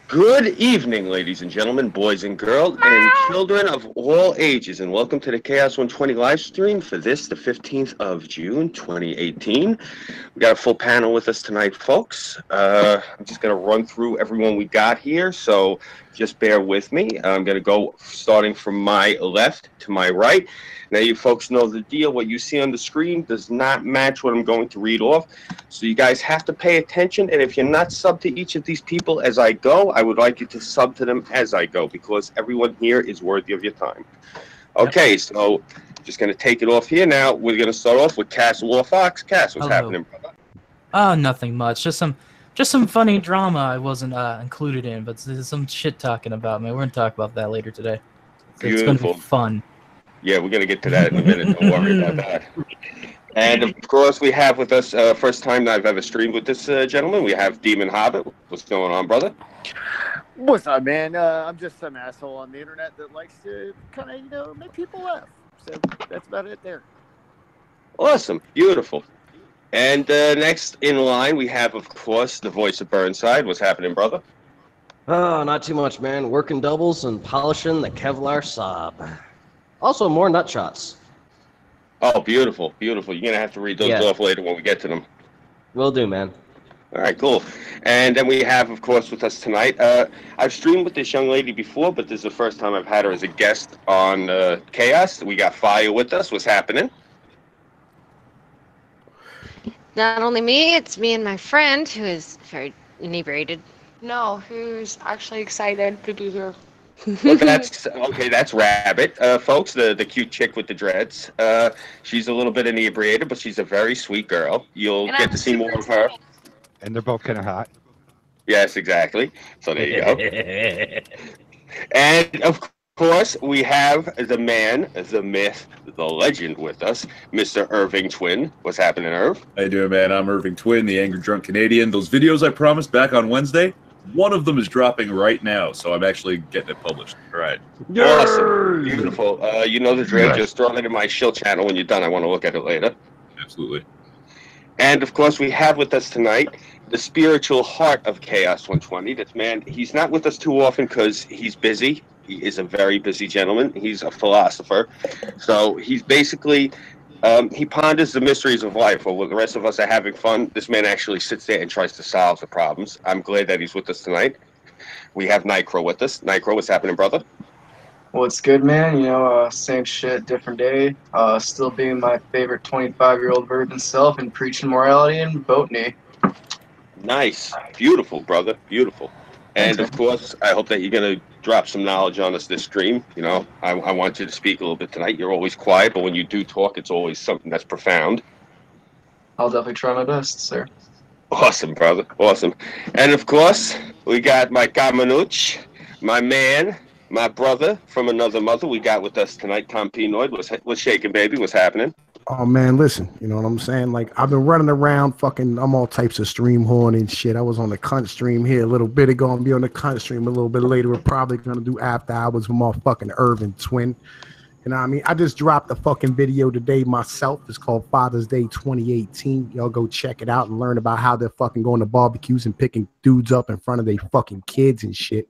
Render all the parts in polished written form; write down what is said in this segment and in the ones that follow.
Good evening, ladies and gentlemen, boys and girls, and children of all ages, and welcome to the Chaos 120 live stream for this, the 15th of June, 2018. We got a full panel with us tonight, folks. I'm just going to run through everyone we got here, so just bear with me. I'm going to go starting from my left to my right. Now, you folks know the deal. What you see on the screen does not match what I'm going to read off. So you guys have to pay attention. And if you're not sub to each of these people as I go, I would like you to sub to them as I go because everyone here is worthy of your time. Okay, so just going to take it off here now. We're going to start off with Cass Warfox. Cass, what's happening, brother? Nothing much. Just some funny drama I wasn't included in, but there's some shit talking about me. We're going to talk about that later today. It's going to be fun. Yeah, we're going to get to that in a minute. Don't worry about that. And, of course, we have with us, first time I've ever streamed with this gentleman, we have Demon Hobbit. What's going on, brother? What's up, man? I'm just some asshole on the internet that likes to kind of, make people laugh. So that's about it there. Awesome. Beautiful. And next in line, we have, of course, the voice of Burnside. What's happening, brother? Oh, not too much, man. Working doubles and polishing the Kevlar Saab. Also, more nut shots. Oh, beautiful, beautiful. You're going to have to read those off later when we get to them. Will do, man. All right, cool. And then we have, of course, with us tonight, I've streamed with this young lady before, but this is the first time I've had her as a guest on Chaos. We got Fire with us. What's happening? Not only me, it's me and my friend who is very inebriated. No, who's actually excited to be here. Well, that's Rabbit, folks, the cute chick with the dreads. She's a little bit inebriated, but she's a very sweet girl. You'll get to see more of her. And they're both kind of hot. Yes, exactly. So there you go. And of course, we have the man, the myth, the legend with us, Mr. Irving Twin. What's happening, Irv? How you doing, man? I'm Irving Twin, the Angry Drunk Canadian. Those videos I promised back on Wednesday, one of them is dropping right now, so I'm actually getting it published. All right. Awesome. Beautiful. You know the drill. Just throw it in my shill channel when you're done. I want to look at it later. Absolutely. And, of course, we have with us tonight the spiritual heart of Chaos 120. This man, he's not with us too often because he's busy. He is a very busy gentleman. He's a philosopher. So he's basically... he ponders the mysteries of life. While the rest of us are having fun, this man actually sits there and tries to solve the problems. I'm glad that he's with us tonight. We have Nitro with us. Nitro, what's happening, brother? What's good, man? Same shit, different day. Still being my favorite 25-year-old virgin self and preaching morality and botany. Nice. Beautiful, brother. Beautiful. And, of course, I hope that you're going to drop some knowledge on us this stream. I want you to speak a little bit tonight. You're always quiet, but when you do talk, it's always something that's profound. I'll definitely try my best, sir. Awesome, brother. Awesome. And, of course, we got my Kamanuch, my man, my brother from another mother. We got with us tonight, Tom Pinoid. What's shaking, baby? What's happening? Oh, man, listen, you know what I'm saying? Like, I've been running around I'm all types of stream horn and shit. I was on the cunt stream here a little bit ago. I'm be on the cunt stream a little bit later. We're probably going to do after hours with my fucking Irving Twin. You know what I mean? I just dropped a fucking video today myself. It's called Father's Day 2018. Y'all go check it out and learn about how they're fucking going to barbecues and picking dudes up in front of their fucking kids and shit.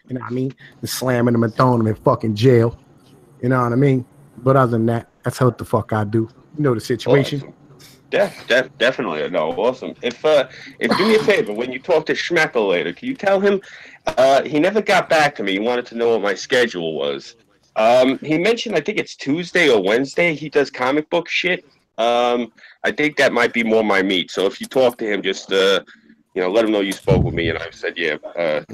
You know what I mean? And slamming them and throwing them in fucking jail. You know what I mean? But other than that, that's what the fuck I do. You know the situation. Awesome. Definitely. No, awesome. If do me a favor, when you talk to Schmeckle later, can you tell him he never got back to me. He wanted to know what my schedule was. He mentioned, I think it's Tuesday or Wednesday, he does comic book shit. I think that might be more my meat. So if you talk to him, just let him know you spoke with me, and I said,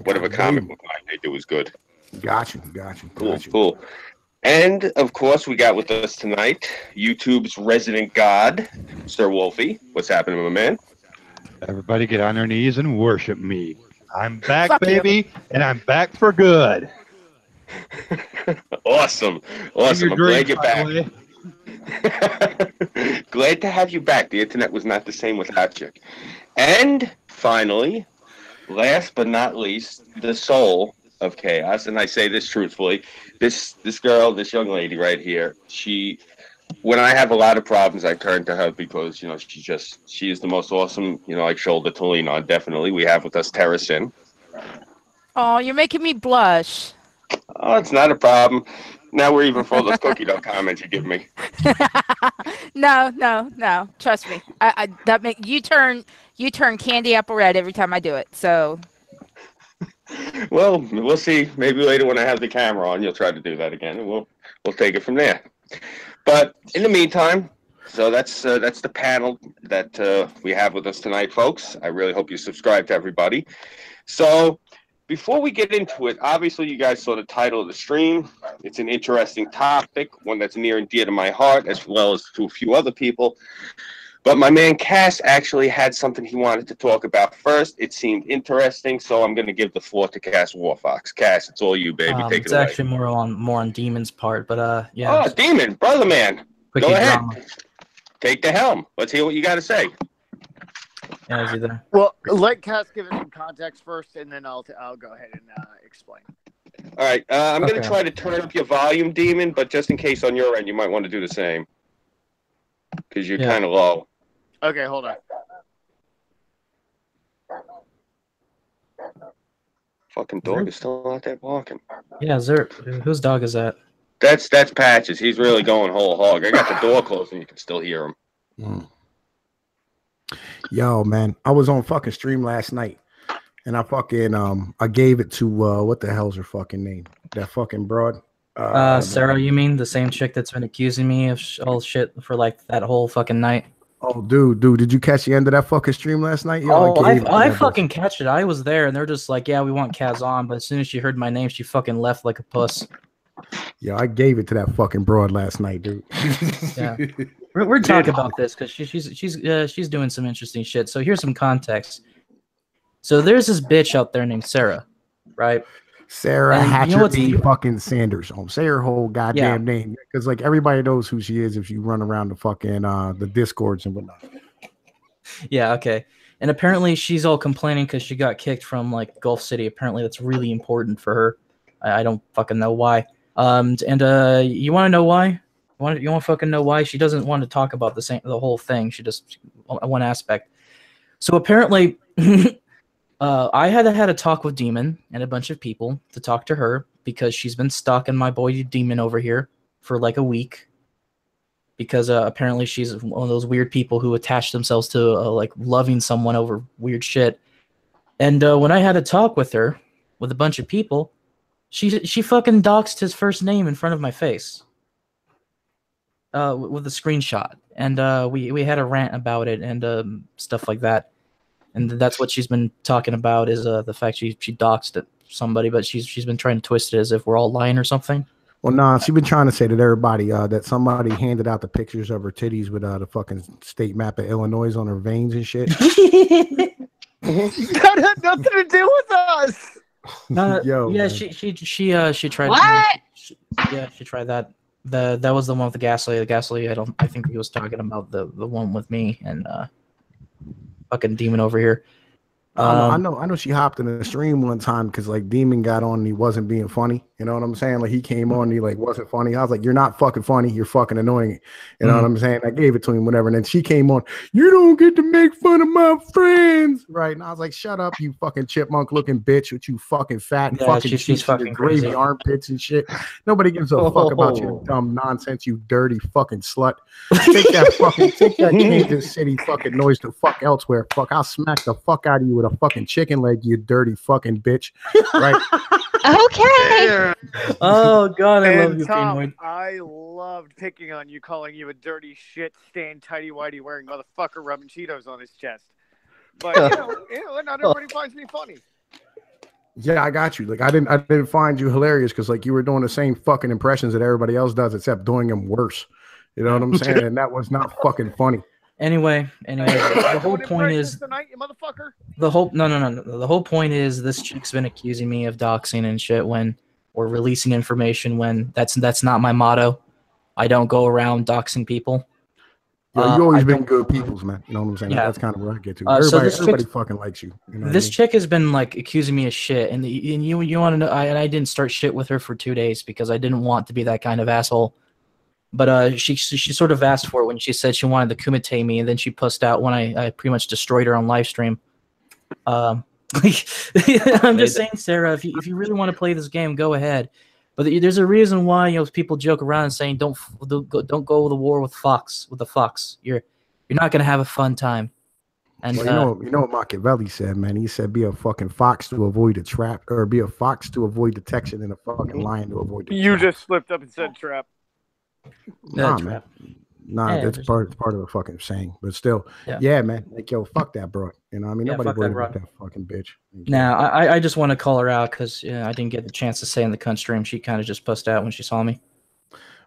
whatever comic book they do is good. Gotcha. Cool. And, of course, we got with us tonight YouTube's resident god, Sir Wolfie. What's happening, my man? Everybody get on their knees and worship me. I'm back, baby, and I'm back for good. Awesome. I'm glad you're back. Glad to have you back. The internet was not the same without you. And, finally, last but not least, the soul of Chaos, and I say this truthfully, this girl, this young lady right here, when I have a lot of problems, I turn to her because, she is the most awesome, shoulder to lean on, definitely. We have with us Terra Sin. Oh, you're making me blush. Oh, it's not a problem. Now we're even for all those cookie dough comments you give me. No. Trust me. That make you turn candy apple red every time I do it. So. Well, we'll see. Maybe later when I have the camera on, you'll try to do that again, and we'll take it from there. But in the meantime, so that's the panel that we have with us tonight, folks. I really hope you subscribe to everybody. So before we get into it, obviously you guys saw the title of the stream. It's an interesting topic, one that's near and dear to my heart, as well as to a few other people. But my man Cass actually had something he wanted to talk about first. It seemed interesting, so I'm going to give the floor to Cass Warfox. Cass, it's all you, baby. Take it It's away. actually more on Demon's part, but yeah. Oh, Demon, brother man. Quickie Go ahead. drama. Take the helm. Let's hear what you got to say. Yeah, is he there? Well, let Cass give it some context first, and then I'll go ahead and explain. All right, I'm going Okay. to try to turn up your volume, Demon, but just in case on your end, you might want to do the same. Because you're kind of low. Okay, hold on. Fucking dog is still out there barking. Yeah, is there? Whose dog is that? That's Patches. He's really going whole hog. I got the door closed and you can still hear him. Yo, man, I was on fucking stream last night, and I fucking I gave it to what the hell's her fucking name? That fucking broad. Sarah, you mean the same chick that's been accusing me of all shit for like that whole fucking night? Oh, dude, did you catch the end of that fucking stream last night? Yo, Oh, gave it to I that fucking catch it. I was there, and they're just like, yeah, we want Kaz on, but as soon as she heard my name, she fucking left like a puss. Yo, I gave it to that fucking broad last night, dude. Yeah, we're talking about this because she's doing some interesting shit. So here's some context. So there's this bitch out there named Sarah, right? Sarah And Hatcher you know what's B. fucking Sanders. Say her whole goddamn name, because like everybody knows who she is if you run around the fucking the discords and whatnot. Yeah, okay. And apparently she's all complaining because she got kicked from like Gulf City. Apparently that's really important for her. I don't fucking know why. You want to know why? You want to fucking know why? She doesn't want to talk about the whole thing. She just one aspect. So apparently, I had a talk with Demon and a bunch of people to talk to her because she's been stalking my boy Demon over here for like a week. Because apparently she's one of those weird people who attach themselves to like loving someone over weird shit. And when I had a talk with her, with a bunch of people, she fucking doxed his first name in front of my face. With a screenshot. And we had a rant about it and stuff like that. And that's what she's been talking about is the fact she doxed somebody, but she's been trying to twist it as if we're all lying or something. Well, nah, she's been trying to say to everybody that somebody handed out the pictures of her titties with the fucking state map of Illinois on her veins and shit. That had nothing to do with us. Yo, yeah, man. she tried. What? She tried that. That was the one with the Ghastly. The Ghastly. I think he was talking about the one with me and fucking Demon over here. I know she hopped in the stream one time because like Demon got on and he wasn't being funny. You know what I'm saying? Like he came on and he like wasn't funny. I was like, you're not fucking funny. You're fucking annoying. You know what I'm saying? I gave it to him, whatever. And then she came on. You don't get to make fun of my friends, right? And I was like, shut up, you fucking chipmunk looking bitch with you fucking fat and fucking she's fucking gravy crazy. armpits and shit. Nobody gives a fuck about your dumb nonsense, you dirty fucking slut. Take that Kansas City fucking noise to fuck elsewhere. Fuck, I'll smack the fuck out of you with a fucking chicken leg, you dirty fucking bitch. Right? Okay. Oh god, I love you, Tom, Pinoid. I loved picking on you, calling you a dirty shit, stained tighty whitey wearing motherfucker rubbing Cheetos on his chest. But you know, not everybody finds me funny. Yeah, I got you. Like I didn't find you hilarious because like you were doing the same fucking impressions that everybody else does, except doing them worse. You know what I'm saying? And that was not fucking funny. Anyway, the whole point is tonight, you motherfucker. the whole point is this chick's been accusing me of doxing and shit or releasing information when that's not my motto. I don't go around doxing people. Yeah, you always been good people's, man. You know what I'm saying? Yeah. That's kind of where I get to. So Everybody fucking likes you. You know this what I mean? chick has been like accusing me of shit, and you want to know? I didn't start shit with her for 2 days because I didn't want to be that kind of asshole. But she sort of asked for it when she said she wanted to kumite me, and then she pussed out when I pretty much destroyed her on live stream. Like, I'm just saying, Sarah, if you really want to play this game, go ahead. But there's a reason why people joke around and saying don't go to war with the fox. You're not gonna have a fun time. And well, you know what Machiavelli said, man. He said, "Be a fucking fox to avoid a trap, or be a fox to avoid detection, and a fucking lion to avoid the You trap." just slipped up and said trap. Nah, man. Nah, Yeah, that's part of the fucking saying. But still, yeah, man. Like, yo, fuck that broad. You know, what I mean, nobody worried about that fucking bitch. Now, I just want to call her out because I didn't get the chance to say in the cunt stream. She kind of just pussed out when she saw me.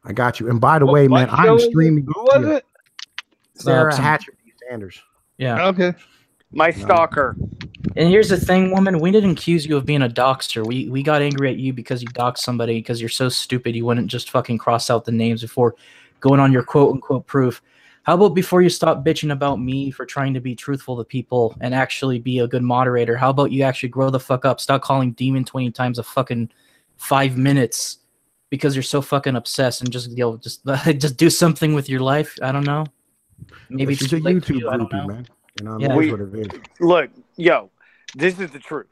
I got you. And by the way, man, I'm streaming. Who was it? Sarah Hatcher Sanders. Yeah. Okay. My stalker. And here's the thing, woman. We didn't accuse you of being a doxer. We got angry at you because you doxed somebody because you're so stupid you wouldn't just fucking cross out the names before going on your quote-unquote proof. How about before you stop bitching about me for trying to be truthful to people and actually be a good moderator, how about you actually grow the fuck up? Stop calling Demon 20 times a fucking 5 minutes because you're so fucking obsessed and just just do something with your life. I don't know. Maybe she's a YouTube groupie, man. You know, Yeah. what it is. Look, yo, this is the truth.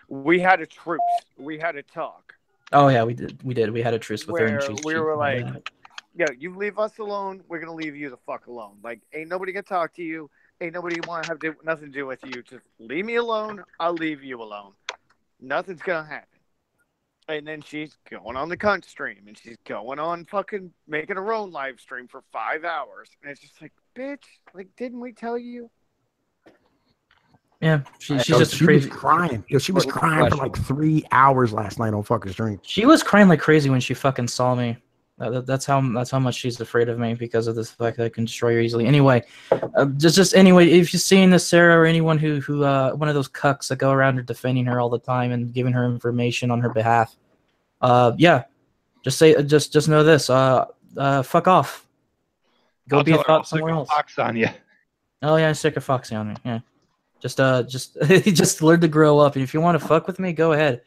We had a truce. We had a talk. Oh yeah, we did. We had a truce with her, and we were like, yo, you leave us alone, we're gonna leave you the fuck alone. Like, ain't nobody gonna talk to you. Ain't nobody want to have nothing to do with you. Just leave me alone. I'll leave you alone. Nothing's gonna happen. And then she's going on the cunt stream, and she's going on fucking making her own live stream for 5 hours. And it's just like, bitch, like, didn't we tell you? Yeah, she's just crazy. Was crying. Yo, she was crying for like 3 hours last night on fucking stream. She was crying like crazy when she fucking saw me. That's how much she's afraid of me because of this fact that I can destroy her easily. Anyway, just anyway, if you're seeing this, Sarah, or anyone who one of those cucks that go around her defending her all the time and giving her information on her behalf, yeah, just know this, fuck off. Go be a fox somewhere else. Fox on you. Oh yeah, I'm sick of foxy on me. Yeah, just learn to grow up. And if you want to fuck with me, go ahead.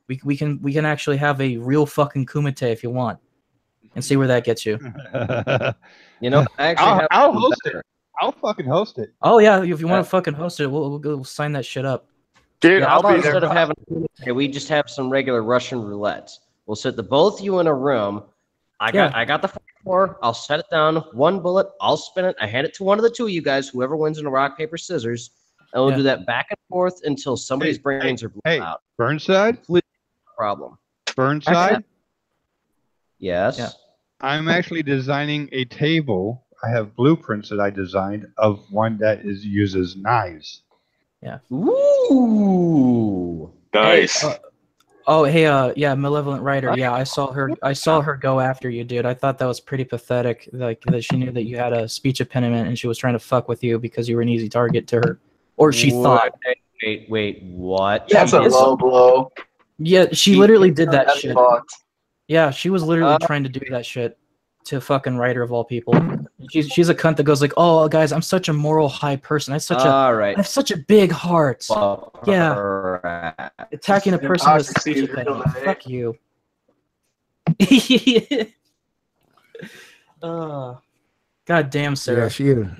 We can actually have a real fucking kumite if you want. And see where that gets you. You know, actually, I'll host it. I'll fucking host it. Oh yeah, if you want to fucking host it, we'll sign that shit up. Dude, yeah, I'll be there. Instead of having, we just have some regular Russian roulette. We'll sit the both of you in a room. I got the floor. I'll set it down. One bullet. I'll spin it. I hand it to one of the two of you guys. Whoever wins in a rock paper scissors, and we'll do that back and forth until somebody's brains are blown out. Burnside. Problem. Burnside. Yes. Yeah. I'm actually designing a table. I have blueprints that I designed of one that uses knives. Yeah. Ooh. Nice. Yeah, Malevolent Writer. Yeah, I saw her go after you, dude. I thought that was pretty pathetic. Like that she knew that you had a speech impediment and she was trying to fuck with you because you were an easy target to her, or she thought. Wait, what? That's a low blow. Yeah, she literally did that That's shit. fucked. Yeah, she was literally trying to do that shit to fucking Writer of all people. She's a cunt that goes like, "Oh, guys, I'm such a moral high person. I have such a big heart." Yeah, attacking a person with speech impediment. Fuck you. God damn, Sarah. Yeah,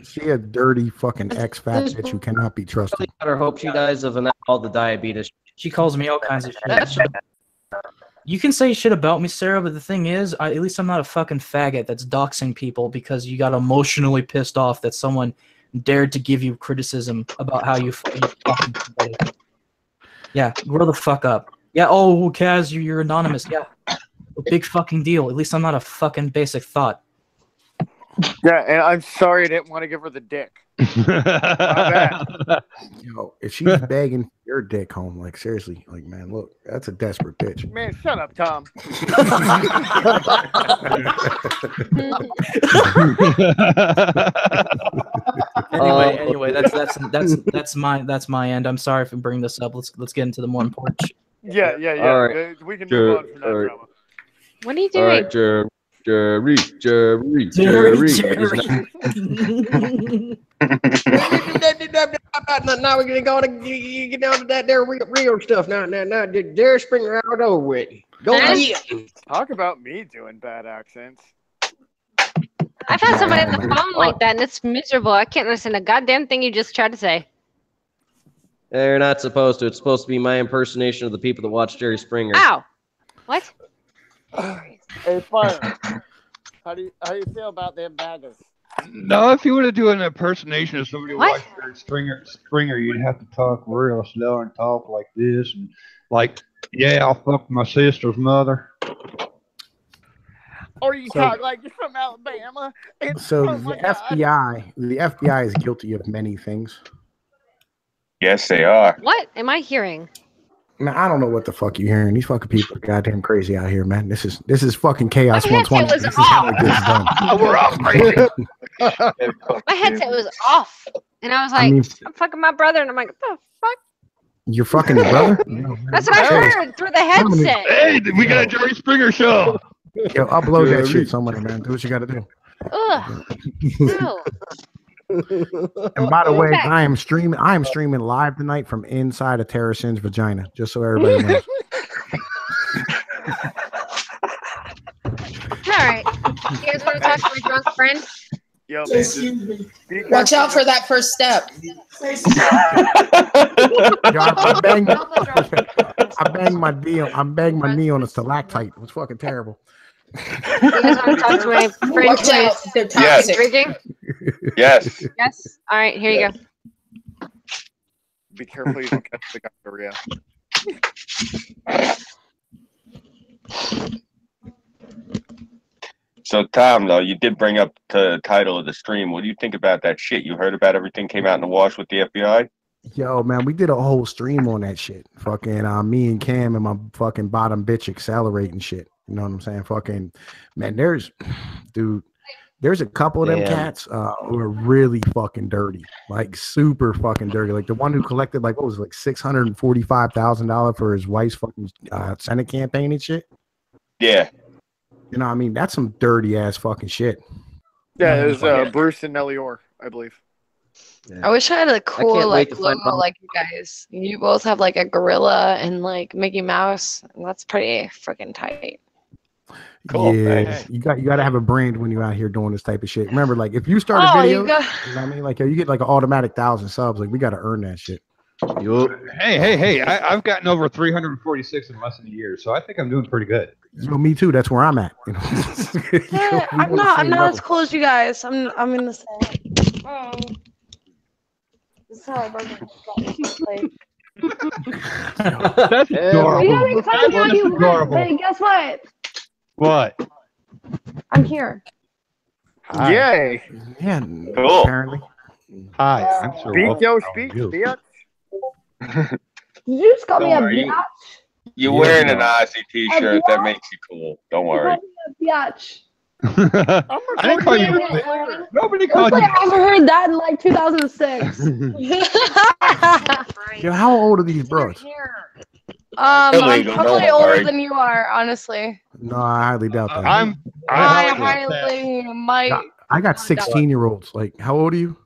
she a dirty fucking ex-fat bitch who cannot be trusted. I better hope she dies of all the diabetes. She calls me all kinds of shit. You can say shit about me, Sarah, but the thing is, at least I'm not a fucking faggot that's doxing people because you got emotionally pissed off that someone dared to give you criticism about how you fucking somebody. Yeah, grow the fuck up. Yeah, oh, Kaz, you're anonymous. Yeah, a big fucking deal. At least I'm not a fucking basic thought. Yeah, and I'm sorry I didn't want to give her the dick. My bad. Yo, if she's begging your dick home, like seriously, like man, look, that's a desperate bitch. Man, shut up, Tom. Anyway, that's my end. I'm sorry for bringing this up. Let's get into the more important shit. Yeah. All right. We can move on from that drama. What are you doing? All right, Jerry. Jerry. Now we're gonna go to get down to that there real stuff. Now, Jerry Springer out over with. Go ahead. Talk about me doing bad accents. I've had somebody on the phone like that, and it's miserable. I can't listen to a goddamn thing you just tried to say. They're not supposed to. It's supposed to be my impersonation of the people that watch Jerry Springer. Ow! What? Hey, Fire. How do you feel about them baggers? No, if you were to do an impersonation of somebody who What? watched Springer, you'd have to talk real slow and talk like this, and like, yeah, I'll fuck my sister's mother. Or you talk like you're from Alabama. So oh the FBI is guilty of many things. Yes, they are. What am I hearing? Man, I don't know what the fuck you're hearing. These fucking people are goddamn crazy out here, man. This is fucking chaos 120. This is how it gets done. We're all crazy. My headset was off, and I was like, I'm fucking my brother, and I'm like, what the fuck? You're fucking your brother? That's what I heard through the headset. Hey, we got a Jerry Springer show. Yo, upload that shit somewhere, man. Do what you gotta do. Ugh. No. And by the way, I am streaming live tonight from inside of Terracin's vagina, just so everybody knows. All right. You guys want to talk to my drunk friend? Yo, Watch out for that first step. Yo, I banged my knee on a stalactite. It was fucking terrible. You guys want to talk to my friend? Watch out, they're toxic. Yes. Drinking? Yes. Yes. All right, here you go. Be careful you don't catch the gonorrhea. So, Tom, though, you did bring up the title of the stream. What do you think about that shit? You heard about everything came out in the wash with the FBI? Yo, man, we did a whole stream on that shit. Fucking me and Cam and my fucking bottom bitch accelerating shit. You know what I'm saying? Fucking, man, there's a couple of them cats who are really fucking dirty. Like, super fucking dirty. Like, the one who collected, like, what was it, like $645,000 for his wife's fucking Senate campaign and shit? Yeah. You know what I mean? That's some dirty ass fucking shit. Yeah, it was Bruce and Nellie Orr, I believe. Yeah. I wish I had a cool like logo like you guys. You both have like a gorilla and like Mickey Mouse, and that's pretty freaking tight. Cool, yeah, man. You got to have a brand when you're out here doing this type of shit. Remember, like if you start a video, you know what I mean? Like you get like an automatic 1,000 subs. Like we got to earn that shit. Hey! I've gotten over 346 in less than a year, so I think I'm doing pretty good. So me too. That's where I'm at. You know? Yeah, I'm not as cool as you guys. I'm in the same. This is how I broke my That's adorable. Hey, guess what? What? I'm here. Hi. Yay! Yeah, cool. Apparently. Hi, I'm so Speak, yo, speak, bitch. You just got me a biatch. You're wearing an Aussie t-shirt. That makes you cool. Don't worry. Biatch. I didn't call you. Nobody called you. I haven't heard that in like 2006. Yo, how old are these bros? I'm probably older than you are, honestly. No, I highly doubt that. I highly might. I got 16-year-olds. Like, how old are you?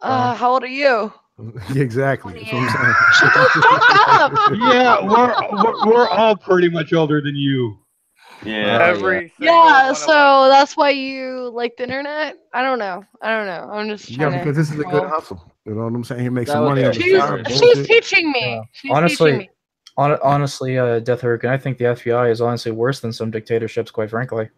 How old are you? Exactly. That's what I'm saying. Yeah, we're all pretty much older than you. Yeah. Yeah, so that's why you like the internet? I don't know. I'm just trying because this is a good hustle. You know what I'm saying? He makes some money. She's teaching me. Honestly, Death Hurricane, I think the FBI is honestly worse than some dictatorships, quite frankly.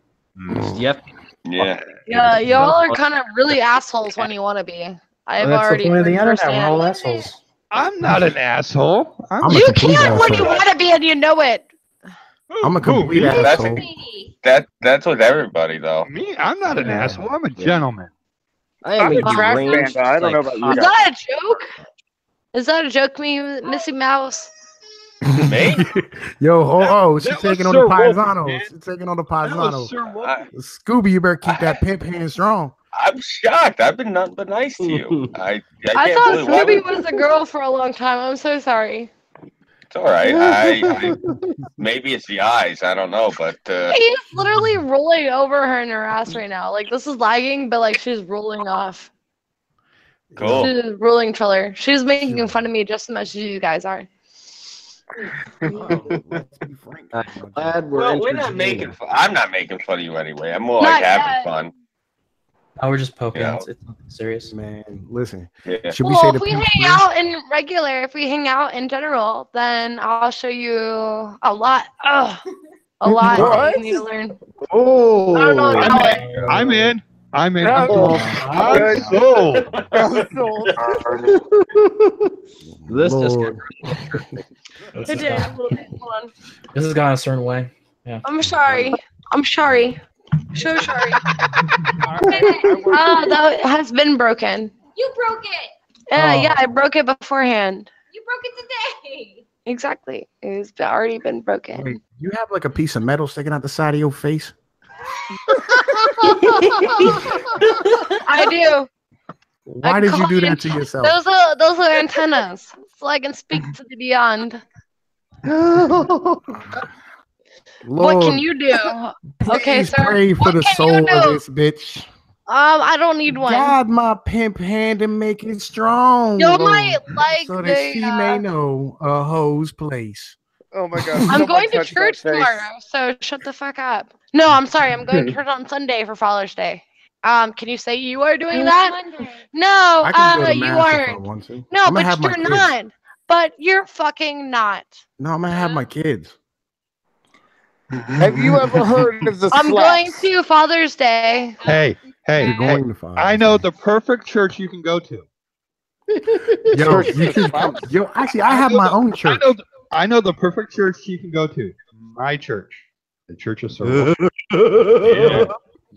Yep. Yeah. Yeah, y'all are kind of really assholes when you want to be. I've already. That's the point of the internet. We're all assholes. I'm not an asshole. You can't when you want to be, and you know it. I'm a complete asshole. That's with everybody, though. Me? I'm not an asshole. I'm a gentleman. I'm a trash panda. I don't know about you. Is that a joke? Is that a joke, Missy Mouse? Me? Yo, she's taking on the Paisanos. She's taking on the Paisanos. Scooby, you better keep that pimp hand strong. I'm shocked. I've been nothing but nice to you. I thought Scooby was a girl for a long time. I'm so sorry. It's all right. I maybe it's the eyes. I don't know, but he's literally rolling over her in her ass right now. Like this is lagging, but like she's rolling off. Cool. She's rolling trailer. She's making fun of me just as much as you guys are. Well, we're not making fun. I'm not making fun of you anyway. I'm more like having fun. Oh, we're just poking. Yeah. It's nothing serious. Man, listen. Yeah. Should we Well, say if the we pimp hang free? out in regular, if we hang out in general, then I'll show you a lot. A lot that you need to learn. Oh, I don't know what that was. I'm in. I'm in. Oh, I'm sold. I'm sold. This just Lord. It did a little bit. Hold on. This has gone a certain way. Yeah. I'm sorry. I'm sorry. So sorry. That has been broken. You broke it. Yeah, I broke it beforehand. You broke it today. Exactly. It's already been broken. Wait, you have like a piece of metal sticking out the side of your face? I do. Why did you do that to yourself? Those are antennas, so I can speak to the beyond. What can you do? Okay, Please sir. pray for the soul of this bitch. I don't need one. God, my pimp hand and make it strong. You Lord, might like so that she may know a hoe's place. Oh my God. I'm going to church tomorrow, so shut the fuck up. No, I'm sorry. I'm going to church on Sunday for Father's Day. Can you say you are doing that? No, I can go to you mass if I aren't. want to. No, I'm gonna have but my you're kids. not. But you're fucking not. No, I'm gonna have my kids. Have you ever heard of the I'm going slaps? to Father's Day. Hey, You're going to find. I know the perfect church you can go to. Yo, you can come. Yo, actually, I have my own church. I know the perfect church you can go to. My church, the Church of Sorrow. Yeah.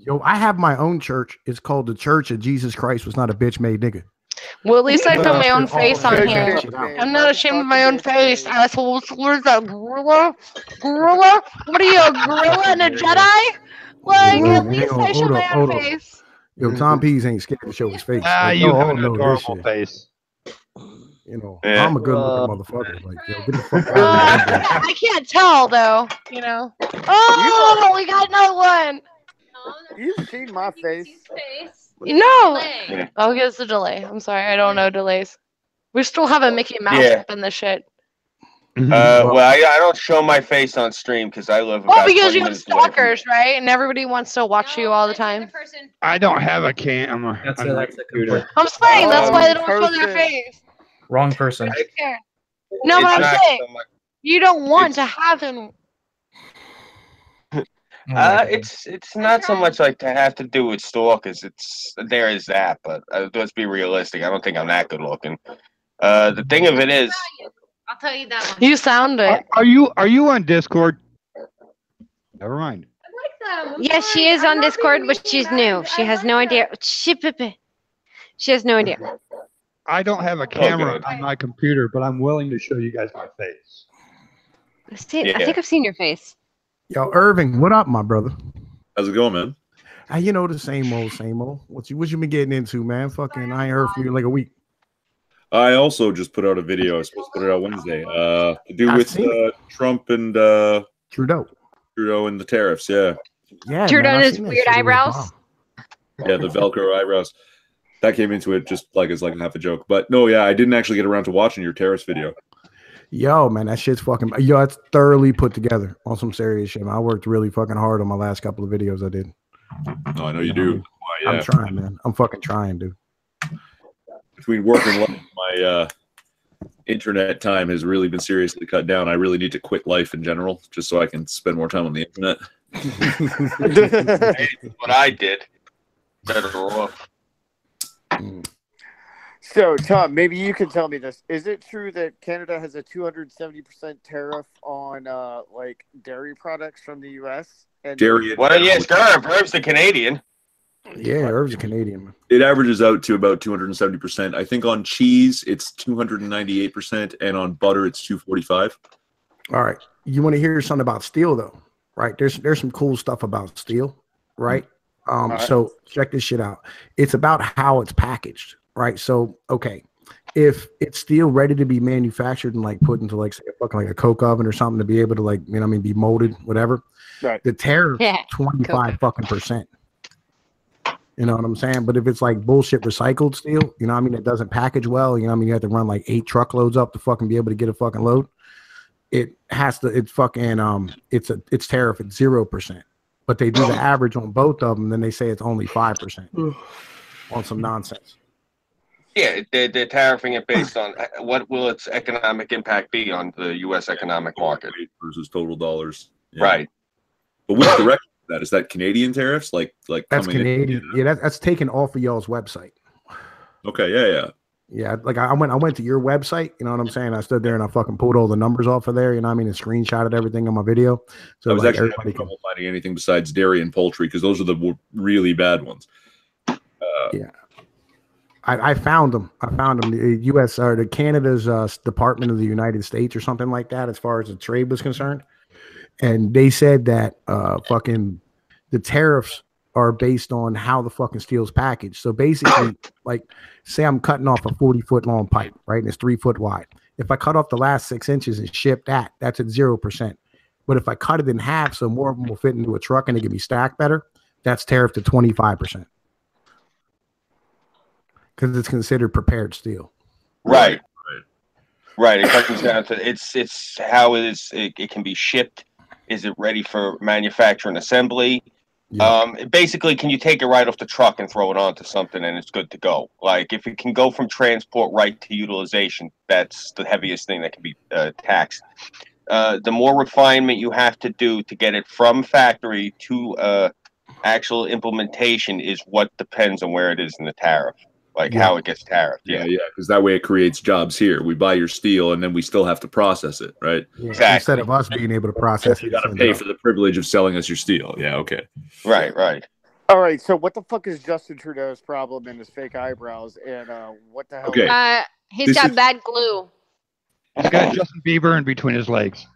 Yo, I have my own church. It's called the Church of Jesus Christ Was Not a Bitch Made Nigga. Well, at least I put my own face on Check here. that shit out. I'm not ashamed of my own face, assholes. What is that, gorilla? Gorilla? What are you, a gorilla and a Jedi? Like, Whoa, at least hang on, I show hold my up, own hold up. face. Yo, Tom Pease ain't scared to show his face. Like, You y'all have all an know this adorable shit. face. You know, Yeah. I'm a good looking motherfucker. Like, yo, get the fuck out of here. I can't tell, though, you know. Oh, we got another one. You've seen my face. No. Oh, here's the delay. I'm sorry, I don't know delays. We still have a Mickey Mouse Yeah. up in this shit. Well, I don't show my face on stream because I live about Oh, because 20 you have minutes away from stalkers, right? And everybody wants to watch you all the time. I don't have a camera. That's on a- my that's a computer. I'm saying that's why they don't show person. their face. Wrong person. Here. No, but It's I'm not saying so much- you don't want to have him. It's not so much like to have to do with stalkers. It's there is that, but let's be realistic. I don't think I'm that good looking. The thing of it is, I'll tell you that one. You sound it. Are you on Discord? Never mind. Yes, she is on Discord, but she's new. She has no idea. She has no idea. I don't have a camera good. on my computer, but I'm willing to show you guys my face. I think I've seen your face. Yo, Irving, what up, my brother? How's it going, man? You know, the same old, same old. What you been getting into, man? Fucking, I ain't heard from you in like a week. I also just put out a video. I was supposed to put it out Wednesday. To do I've with seen it. Trump and Trudeau and the tariffs. Yeah, Yeah, Trudeau man, and I his seen that weird shit. It was eyebrows. bomb. yeah, the Velcro eyebrows. That came into it just like as like half a joke. But no, yeah, I didn't actually get around to watching your terrorist video. Yo, man, that shit's fucking. Yo, it's thoroughly put together on some serious shit. Man. I worked really fucking hard on my last couple of videos I did. No, I know you do. Why, yeah. I'm trying, man. I'm fucking trying, dude. Between work and life, my internet time has really been seriously cut down. I really need to quit life in general just so I can spend more time on the internet. hey, what I did. Better off. So, Tom, maybe you can tell me this. Is it true that Canada has a 270% tariff on like dairy products from the U.S.? And Dairy. Well, yes, Herb's the Canadian. Yeah, Herb's a Canadian, man. It averages out to about 270%. I think on cheese it's 298%, and on butter it's 245. All right. You want to hear something about steel, though, right? There's some cool stuff about steel, right? right. So check this shit out. It's about how it's packaged, right? So, okay, if it's steel ready to be manufactured and like put into like say fucking like a coke oven or something to be able to like, you know what I mean, be molded, whatever. Right. The tariff, Yeah, 25 fucking percent. You know what I'm saying? But if it's like bullshit recycled steel, you know what I mean, it doesn't package well, you know what I mean, you have to run like 8 truckloads up to fucking be able to get a fucking load. It has to, it's fucking, it's tariff at 0%. but they do the average on both of them, then they say it's only 5% on some nonsense. Yeah, they're tariffing it based on what will its economic impact be on the U.S. economic market versus total dollars. Yeah. Right. But which direction is that? Is that Canadian tariffs? Like That's coming Canadian. in? Yeah, that's taken off of y'all's website. Okay, yeah. Yeah, like I went to your website, you know what I'm saying? I stood there and I fucking pulled all the numbers off of there, you know what I mean, and screenshotted everything on my video. So I was like actually everybody having trouble finding anything besides dairy and poultry because those are the really bad ones. Yeah. I found them. I found them. The U.S. or the Canada's Department of the United States or something like that, as far as the trade was concerned, and they said that fucking the tariffs are based on how the fucking steel's packaged. So basically, like, say I'm cutting off a 40-foot long pipe, right, and it's 3 foot wide. If I cut off the last 6 inches and ship that, that's at 0%. But if I cut it in half, so more of them will fit into a truck and it can be stacked better, that's tariffed at 25%. Because it's considered prepared steel. Right. It comes down to it's how it can be shipped. Is it ready for manufacture and assembly? Yeah. Basically, can you take it right off the truck and throw it onto something and it's good to go? Like if it can go from transport right to utilization, that's the heaviest thing that can be taxed. The more refinement you have to do to get it from factory to actual implementation is what depends on where it is in the tariff. Like how it gets tariffed. Yeah, because that way it creates jobs here. We buy your steel and then we still have to process it, right? Yeah, exactly. Instead of us being able to process it. You got to pay for the privilege of selling us your steel. Yeah, okay. Right. All right, so what the fuck is Justin Trudeau's problem and his fake eyebrows? And what the hell? Okay. He's got bad glue. He's got Justin Bieber in between his legs.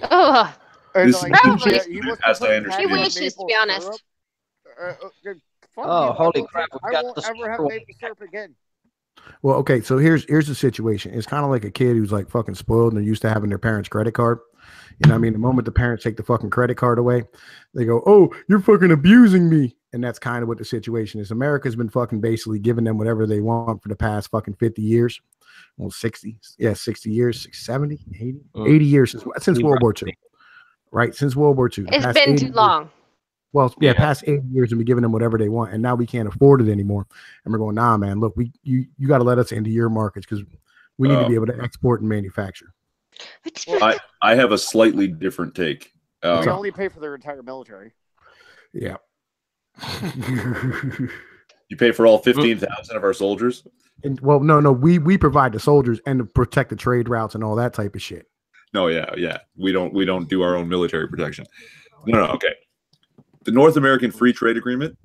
Ugh. And This he wishes, to be honest. Oh, holy crap! I won't ever have maple syrup again. Well, okay, so here's the situation. It's kind of like a kid who's like fucking spoiled and they're used to having their parents' credit card. You know what I mean? The moment the parents take the fucking credit card away, they go, "Oh, you're fucking abusing me." And that's kind of what the situation is. America's been fucking basically giving them whatever they want for the past fucking 50 years. Well, 60. Yeah, 60 years, 70, 80, 80 years since World War II. Right? Since World War II. It's been too long. Well, yeah, past 80 years and be giving them whatever they want, and now we can't afford it anymore. And we're going, nah, man. Look, you got to let us into your markets because we need to be able to export and manufacture. I have a slightly different take. We only pay for their entire military. Yeah. You pay for all 15,000 of our soldiers? And, well, no, we provide the soldiers and to protect the trade routes and all that type of shit. No, yeah. We don't do our own military protection. No, okay. The North American Free Trade Agreement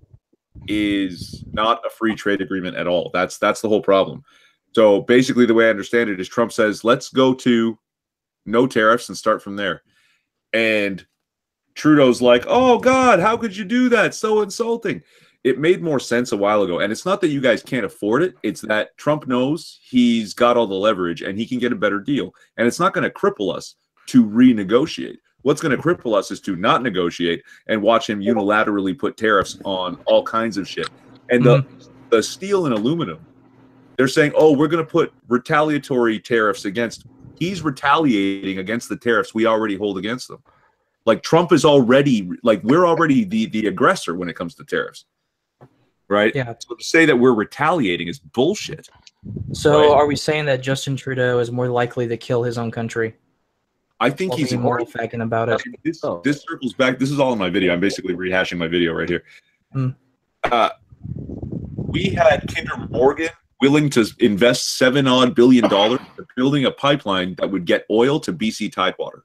is not a free trade agreement at all. That's the whole problem. So basically the way I understand it is Trump says, let's go to no tariffs and start from there. And Trudeau's like, oh, God, how could you do that? So insulting. It made more sense a while ago. And it's not that you guys can't afford it. It's that Trump knows he's got all the leverage and he can get a better deal. And it's not going to cripple us to renegotiate. What's going to cripple us is to not negotiate and watch him unilaterally put tariffs on all kinds of shit. And the steel and aluminum, they're saying, oh, we're going to put retaliatory tariffs against. He's retaliating against the tariffs we already hold against them. Like Trump is already, like we're already the aggressor when it comes to tariffs. Right? Yeah. So to say that we're retaliating is bullshit. So are we saying that Justin Trudeau is more likely to kill his own country? I think he's more fucking about it. This circles back. This is all in my video. I'm basically rehashing my video right here. We had Kinder Morgan willing to invest $7 billion in building a pipeline that would get oil to BC Tidewater.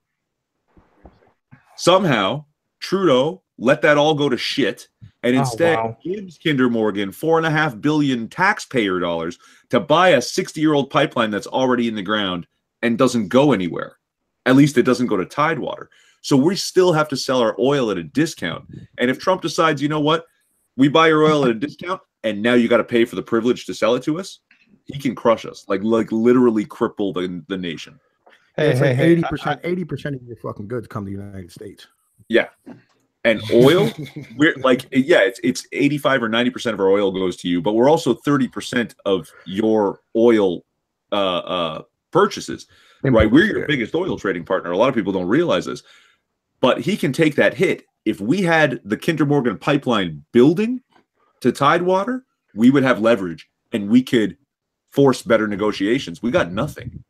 Somehow, Trudeau let that all go to shit and instead gives Kinder Morgan $4.5 billion taxpayer dollars to buy a 60-year-old pipeline that's already in the ground and doesn't go anywhere. At least it doesn't go to Tidewater. So we still have to sell our oil at a discount. And if Trump decides, you know what, we buy your oil at a discount and now you got to pay for the privilege to sell it to us, he can crush us, like literally cripple the nation. Hey, 80% of your fucking goods come to the United States. Yeah. And oil, we're like, yeah, it's 85 or 90% of our oil goes to you, but we're also 30% of your oil purchases. Right, we're your biggest oil trading partner. A lot of people don't realize this, but he can take that hit if we had the Kinder Morgan pipeline building to Tidewater, we would have leverage and we could force better negotiations. We got nothing.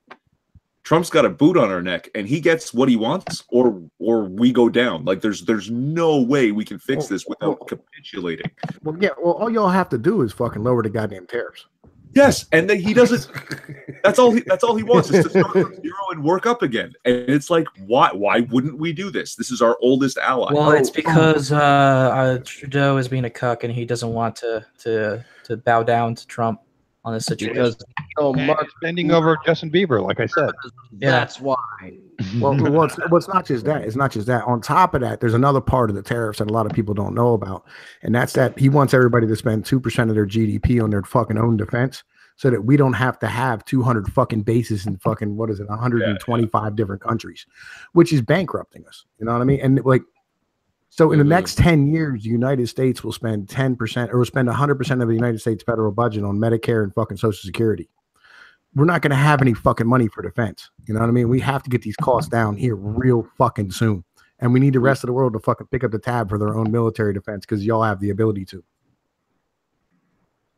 Trump's got a boot on our neck, and he gets what he wants, or we go down. Like there's no way we can fix this without capitulating. Well, yeah. Well, all y'all have to do is fucking lower the goddamn tariffs. Yes, and then he doesn't. That's all he wants is to start from zero and work up again. And it's like, why wouldn't we do this? This is our oldest ally. Well, it's because Trudeau is being a cuck, and he doesn't want to bow down to Trump on this situation. Because Mark's bending over Justin Bieber, like I said. Yeah. That's why. Well, it's not just that. It's not just that. On top of that, there's another part of the tariffs that a lot of people don't know about, and that's that he wants everybody to spend 2% of their GDP on their fucking own defense, so that we don't have to have 200 fucking bases in fucking 125 different countries, which is bankrupting us. You know what I mean? And like, so in the next 10 years, the United States will spend 10% or will spend 100% of the United States federal budget on Medicare and fucking Social Security. We're not going to have any fucking money for defense. You know what I mean? We have to get these costs down here real fucking soon. And we need the rest of the world to fucking pick up the tab for their own military defense because y'all have the ability to.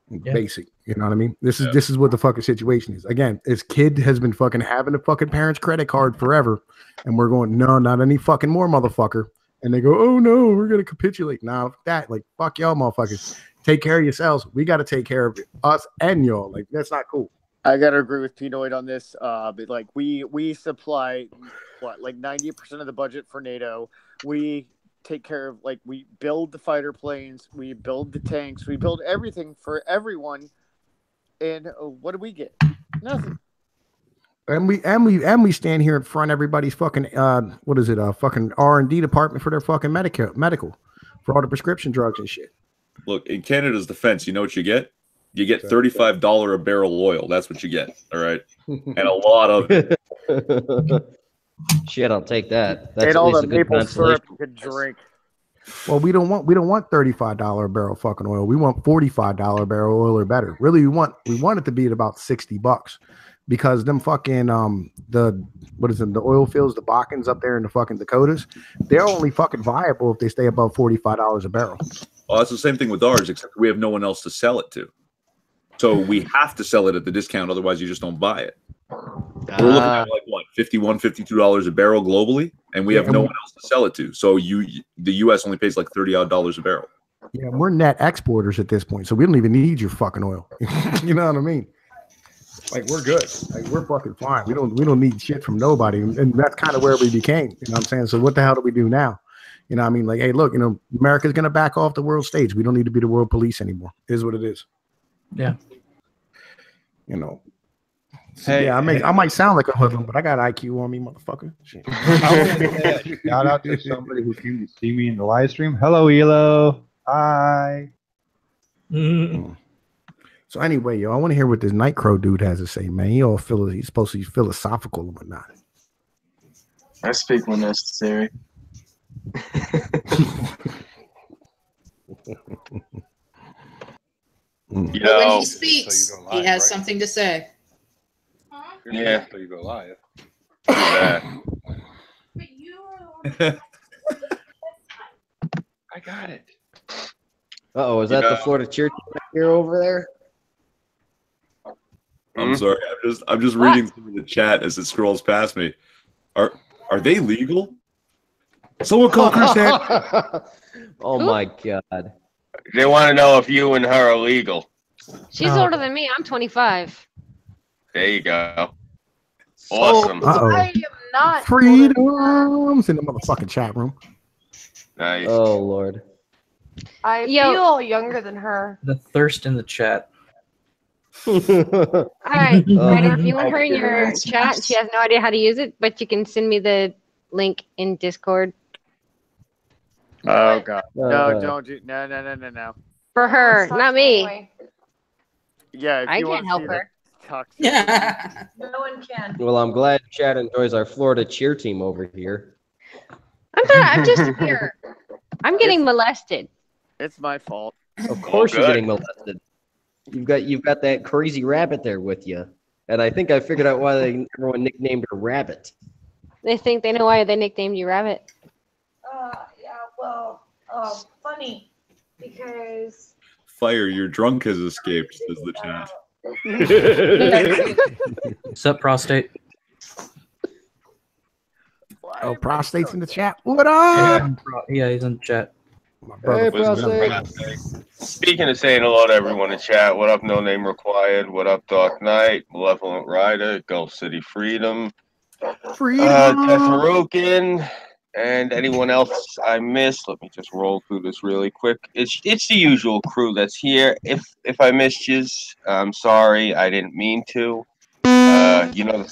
Yeah. Basic. You know what I mean? This is what the fucking situation is. Again, this kid has been fucking having a fucking parent's credit card forever. And we're going, no, not any fucking more, motherfucker. And they go, oh no, we're gonna capitulate. Nah, that like fuck y'all, motherfuckers. Take care of yourselves. We got to take care of us and y'all. Like that's not cool. I gotta agree with Pinoid on this. But like we supply like 90% of the budget for NATO. We take care of we build the fighter planes, we build the tanks, we build everything for everyone. And what do we get? Nothing. And we stand here in front of everybody's fucking fucking R&D department for their fucking medical for all the prescription drugs and shit. Look, in Canada's defense, you know what you get? You get $35 a barrel oil. That's what you get. All right, and a lot of it. Shit, I'll take that. That's and all the maple syrup you could drink. Well, we don't want $35 a barrel fucking oil. We want $45 a barrel oil or better. Really, we want it to be at about $60. Because them fucking the oil fields, the Bakkens up there in the fucking Dakotas, they're only fucking viable if they stay above $45 a barrel. Well, that's the same thing with ours, except we have no one else to sell it to. So we have to sell it at the discount, otherwise you just don't buy it. We're looking at like what, $51, $52 a barrel globally, and we have no one else to sell it to. So the US only pays like $30 a barrel. Yeah, we're net exporters at this point, so we don't even need your fucking oil. You know what I mean? Like we're good. Like we're fucking fine. We don't need shit from nobody. And that's kind of where we became. You know what I'm saying? So what the hell do we do now? You know what I mean? Like, hey, look, America's gonna back off the world stage. We don't need to be the world police anymore. It is what it is. Yeah. Hey, yeah, I might sound like a hoodlum, but I got IQ on me, motherfucker. Shit. Shout out to somebody who came to see me in the live stream. Hello, Elo. Hi. So anyway, I want to hear what this Nightcrow dude has to say, man. He's supposed to be philosophical and whatnot. I speak when necessary. When he speaks, he has something to say. Yeah. So you go live. Yeah. I got it. Uh-oh, is that the Florida cheer team here over there? I'm sorry. I'm just reading through the chat as it scrolls past me. Are they legal? Someone call Chris. Oh my god. They want to know if you and her are legal. She's older than me. I'm 25. There you go. Awesome. I am not. Freedoms in the motherfucking chat room. Nice. Oh Lord. I feel younger than her. The thirst in the chat. All right, Ryder, if you want her in your chat, she has no idea how to use it, but you can send me the link in Discord. Oh god, no, don't do no. For her, not me. Yeah, if I you can't help her. Yeah. No one can. Well, I'm glad Chad enjoys our Florida cheer team over here. I'm just here. I'm getting molested. It's my fault. Of course you're getting molested. You've got that crazy rabbit there with you. And I think I figured out why everyone nicknamed her Rabbit. They think they know why they nicknamed you Rabbit. Yeah, well, Oh, funny. Because Fire, your drunk has escaped, says the chat. Sup, prostate? Oh, prostate's in the chat. What up? Yeah, he's in the chat. Hey, prostate. Speaking of saying hello to everyone in chat, what up, No Name Required? What up, Dark Knight? Malevolent Rider, Gulf City Freedom, Deathroken, and anyone else I missed. Let me just roll through this really quick. It's the usual crew that's here. If I missed you, I'm sorry. I didn't mean to. You know.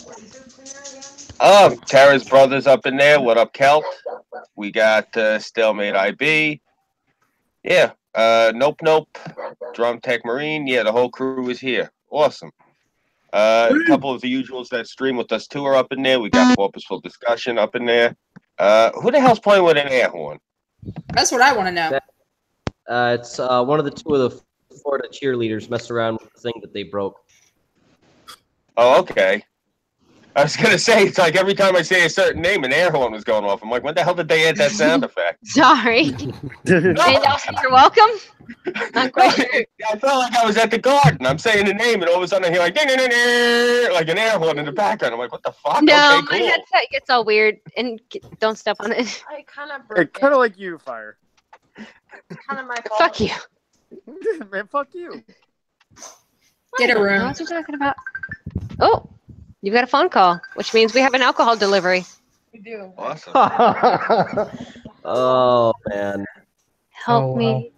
Tara's brothers up in there. What up, Kelt? We got Stalemate IB. Yeah. Nope. Drum Tech Marine. Yeah, the whole crew is here. Awesome. A couple of the usuals that stream with us too are up in there. We got Purposeful Discussion up in there. Who the hell's playing with an air horn? That's what I want to know. It's one of the two of the Florida cheerleaders messed around with the thing that they broke. Oh, okay. I was going to say, it's like every time I say a certain name, an air horn was going off. I'm like, when the hell did they add that sound effect? Sorry. You're welcome. I'm quite sure. I felt like I was at the garden. I'm saying the name, and all of a sudden I hear like, like an air horn in the background. I'm like, what the fuck? No, okay, my cool. headset gets all weird, and don't step on it. I kind of broke It's kind of like you, Fire. Kind of my fault. Fuck you. Man, fuck you. Get a room. What are you talking about? Oh, you've got a phone call, which means we have an alcohol delivery. We do. Awesome. Oh, man. Help me.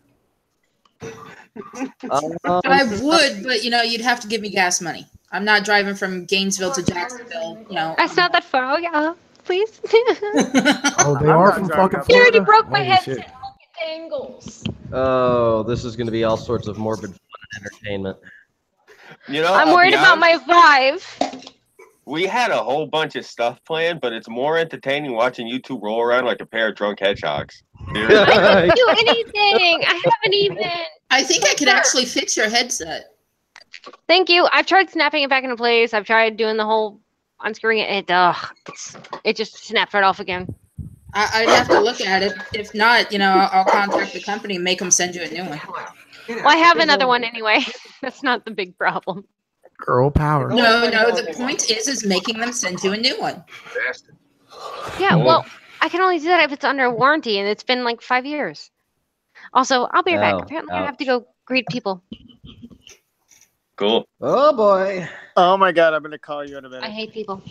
I would, but you'd have to give me gas money. I'm not driving from Gainesville to Jacksonville. That's not that far. Yeah, please. Oh, they are from fucking You already Florida? broke my Holy headset. shit. Look at the angles. Oh, this is going to be all sorts of morbid fun and entertainment. You know, I'm I'll worried be about honest, my Vive. we had a whole bunch of stuff planned, but it's more entertaining watching you two roll around like a pair of drunk hedgehogs. I didn't do anything. I haven't even. I think I could actually fix your headset. Thank you. I've tried snapping it back into place. I've tried doing the whole unscrewing it. It just snapped right off again. I'd have to look at it. If not, I'll contact the company and make them send you a new one. Well, I have another one anyway. That's not the big problem. Girl power. No. The point is making them send you a new one. Yeah, well, I can only do that if it's under warranty, and it's been like 5 years. Also, I'll be right back. Apparently, I have to go greet people. Cool. Oh, boy. Oh, my God. I'm going to call you in a minute. I hate people.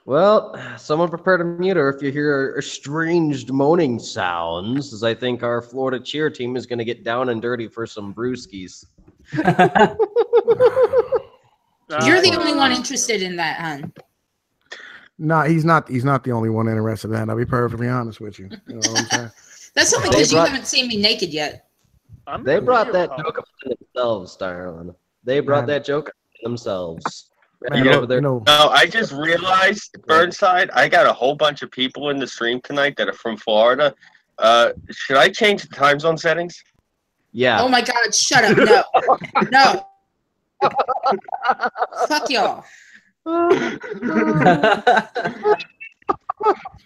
Well, someone prepare to mute her if you hear estranged moaning sounds, as I think our Florida cheer team is going to get down and dirty for some brewskis. You're the only one interested in that, hon. No, he's not the only one interested in that. I'll be perfectly honest with you. You know what I'm saying? That's only because you haven't seen me naked yet. They brought that joke up to themselves, darling. They brought that joke up to themselves. No, I just realized, Burnside, I got a whole bunch of people in the stream tonight that are from Florida. Should I change the time zone settings? Yeah. Oh my God! Shut up! No, no. Fuck y'all.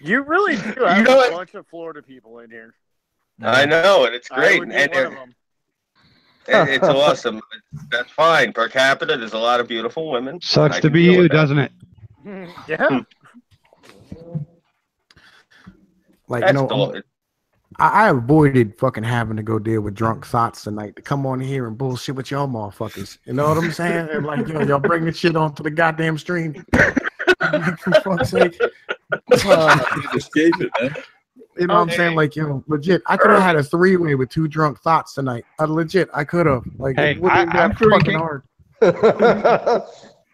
You really do have a bunch of Florida people in here. I know, and it's great. And it's awesome. That's fine. Per capita, there's a lot of beautiful women. Sucks to be you, doesn't it? Yeah. Like, I avoided fucking having to go deal with drunk sots tonight to come on here and bullshit with y'all motherfuckers. You know what I'm saying? And like, y'all bring the shit onto the goddamn stream. For fuck's sake. Escape it, man. You know what I'm saying? Like, legit, I could have had a 3-way with 2 drunk thoughts tonight. Legit, I could have. Like, hey, it wouldn't have been fucking hard.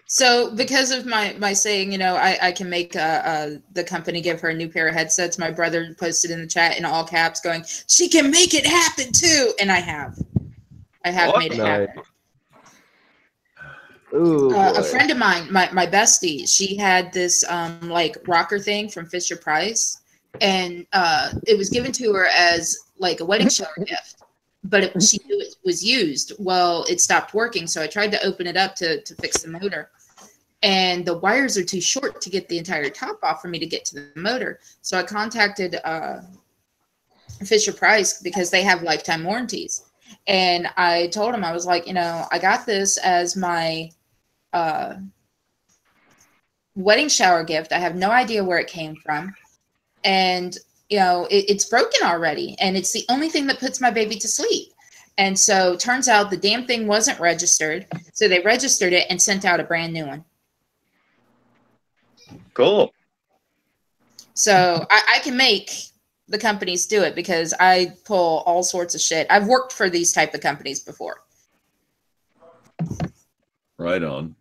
So, because of my saying, I can make the company give her a new pair of headsets, my brother posted in the chat in all caps going, she can make it happen too. And I have made it happen. Ooh, a friend of mine, my bestie, she had this like rocker thing from Fisher Price. And it was given to her as like a wedding shower gift, but she knew it was used. Well, it stopped working, so I tried to open it up to fix the motor, and the wires are too short to get the entire top off for me to get to the motor. So I contacted Fisher Price because they have lifetime warranties. And I told him, I was like, you know, I got this as my wedding shower gift. I have no idea where it came from. And, you know, it's broken already. And it's the only thing that puts my baby to sleep. And so turns out the damn thing wasn't registered. So they registered it and sent out a brand new one. Cool. So I can make the companies do it because I pull all sorts of shit. I've worked for these type of companies before. Right on.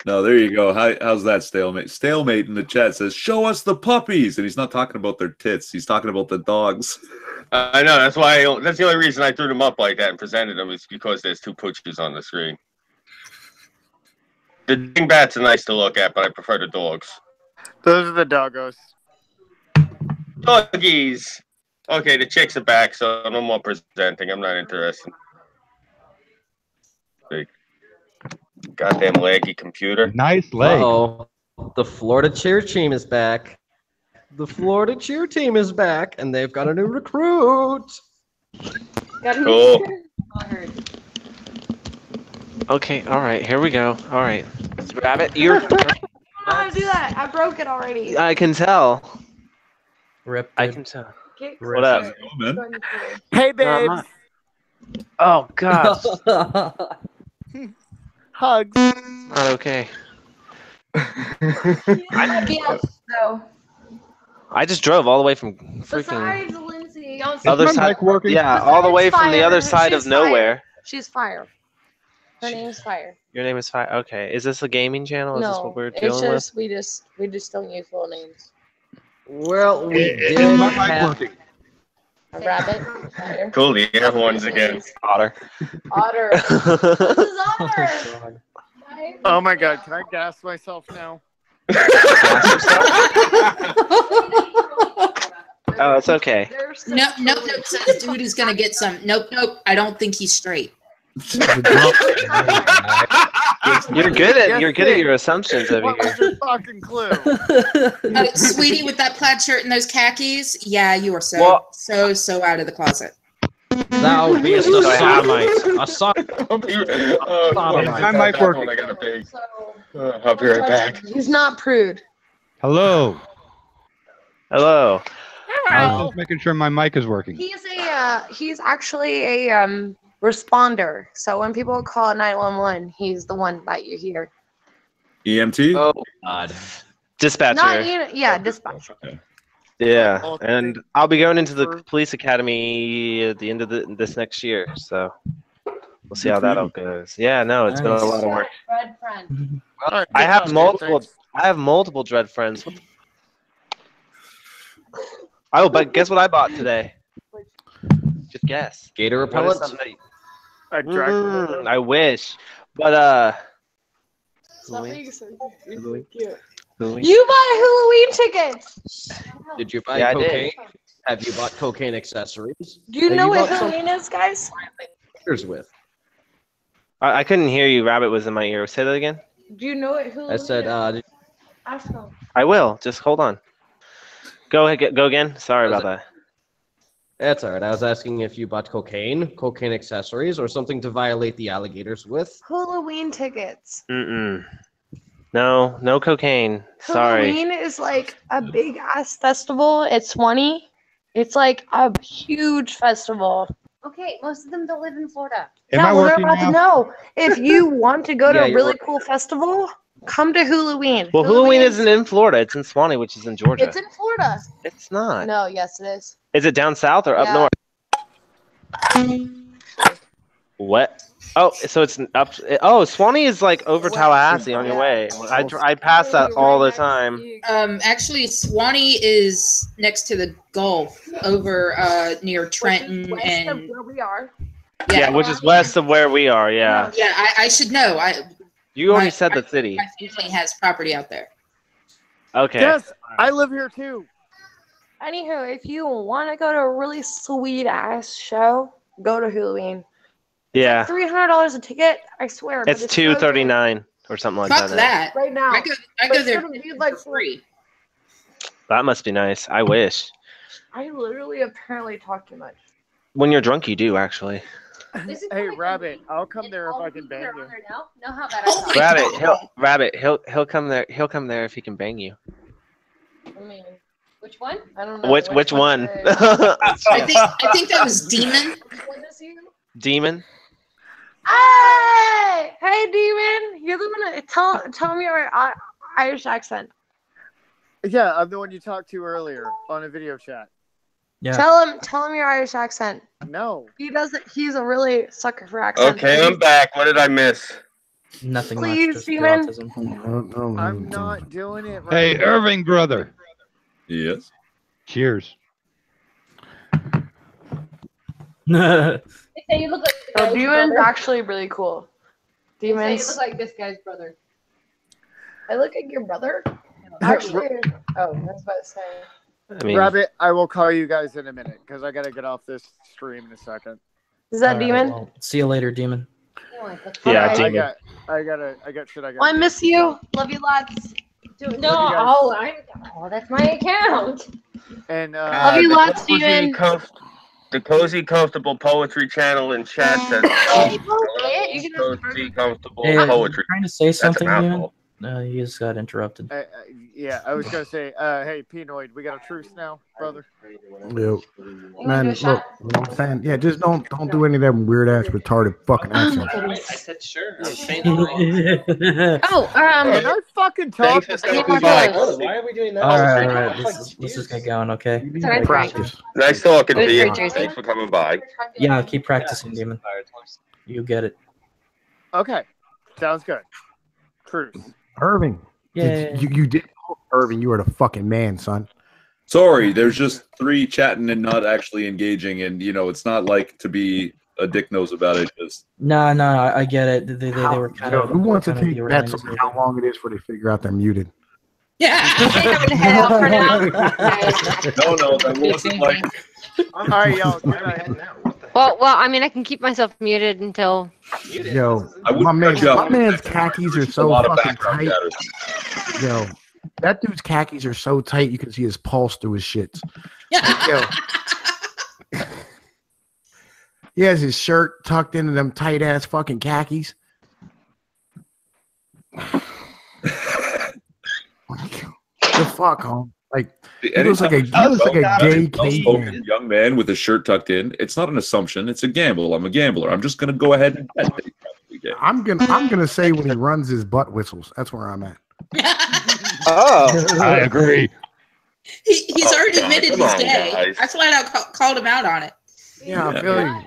No, there you go. How's that stalemate? Stalemate in the chat says, "Show us the puppies," and he's not talking about their tits. He's talking about the dogs. I know. That's why. That's the only reason I threw them up like that and presented them is because there's two pooches on the screen. The dingbats are nice to look at, but I prefer the dogs. Those are the doggos. Doggies. Okay, the chicks are back, so no more presenting. I'm not interested. Big. Goddamn laggy computer. Nice leg. Uh-oh. The Florida cheer team is back. The Florida cheer team is back, and they've got a new recruit. Cool. Okay, all right, here we go. All right. Rabbit, you're... I don't know how to do that. I broke it already. I can tell. Rip. I can tell. Rip. What up? Hey, babe. Oh, God. Hugs. Not okay. I just drove all the way from freaking Besides Lindsay, other side. Yeah, all the way from the other side of nowhere. She's Fire. Her name's Fire. Your name is Fire. Okay, is this a gaming channel? Is this what we're it's dealing with? just we just don't use full names. Well, we did have A rabbit. Fire. Cool, the air horns again. Otter. Otter. This is Otter. Oh my God! Can I gas myself now? Oh, it's okay. Nope. Says dude is gonna get some. Nope. I don't think he's straight. You're good at your assumptions over What was here. your fucking clue? Sweetie, with that plaid shirt and those khakis, yeah, you are so out of the closet. That would be a sodomite. A sodomite. My mic working. I gotta pay. I'll be right back. He's not prude. Hello. Hello. I was just making sure my mic is working. He's actually a responder. So when people call 911, he's the one that you hear. EMT? Oh, God. Dispatcher. Dispatcher. Okay. Yeah, and I'll be going into the police academy at the end of this next year, so we'll see how that all goes. Yeah, no, it's been a lot of work. Red friend. I have multiple dread friends. Oh, but guess what I bought today? Just guess. Gator repellent. I wish, but Something so Halloween. cute. Halloween. You bought Halloween tickets. Did you buy Yeah, I cocaine? did. Have you bought cocaine accessories? Do you Have know what bought some Halloween is, guys? pictures with? I couldn't hear you. Rabbit was in my ear. Say that again. Do you know what Halloween I said, Ask him. I will. Just hold on. Go ahead. Go again. Sorry about that. That's all right. I was asking if you bought cocaine accessories, or something to violate the alligators with. Halloween tickets. No cocaine. Sorry. Halloween is like a big ass festival. It's 20. It's like a huge festival. Okay, most of them don't live in Florida. Am I we're working about to now? know. If you want to go to Yeah, a you're really working. cool festival, come to Halloween. Well, Halloween isn't in Florida. It's in Swanee, which is in Georgia. It's in Florida. It's not. No, yes, it is. Is it down south or up Yeah. north? What? Oh, so it's up. Oh, Swanee is like over Tallahassee on your way. I pass that all the time. Actually, Swanee is next to the Gulf, over near Trenton West and of where we are. Yeah, which is west of where we are. Yeah. Yeah, I should know. You already said the city. My family has property out there. Okay. Yes, I live here too. Anywho, if you want to go to a really sweet ass show, go to Halloween. Yeah. $300 a ticket, I swear. but It's $239 or something like Fuck that. that. Right now. I go But there it's gonna be like free. That must be nice. I wish. I literally apparently talk too much. When you're drunk, you do actually. Hey, Rabbit, I'll come there if I can bang you. Know how bad I Rabbit, he'll come there. He'll come there if he can bang you. I mean, which one? I don't know. Which one? I think that was Demon. Demon. Hey, Demon. You're the one that tell me your Irish accent. Yeah, I'm the one you talked to earlier on a video chat. Yeah. Tell him your Irish accent. No. He doesn't. He's a really sucker for accents. Okay, I'm back. What did I miss? Nothing Please, much. Just the Demon. autism. I'm not doing it right. Hey, Irving, brother. Yes. Cheers. They say you look like the guy's Demon's brother. actually really cool. They say Demons. you look like this guy's brother. I look like your brother. Actually, I was about to say. I mean, Rabbit, I will call you guys in a minute because I gotta get off this stream in a second. Is that All right, Demon? well, see you later, Demon. yeah, Okay. Demon. I got shit. I got. Well, I miss you. Love you lots. No, guys. that's my account. And Love you lots, Demon. The Cozy Comfortable Poetry channel in chat says Cozy Comfortable Hey, Poetry. trying to say That's a something, Demon? mouthful. He just got interrupted. yeah, I was gonna say, hey, Pinoid, we got a truce now, brother. Yo, man, look, you know what I'm saying? Yeah, just don't do any of them weird ass retarded fucking accents. I said sure. Oh, Can I fucking talk? Thanks for stopping by. Why are we doing that? All right. Let's just get going, okay? Practice. Nice talking to you. Jersey. Thanks for coming by. Yeah, keep practicing, Demon. You get it. Okay, sounds good. Truce. Irving. Yeah. You did. Irving, you are the fucking man, son. Sorry, there's just three chatting and not actually engaging, and it's not like to be a dick nose about it. Just No, I get it. They were kind of. Who wants to kind of take the bets organizers. on how long it is before they figure out they're muted? Yeah. no, that wasn't like. All right, y'all. Good night. Well, I mean, I can keep myself muted until. Yo, I my wouldn't man's khakis are a so lot of fucking background tight. chatter. Yo, that dude's khakis are so tight you can see his pulse through his shits. Yo. He has his shirt tucked into them tight ass fucking khakis. The fuck, home? Like he looks like a gay caveman. Young man with his shirt tucked in. It's not an assumption. It's a gamble. I'm a gambler. I'm just gonna go ahead and bet that he's probably gay. I'm gonna say when he runs his butt whistles. That's where I'm at. Oh, I agree. He's already admitted come he's on, gay. guys. I flat out called him out on it. Yeah, I feel you.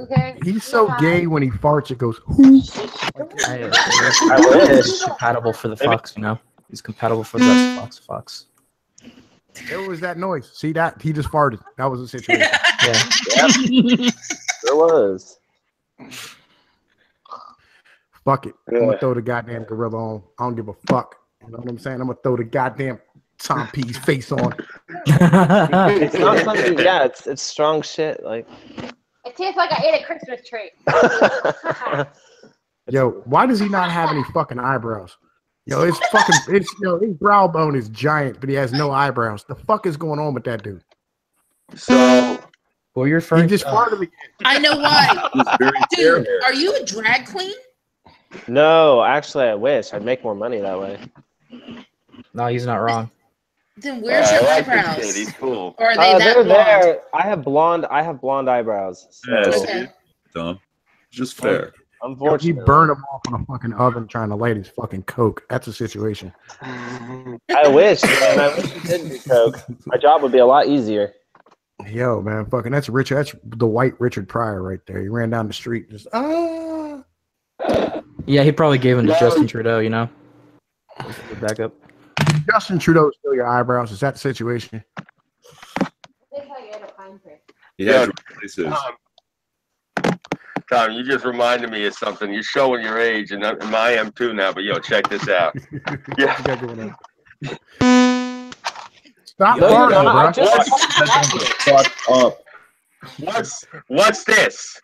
Okay. He's so gay when he farts, it goes. Whoo. I wish. He's compatible for the fox, He's compatible for the fox. There was that noise. See that? He just farted. That was the situation. Yeah. There was. Fuck it. I'm gonna throw the goddamn gorilla on. I don't give a fuck. You know what I'm saying? I'm gonna throw the goddamn Tom P's face on. It's not something. Yeah, it's strong shit. Like. It tastes like I ate a Christmas tree. Yo, why does he not have any fucking eyebrows? Yo, his brow bone is giant, but he has no eyebrows. The fuck is going on with that dude? So, well, you're referring. He just farted again. I know why. Dude, are you a drag queen? No, actually, I wish I'd make more money that way. No, he's not wrong. Then where's your I like this eyebrows? kid. He's cool. Or are they that They're blonde? there. I have blonde eyebrows. So Okay. Dumb. Just fair. He unfortunately, burned him off in a fucking oven trying to light his fucking coke. That's a situation. I wish. Man, I wish you didn't do coke. My job would be a lot easier. Yo, man, fucking that's Richard. That's the white Richard Pryor right there. He ran down the street, just Yeah, he probably gave him to Justin Trudeau. Back up. Justin Trudeau still your eyebrows. Is that the situation? Yeah. Places. Tom, you just reminded me of something. You're showing your age, and I am too now. But yo, check this out. Yeah. Stop No, farting, bro. What's this?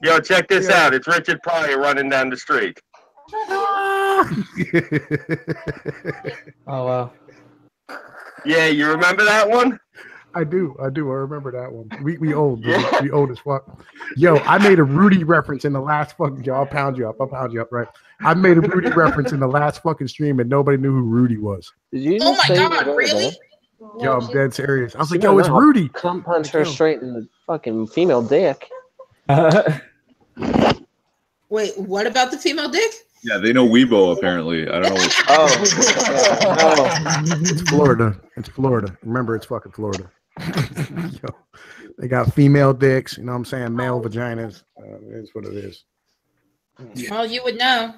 Yo, check this out. It's Richard Pryor running down the street. Oh wow. Yeah, you remember that one? I do. I remember that one. We old, dude. We old as fuck. Yo, I made a Rudy reference in the last fucking. Yo, I'll pound you up, right? I made a Rudy reference in the last fucking stream, and nobody knew who Rudy was. Did you Oh just my say God, really? Yo, I'm dead serious. I was like, You yo, it's know how Rudy. Come punch her straight in the fucking female dick. Wait, what about the female dick? Yeah, they know Weibo apparently. I don't know. It's Florida. It's Florida. Remember, it's fucking Florida. Yo, they got female dicks. You know what I'm saying? Male vaginas. It's what it is. Well, you would know.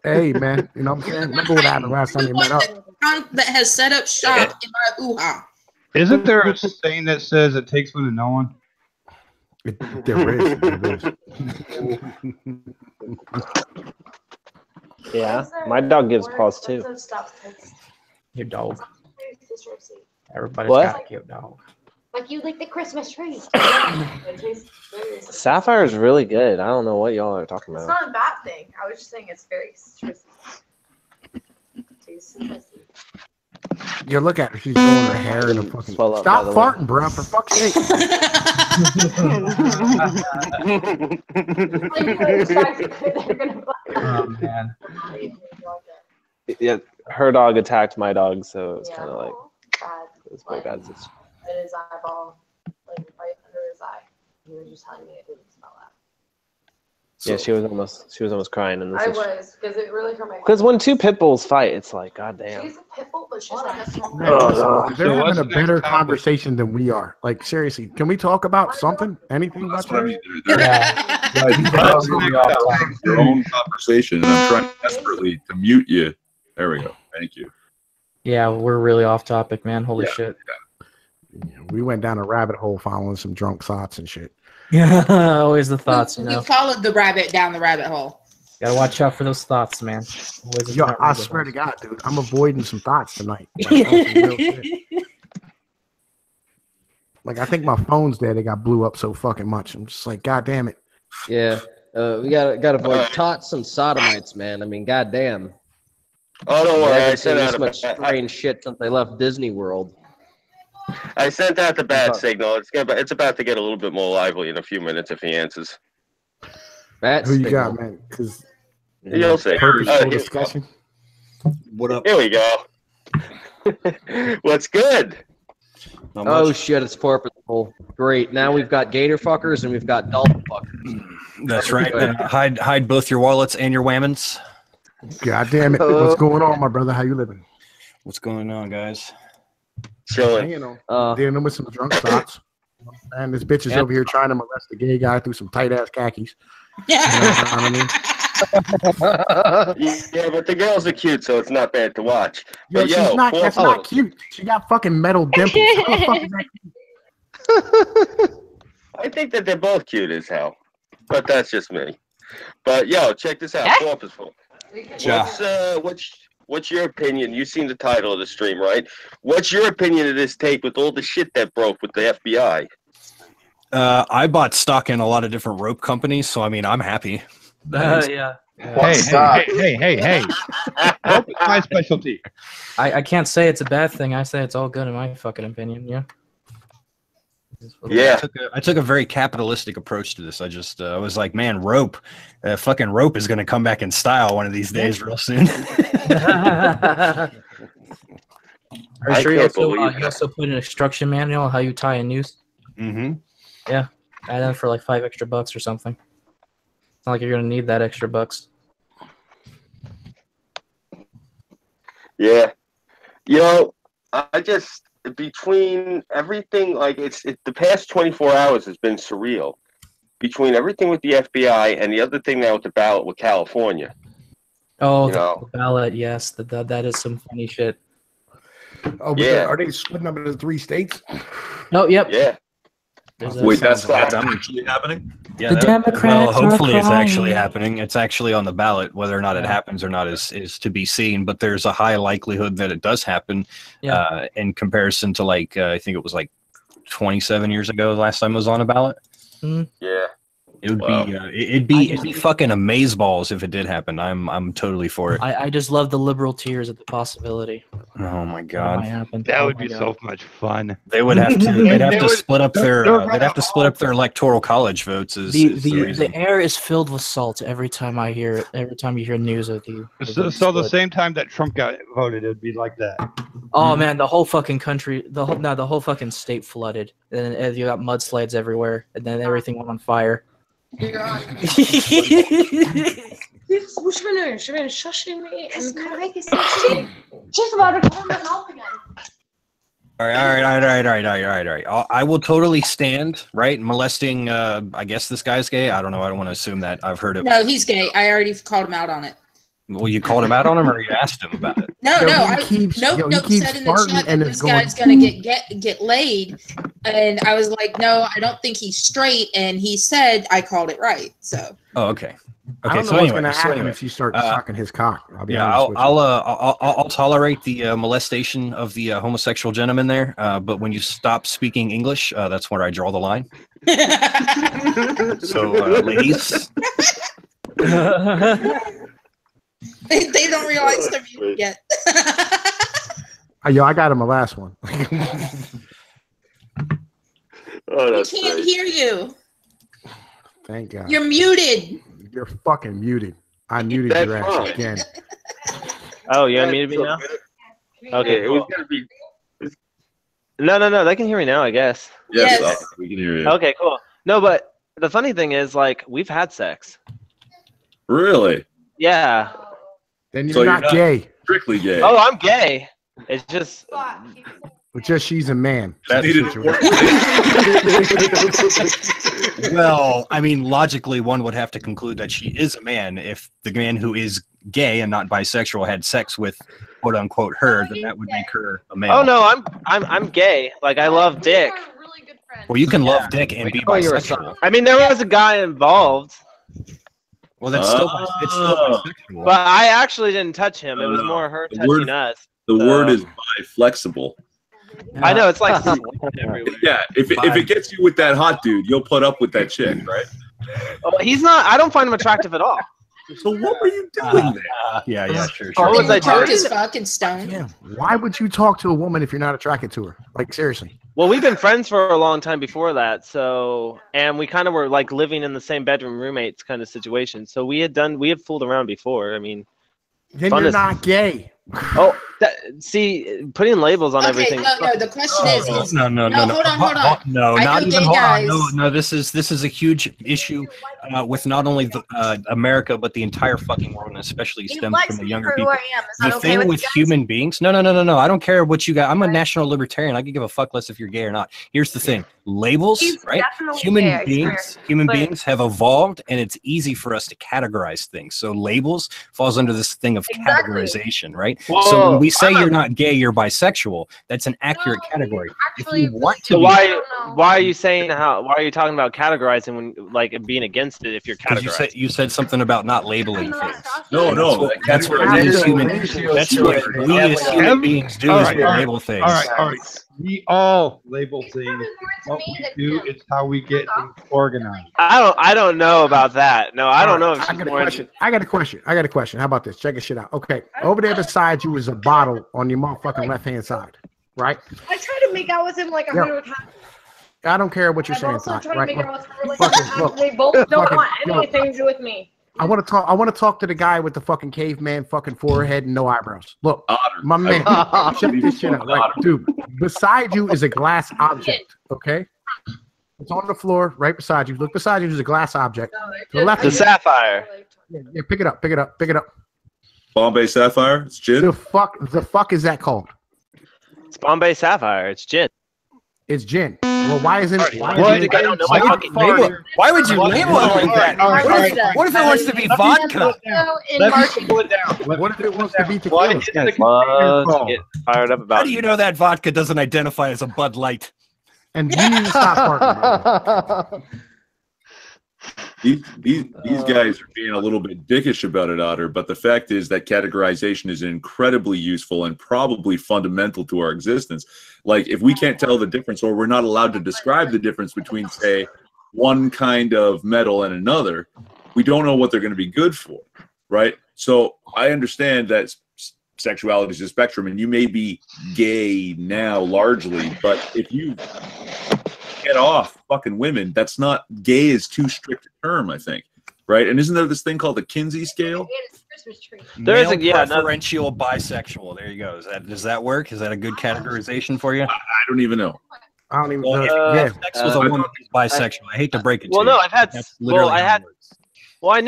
Hey, man. You know what I'm saying? Remember what happened last time you met up? That has set up shop in my ooh-ha. Isn't there a saying that says it takes one to know one? There is. Yeah, my dog gives paws too. Your dog. Everybody's What? got a cute dog. Like you like the Christmas tree. Sapphire is really good. I don't know what y'all are talking It's about. not a bad thing. I was just saying it's very citrusy. Yo, look at her. She's throwing her hair in a fucking. Swell up, Stop by the farting, bro. For fuck's sake. Oh man. Yeah, her dog attacked my dog, so it's kind of like Bad. it's my bad. In his eyeball, like right under his eye. He was just telling me it didn't smell that. Yeah, she was almost crying in this. I was, because it really hurt my. Because when two pit bulls fight, it's like, goddamn. She's a pit bull, but she's like a small. They're having a better conversation than we are. Like, seriously, can we talk about something? Anything about Your own conversation, and I'm trying desperately to mute you. There we go. Thank you. Yeah, we're really off topic, man. Holy shit. We went down a rabbit hole following some drunk thoughts and shit. Yeah, always the thoughts, you know. We followed the rabbit down the rabbit hole. Gotta watch out for those thoughts, man. Always Yo, a I swear to God, dude, I'm avoiding some thoughts tonight. Like, on some real shit. Like, I think my phone's dead. It got blew up so fucking much. I'm just like, God damn it. Yeah, we gotta avoid tots and sodomites, man. I mean, goddamn. Oh, don't worry. I sent This out much strange shit since they left Disney World. I sent out the bad signal. It's about to get a little bit more lively in a few minutes if he answers. Who you got, man? Because you'll see. Purposeful discussion. What up? Here we go. What's good? Oh shit, it's purposeful. Great. Now we've got gator fuckers and we've got dolphin fuckers. That's right. Hide both your wallets and your whammons. God damn it. What's going on, my brother? How you living? What's going on, guys? Chilling. You know, dealing with some drunk thoughts. And this bitch is over here trying to molest a gay guy through some tight ass khakis. You know what I mean? Yeah, but the girls are cute, so it's not bad to watch. Yo, But she's not. That's not cute. She got fucking metal dimples. How the fuck is that cute? I think that they're both cute as hell, but that's just me. But yo, check this out. Purposeful. What's your opinion? You've seen the title of the stream, right? What's your opinion of this take with all the shit that broke with the FBI? I bought stock in a lot of different rope companies, so I mean, I'm happy. Yeah. Hey. Rope is my specialty. I can't say it's a bad thing. I say it's all good in my fucking opinion. Yeah. Yeah. I took a very capitalistic approach to this. I just I was like, man, fucking rope is going to come back in style one of these days real soon. Are you sure you also put an instruction manual on how you tie a noose? Mm-hmm. Yeah. Add in for like $5 extra or something. It's not like you're going to need that extra bucks. Yeah. You know, I just, between everything, like the past 24 hours has been surreal. Between everything with the FBI and the other thing now with the ballot with California. Oh, the ballot, yes. That is some funny shit. Oh, yeah. Are they splitting up into 3 states? Oh, yep. Yeah. Wait, that's actually happening? Yeah, the Democrats well, hopefully it's crying. actually happening. It's actually on the ballot. Whether or not it happens or not is to be seen. But there's a high likelihood that it does happen. Yeah. In comparison to I think it was like 27 years ago the last time it was on a ballot. Mm-hmm. Yeah. It would be it'd be fucking amazeballs if it did happen. I'm totally for it. I just love the liberal tears at the possibility. Oh my god, that would be so much fun. They would have to. They'd have to split up their. They'd have to split up their electoral college votes. The air is filled with salt every time I hear it. Every time you hear news of the. So the same time that Trump got voted, it'd be like that. Oh man, the whole fucking country, the whole fucking state flooded, and you got mudslides everywhere, and then everything went on fire. She's shushing me and she's about to come out again. All right. I will totally stand, right? Molesting, I guess this guy's gay. I don't know. I don't want to assume that. I've heard it. No, he's gay. I already called him out on it. Well, you called him out on him, or you asked him about it? No, I said in the chat that this guy's gonna get laid, and I was like, no, I don't think he's straight, and he said I called it right. So. Oh, okay. I don't know what's gonna happen if you start sucking his cock. I'll tolerate the molestation of the homosexual gentleman there, but when you stop speaking English, that's where I draw the line. So, ladies. They don't realize they're muted yet. Yo, I got him a last one. We can't hear you. Thank God. You're muted. You're fucking muted. I muted your ass again. Oh, you unmuted me now? Okay, cool. No, they can hear me now, I guess. Yes. We can hear you. Okay, cool. No, but the funny thing is, like, we've had sex. Really? Yeah. Then you're not gay. Strictly gay. Oh, I'm gay. It's just. But just she's a man. Well, I mean, logically, one would have to conclude that she is a man. If the man who is gay and not bisexual had sex with "quote unquote" her, then that would make her a male. Oh no, I'm gay. Like, I love dick. Well, you can love dick and be bisexual. I mean, there was a guy involved. Well, that's still bisexual. But I actually didn't touch him. It was more her touching us. The word is bi-flexible. I know, it's like everywhere. Yeah, if it gets you with that hot dude, you'll put up with that chick, right? Oh, he's not. I don't find him attractive at all. So what were you doing there? Yeah, sure. What was I doing? His fucking stone. Yeah. Why would you talk to a woman if you're not attracted to her? Like, seriously. Well, we've been friends for a long time before that, and we kind of were like living in the same bedroom roommates kind of situation. So we had fooled around before. I mean, then you're not gay. Oh, see, putting labels on everything. No. The question is no. Hold on. No, not even hold on. No. This is a huge issue with not only America but the entire fucking world, and especially stems from the younger people. The thing with human beings. No. I don't care what you got. I'm a national libertarian. I can give a fuck less if you're gay or not. Here's the thing: labels, right? Human beings have evolved, and it's easy for us to categorize things. So labels falls under this thing of categorization, right? Whoa, so when we say you're not gay, you're bisexual. That's an accurate category. Actually, if you want to, so why are you saying why are you talking about categorizing when like being against it if you're categorizing? You said something about not labeling things. No. That's what we as human beings do is we label things. All right. We all label things. What we do is how we get things organized. I don't know about that. No, I don't know. I got a question. How about this? Check this shit out. Okay, over there beside you is a bottle on your motherfucking left-hand side, right? I tried to make out with him like 100 times. I don't care what you're saying. I'm also trying to make out with her like they both don't want anything to do with me. I want to talk to the guy with the fucking caveman fucking forehead and no eyebrows. Look, my man, check this shit out. Like, dude, beside you is a glass object, okay? It's on the floor right beside you. Look beside you, there's a glass object. The sapphire. Yeah, pick it up. Bombay Sapphire? It's gin? The fuck is that called? It's Bombay Sapphire. It's gin. It's gin. Well, why isn't it? Why would you label it like that? What if it wants to be vodka? Let's pull it down. What if it wants to be tequila? Get fired up about. How do you know that vodka doesn't identify as a Bud Light? And you need to stop barking. These guys are being a little bit dickish about it, Otter, but the fact is that categorization is incredibly useful and probably fundamental to our existence. Like, if we can't tell the difference, or we're not allowed to describe the difference between, say, one kind of metal and another, we don't know what they're going to be good for, right? So I understand that sexuality is a spectrum, and you may be gay now largely, but if you get off fucking women, that's not gay is too strict a term, I think, right? And isn't there this thing called the Kinsey scale? There's a preferential bisexual. There you go. Does that work? Is that a good categorization for you? I don't even know. I don't even know. Sex with a woman is bisexual. I hate to break it to you. Well, no, I've had. That's Well, literally I how it had. works. Well, I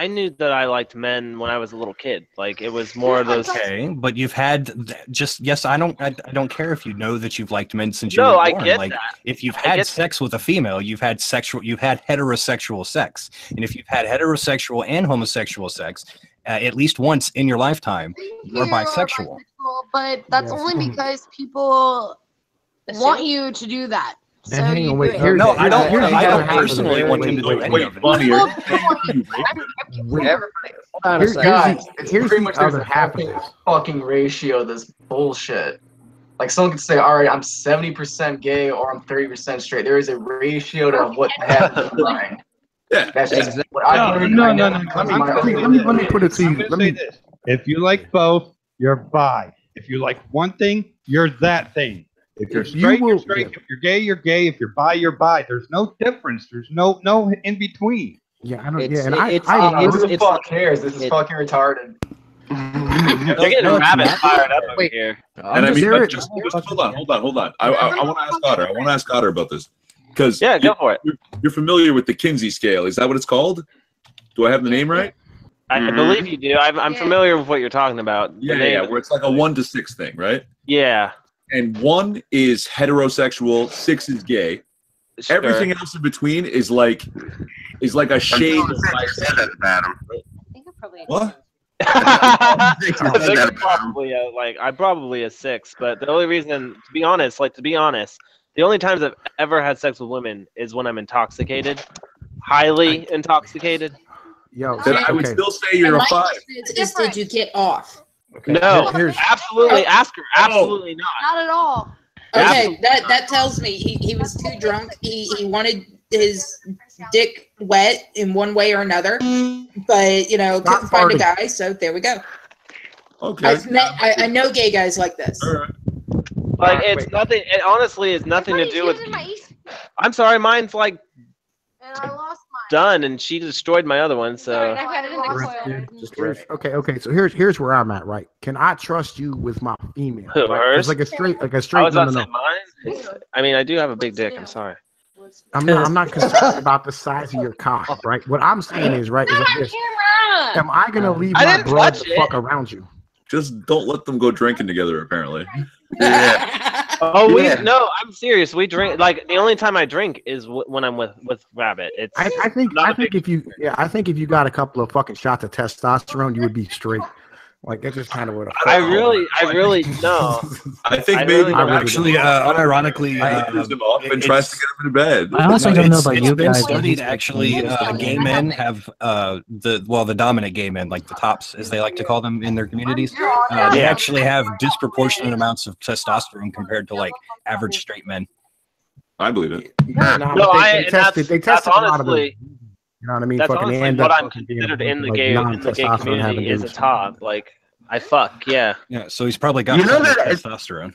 knew that I liked men when I was a little kid. Like, it was more of those. Okay, but you've had yes. I don't care if you know that you've liked men since you No, were I born. get Like, that. if you've had sex with a female, you've had heterosexual sex, and if you've had heterosexual and homosexual sex at least once in your lifetime, you're bisexual. But that's only because people want you to do that. So hang you on, do wait. it. No, I don't here's personally want him to do any of it. Here's pretty the much there's other a half of this. fucking ratio of this bullshit. Like, someone could say, all right, I'm 70% gay or I'm 30% straight. There is a ratio to what happens in the mind. Yeah, that's just Exactly. what I've learned. No. Let me put it to you. Let me say this. If you like both, you're bi. If you like one thing, you're that thing. If you're straight, you're straight. If you're gay, you're gay. If you're bi, you're bi. There's no difference. There's no in between. Yeah, I don't. It's, Yeah, and who the fuck cares? This is fucking retarded. You're getting rabbit fired up over here. And I mean, just hold on. I want to ask Otter. I want to ask Otter about this because go for it. You're familiar with the Kinsey scale? Is that what it's called? Do I have the name right? I believe you do. I'm familiar with what you're talking about. Yeah, where it's like a 1 to 6 thing, right? Yeah. And 1 is heterosexual, 6 is gay. Sure. Everything else in between is like a shade of what? I'm probably a 6, but the only reason, to be honest, the only times I've ever had sex with women is when I'm intoxicated, highly intoxicated. Yo, then I would still say you're a 5. Is did you get off? Okay. No, absolutely. Ask her. Absolutely not. Not at all. Okay, that tells me he was too drunk. He wanted his dick wet in one way or another, but couldn't find a guy. So there we go. Okay. I know gay guys like this. Like, it's nothing. It honestly is nothing to do with. I'm sorry, mine's like done, and she destroyed my other one. So. Okay. So here's where I'm at. Right? Can I trust you with my female? Right? It's like a straight. I was about to say mine. I mean, I do have a big dick. I'm sorry. I'm not concerned about the size of your cock, right? What I'm saying is, right, is like this. Am I gonna leave my blood the fuck around you? Just don't let them go drinking together, apparently. No, I'm serious. We drink, like, the only time I drink is when I'm with Rabbit. It's I think if you got a couple of fucking shots of testosterone, you would be straight. Like, that's just kind of what I really know. I think maybe actually, unironically, turns them off and tries to get them into bed. I honestly don't know about you It's been guys. studied, actually. Gay men have the dominant gay men, like the tops, as they like to call them in their communities. They actually have disproportionate amounts of testosterone compared to like average straight men. I believe it. They tested a lot of honestly. them. You know what I mean? That's fucking honestly end what up I'm fucking being considered in the like gay non-testosterone community having is a dudes. top. Like, I fuck, yeah. Yeah, so he's probably got testosterone.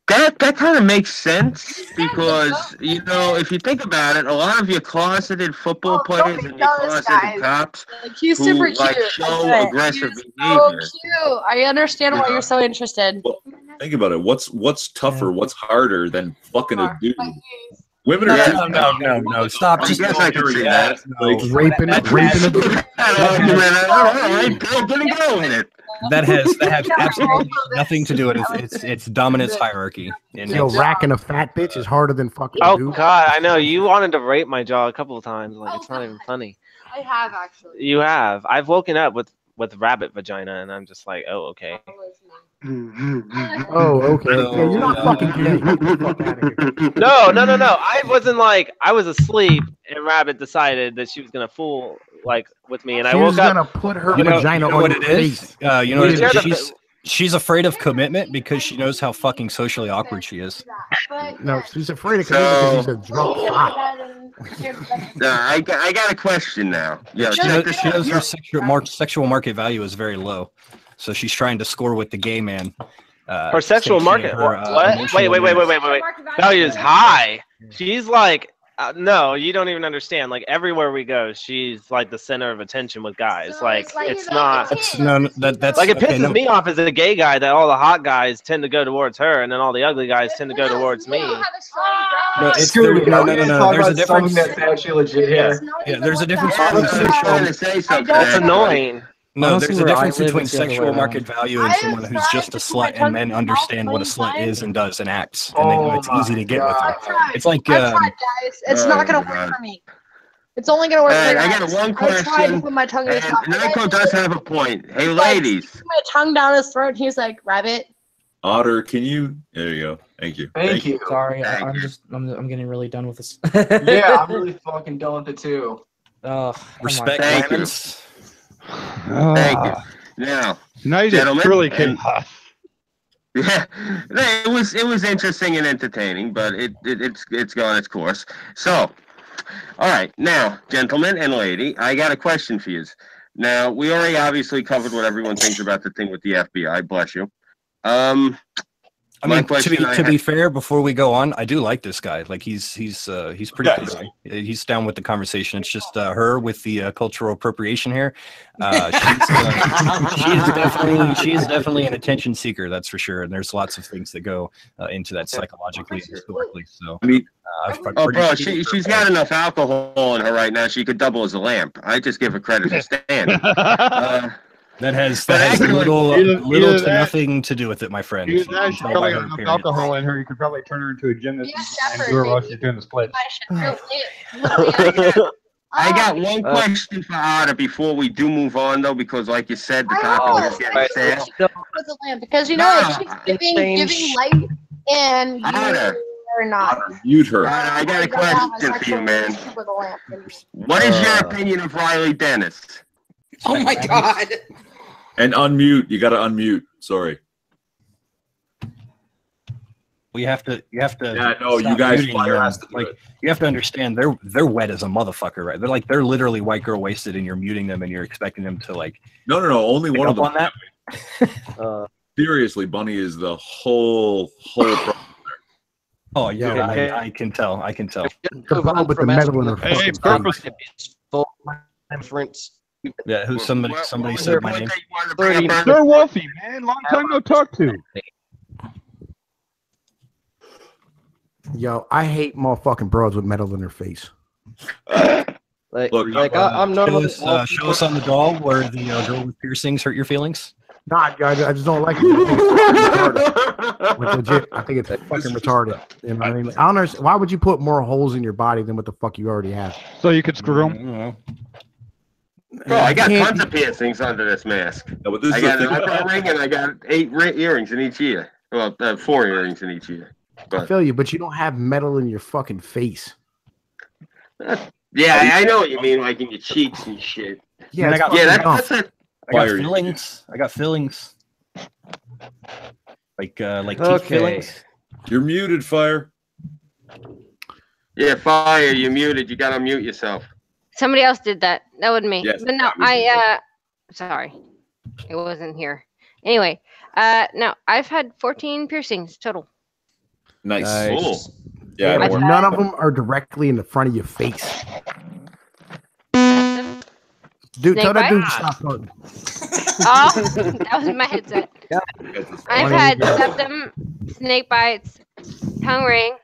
That kind of makes sense because, if you think about it, a lot of your closeted football players and your closeted cops He's super who like cute. show aggressive So behavior. cute. I understand why you're so interested. Well, think about it. What's tougher? What's harder than fucking a dude? Women are no. Stop. Just I can see that. Like, raping a That has absolutely nothing to do with it. It's dominance hierarchy. Racking a fat bitch is harder than fucking Oh dude. God, I know you wanted to rape my jaw a couple of times. Like, it's not even funny. I have actually. You have. I've woken up with rabbit vagina, and I'm just like, oh, okay. Oh, okay. Yeah, you're not fucking kidding. No. I wasn't like, I was asleep, and Rabbit decided that she was gonna fool with me, and I woke up. She was gonna put her vagina on what your it is. face. You know what it is? She's afraid of commitment because she knows how fucking socially awkward she is. No, she's afraid of commitment because he's a drunk fuck. I got a question now. Yeah, She knows her sexual market value is very low, so she's trying to score with the gay man. Her sexual market. What? Wait. emotional- Value is high. She's like, no, you don't even understand. Like everywhere we go, she's like the center of attention with guys. Like it's not. That's Like it okay, pisses no. me off as a gay guy that all the hot guys tend to go towards her, and then all the ugly guys tend to go towards me. No, it's no. There's a difference. That's actually legit here. Yeah, there's a difference between sexual. That's annoying. No, there's a difference between sexual market value and someone who's just a slut, and men understand what a slut is and does and acts, and then it's easy to get with her. It's like I tried, guys. It's not gonna work for me. It's only gonna work for you. I got one I tried to question. put my tongue in his mouth. Nico does have a point. Hey, ladies. Put my tongue down his throat, and he was like, "Rabbit." Otter, can you? There you go. Thank you. Thank you. Sorry, I'm getting really done with this. Yeah, I'm really fucking done with it too. Respect, Thank you. lemons. Thank you. Now, you just gentlemen, truly and- chaos. Yeah, it was interesting and entertaining, but it's gone its course. So, all right, now, gentlemen and lady, I got a question for you. Now, we already obviously covered what everyone thinks about the thing with the FBI. Bless you. I mean, to be fair, before we go on, I do like this guy. Like he's pretty cool. He's down with the conversation. It's just her with the cultural appropriation here. She is definitely an attention seeker, that's for sure. And there's lots of things that go into that psychologically and historically. So, bro, she's got enough alcohol in her right now. She could double as a lamp. I just give her credit for standing. That has little to nothing to do with it, my friend. She probably got enough alcohol in her. You could probably turn her into a gymnast and do her while she's doing the splits. I got one question for Otter before we do move on, though, because like you said, the topic is getting stale. Because you know, like, she's giving light, and you're not. Mute her. I got a question for you, man. What is your opinion of Riley Dennis? Oh my God. And unmute. You got to unmute. Sorry. You have to. Yeah, no, you guys. Like, you have to understand, they're wet as a motherfucker, right? They're literally white girl wasted, and you're muting them, and you're expecting them to like. No. Only one of them. On that. Seriously, Bunny is the whole problem. Oh yeah, I can tell. The problem with the metal in her fucking face. Yeah, who's somebody said my name. Sir Wolfie, man, long time no talk to. Yo, I hate motherfucking broads with metal in their face. I'm not. Show us on the doll where the girl with piercings hurt your feelings. Nah, I just don't like it. Legit, I think it's fucking retarded. You know what I mean? I don't understand. Why would you put more holes in your body than what the fuck you already have? So you could screw them. Bro, I got tons of piercings under this mask. No, but this I got an eyebrow ring and I got 8 earrings in each ear. Well, 4 earrings in each ear. I feel you, but you don't have metal in your fucking face. Yeah, I know what you mean, like in your cheeks and shit. Yeah, that's it. I got fillings. Like teeth fillings. You're muted, Fire. Yeah, Fire, you're muted. You gotta mute yourself. Somebody else did that. That wasn't me. Yes, but no, sorry. It wasn't here. Anyway, no, I've had 14 piercings total. Nice. Cool. Yeah, but none of them are directly in the front of your face. Dude, tell that dude to stop talking. Oh, that was my headset. I've had septum, snake bites, tongue ring,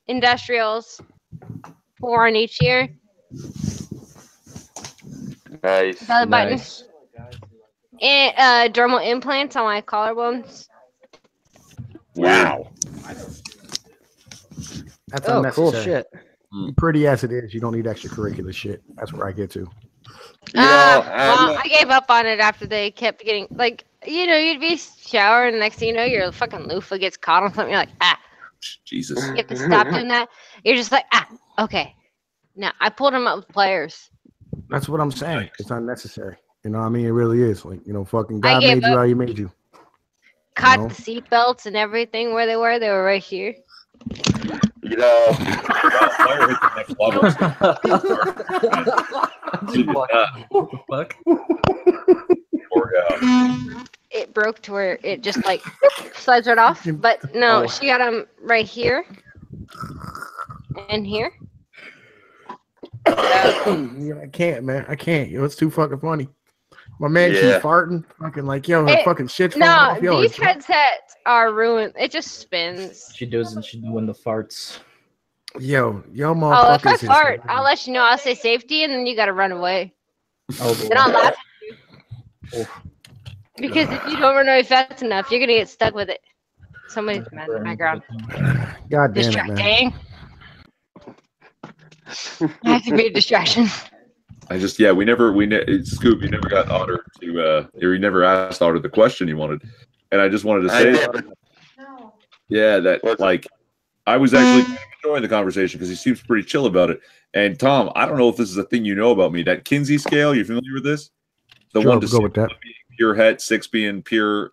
industrials, 4 on each ear. Nice. Belly button. And dermal implants on my collarbones. Wow. That's unnecessary. Cool shit. Pretty as it is, you don't need extracurricular shit. That's where I get to. Well, I gave up on it after they kept getting, like, you'd be showering, and next thing you know, your fucking loofah gets caught on something. You're like, Jesus. You have to stop doing that. You're just like, okay. Now, I pulled them up with pliers. That's what I'm saying. It's unnecessary. You know what I mean? It really is. Like, fucking God made you how he made you. caught the seatbelts and everything where they were. They were right here. You know, fire hit the next level. What the fuck? Poor guy. It broke to where it just like slides right off. But no, she got them right here and here. Yeah, I can't, man. I can't. Yo, it's too fucking funny. My man keeps farting, fucking like, yo, her fucking shit's falling off. Yo, these headsets are ruined. It just spins. She doesn't. She doing the farts. Yo, Oh, if I motherfuckers. fart, I'll let you know. I'll say safety, and then you gotta run away. Oh, Then I'll laugh at you. Because if you don't run away fast enough, you're gonna get stuck with it. Somebody's mad in the background. God damn it, man. Distracting. I have to be a distraction. I just Scoop, you never got Otter to or you never asked Otter the question you wanted. And I just wanted to say that like I was actually enjoying the conversation because he seems pretty chill about it. And Tom, I don't know if this is a thing you know about me. That Kinsey scale, you familiar with this? The Sure, 1 to go 6 with that. being pure het, 6 being pure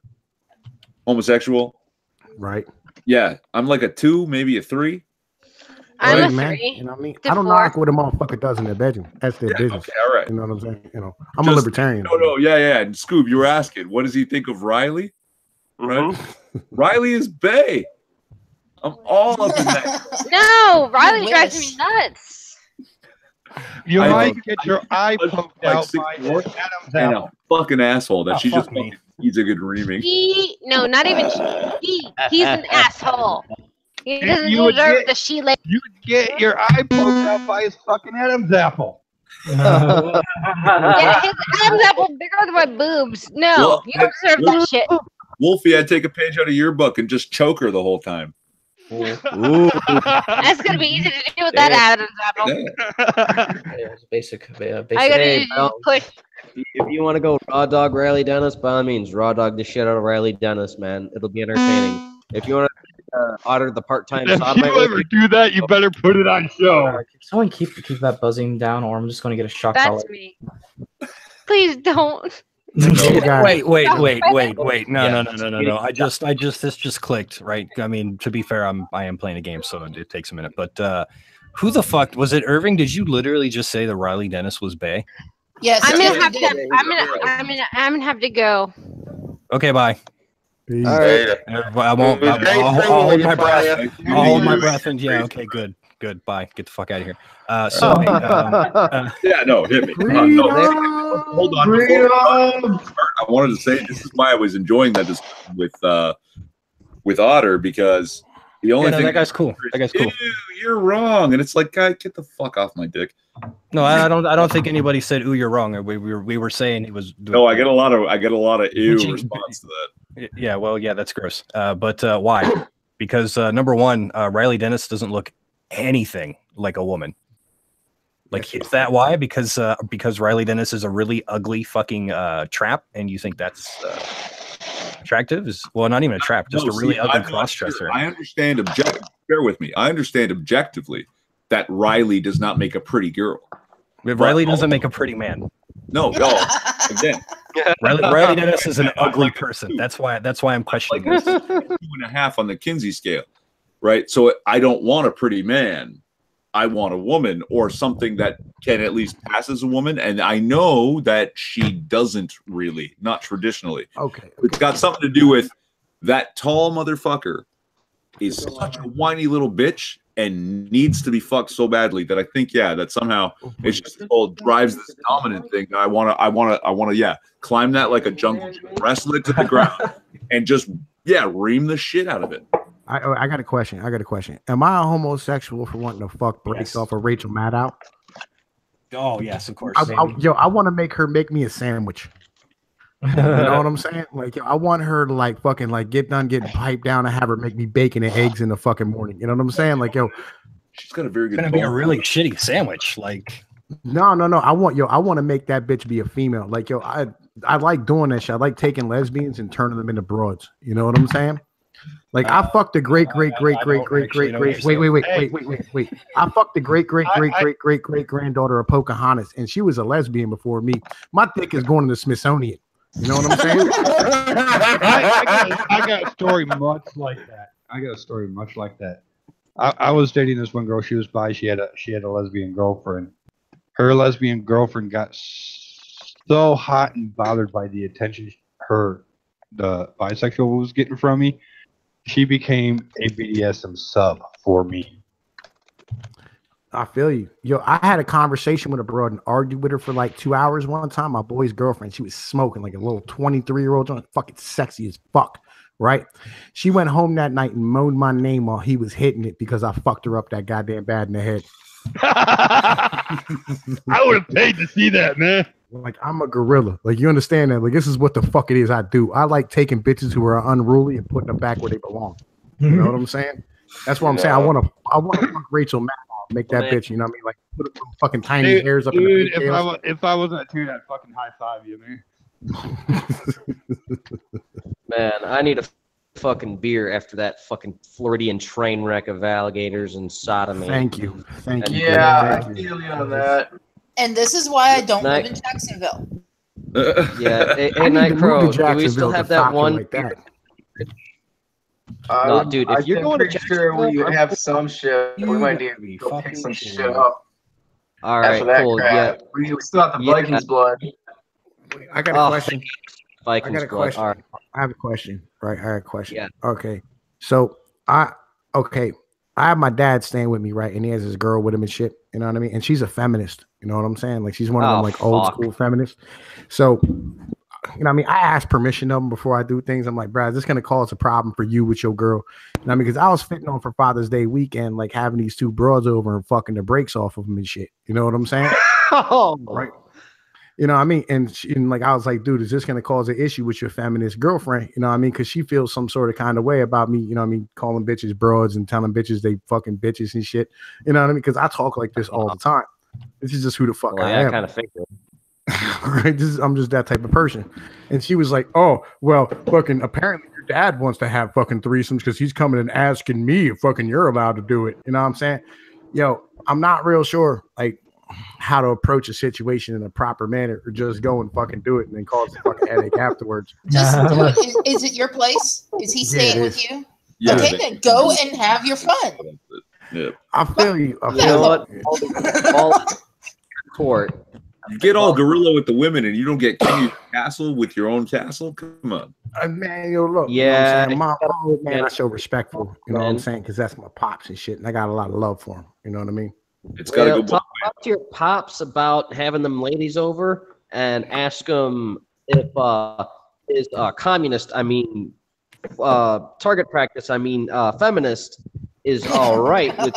homosexual. Right. Yeah. I'm like a 2, maybe a 3. I'm Right, a man. 3. You know what I mean? to I don't 4. knock what a motherfucker does in their bedroom. That's their business. Okay, all right. You know what I'm saying? You know, I'm a libertarian. No, yeah. And Scoob, you were asking, what does he think of Riley? Right? Riley is bae. I'm all up in that. No, Riley drives me nuts. You might get your eye poked out by Adam's And apple. a fucking asshole that Oh, she fuck just fucking needs a good reaming. No, not even he's an asshole. He doesn't You would deserve get- the she lady. You get your eye poked out by his fucking Adam's apple. Yeah, his Adam's apple bigger than my boobs. No, Well, you don't deserve that shit. Wolfie, I'd take a page out of your book and just choke her the whole time. Ooh. That's gonna be easy to do with that Adam's apple. Yeah, it's basic. I gotta push. If you want to go raw dog Riley Dennis, by all means, raw dog the shit out of Riley Dennis, man. It'll be entertaining. If you want to Otter the part-time If sodomite you with ever do that, you better put it on show. Someone keep that buzzing down, or I'm just gonna get a shock collar. That's me. Please don't. Wait. No. Yeah. I just this just clicked, right? I mean, to be fair, I am playing a game, so it takes a minute. But who the fuck was it? Irving, did you literally just say that Riley Dennis was bae? Yes. I'm gonna have to. I'm gonna have to go. Okay, bye. Peace. All right. I won't. I'll hold my breath. I'll hold my breath, and yeah, okay, good. Bye. Get the fuck out of here. Yeah, no, hit me. No, hold on. I wanted to say this is why I was enjoying that discussion with Otter, because the only thing that guy's cool. That guy's cool. Ew, you're wrong, and it's like, guy, get the fuck off my dick. No, I don't think anybody said, "Ooh, you're wrong." We were saying he was. No, I get a lot of ew response to that. Yeah, well, yeah, that's gross. But why? Because number one, Riley Dennis doesn't look anything like a woman. Like, is that why? Because Riley Dennis is a really ugly fucking trap, and you think that's attractive? Well, not even a trap, just a really ugly cross-dresser. I understand bear with me. I understand objectively that Riley does not make a pretty girl. Riley doesn't make a pretty man. No. Again, Riley Dennis is an ugly person. That's why I'm questioning this. 2.5 on the Kinsey scale, right? So I don't want a pretty man. I want a woman, or something that can at least pass as a woman. And I know that she doesn't really, not traditionally. Okay. It's got something to do with that tall motherfucker is such a whiny little bitch and needs to be fucked so badly that I think, that somehow it's just all drives this dominant thing that I want to, climb that like a jungle gym, wrestle it to the ground, and just, ream the shit out of it. I got a question. Am I a homosexual for wanting to fuck breaks off of Rachel Maddow? Oh, yes, of course. I want to make her make me a sandwich. You know what I'm saying? Like, I want her to like fucking like get done getting piped down and have her make me bacon and eggs in the fucking morning. You know what I'm saying? Like, she's got a very good. It's gonna be a really shitty sandwich. Like, no. I want to make that bitch be a female. Like, I like doing that shit. I like taking lesbians and turning them into broads. You know what I'm saying? Like, I fucked the great. Wait. I fucked the great granddaughter of Pocahontas, and she was a lesbian before me. My dick is going to the Smithsonian. You know what I'm saying? I got a story much like that. I was dating this one girl. She was bi. She had a lesbian girlfriend. Her lesbian girlfriend got so hot and bothered by the attention the bisexual was getting from me. She became a BDSM sub for me. I feel you. Yo, I had a conversation with a broad and argued with her for like 2 hours one time. My boy's girlfriend, she was smoking like a little 23-year-old, fucking sexy as fuck, right? She went home that night and moaned my name while he was hitting it because I fucked her up that goddamn bad in the head. I would have paid to see that, man. Like, I'm a gorilla. Like, you understand that? Like, this is what the fuck it is I do. I like taking bitches who are unruly and putting them back where they belong. You know what I'm saying? That's what I'm saying. I want to fuck Rachel Maddow, make that bitch, you know what I mean? Like, put some fucking tiny hairs up in the pigtails. If I wasn't a dude, I'd fucking high five you, man. Man, I need a fucking beer after that fucking Floridian train wreck of alligators and sodomy. Thank you. Yeah, I feel you on that. And this is why I don't live in Jacksonville. Yeah, hey, Nightcrow, do we still have that one? Like that. No, dude, if you're going to Jacksonville, we have some shit. We might need to go pick some shit up. All right, cool. Crap. Yeah, we still have the Vikings blood. I got a question. Vikings I got a blood. question. All right. I have a question. Right, I have a question. Yeah. Okay. So I have my dad staying with me, right? And he has his girl with him and shit. You know what I mean? And she's a feminist. You know what I'm saying? Like, she's one of them like old school feminists. So, you know what I mean? I ask permission of them before I do things. I'm like, bro, is this gonna cause a problem for you with your girl? You know what I mean? Because I was fitting on for Father's Day weekend, like having these two broads over and fucking the brakes off of them and shit. You know what I'm saying? Right. You know what I mean? And like, I was like, dude, is this going to cause an issue with your feminist girlfriend? You know what I mean? Because she feels some sort of kind of way about me, you know what I mean? Calling bitches broads and telling bitches they fucking bitches and shit. You know what I mean? Because I talk like this all the time. This is just who the fuck I am. I kind of figured. Right? I'm just that type of person. And she was like, oh, well, fucking apparently your dad wants to have fucking threesomes because he's coming and asking me if fucking you're allowed to do it. You know what I'm saying? Yo, I'm not real sure, like, how to approach a situation in a proper manner, or just go and fucking do it and then cause a fucking headache afterwards. Just do it. Is it your place? Is he staying with you? Yeah, okay, then go and have your fun. Yeah. I feel you. You know what? All court. You get all gorilla with the women and you don't get king of your castle with your own castle? Come on. Man, yo, look. Yeah. You know my old man, I show respectful. You know what I'm saying? Because that's my pops and shit. And I got a lot of love for him. You know what I mean? It's got to go. Talk to your pops about having them ladies over and ask them if is communist, I mean, target practice, I mean, feminist is all right with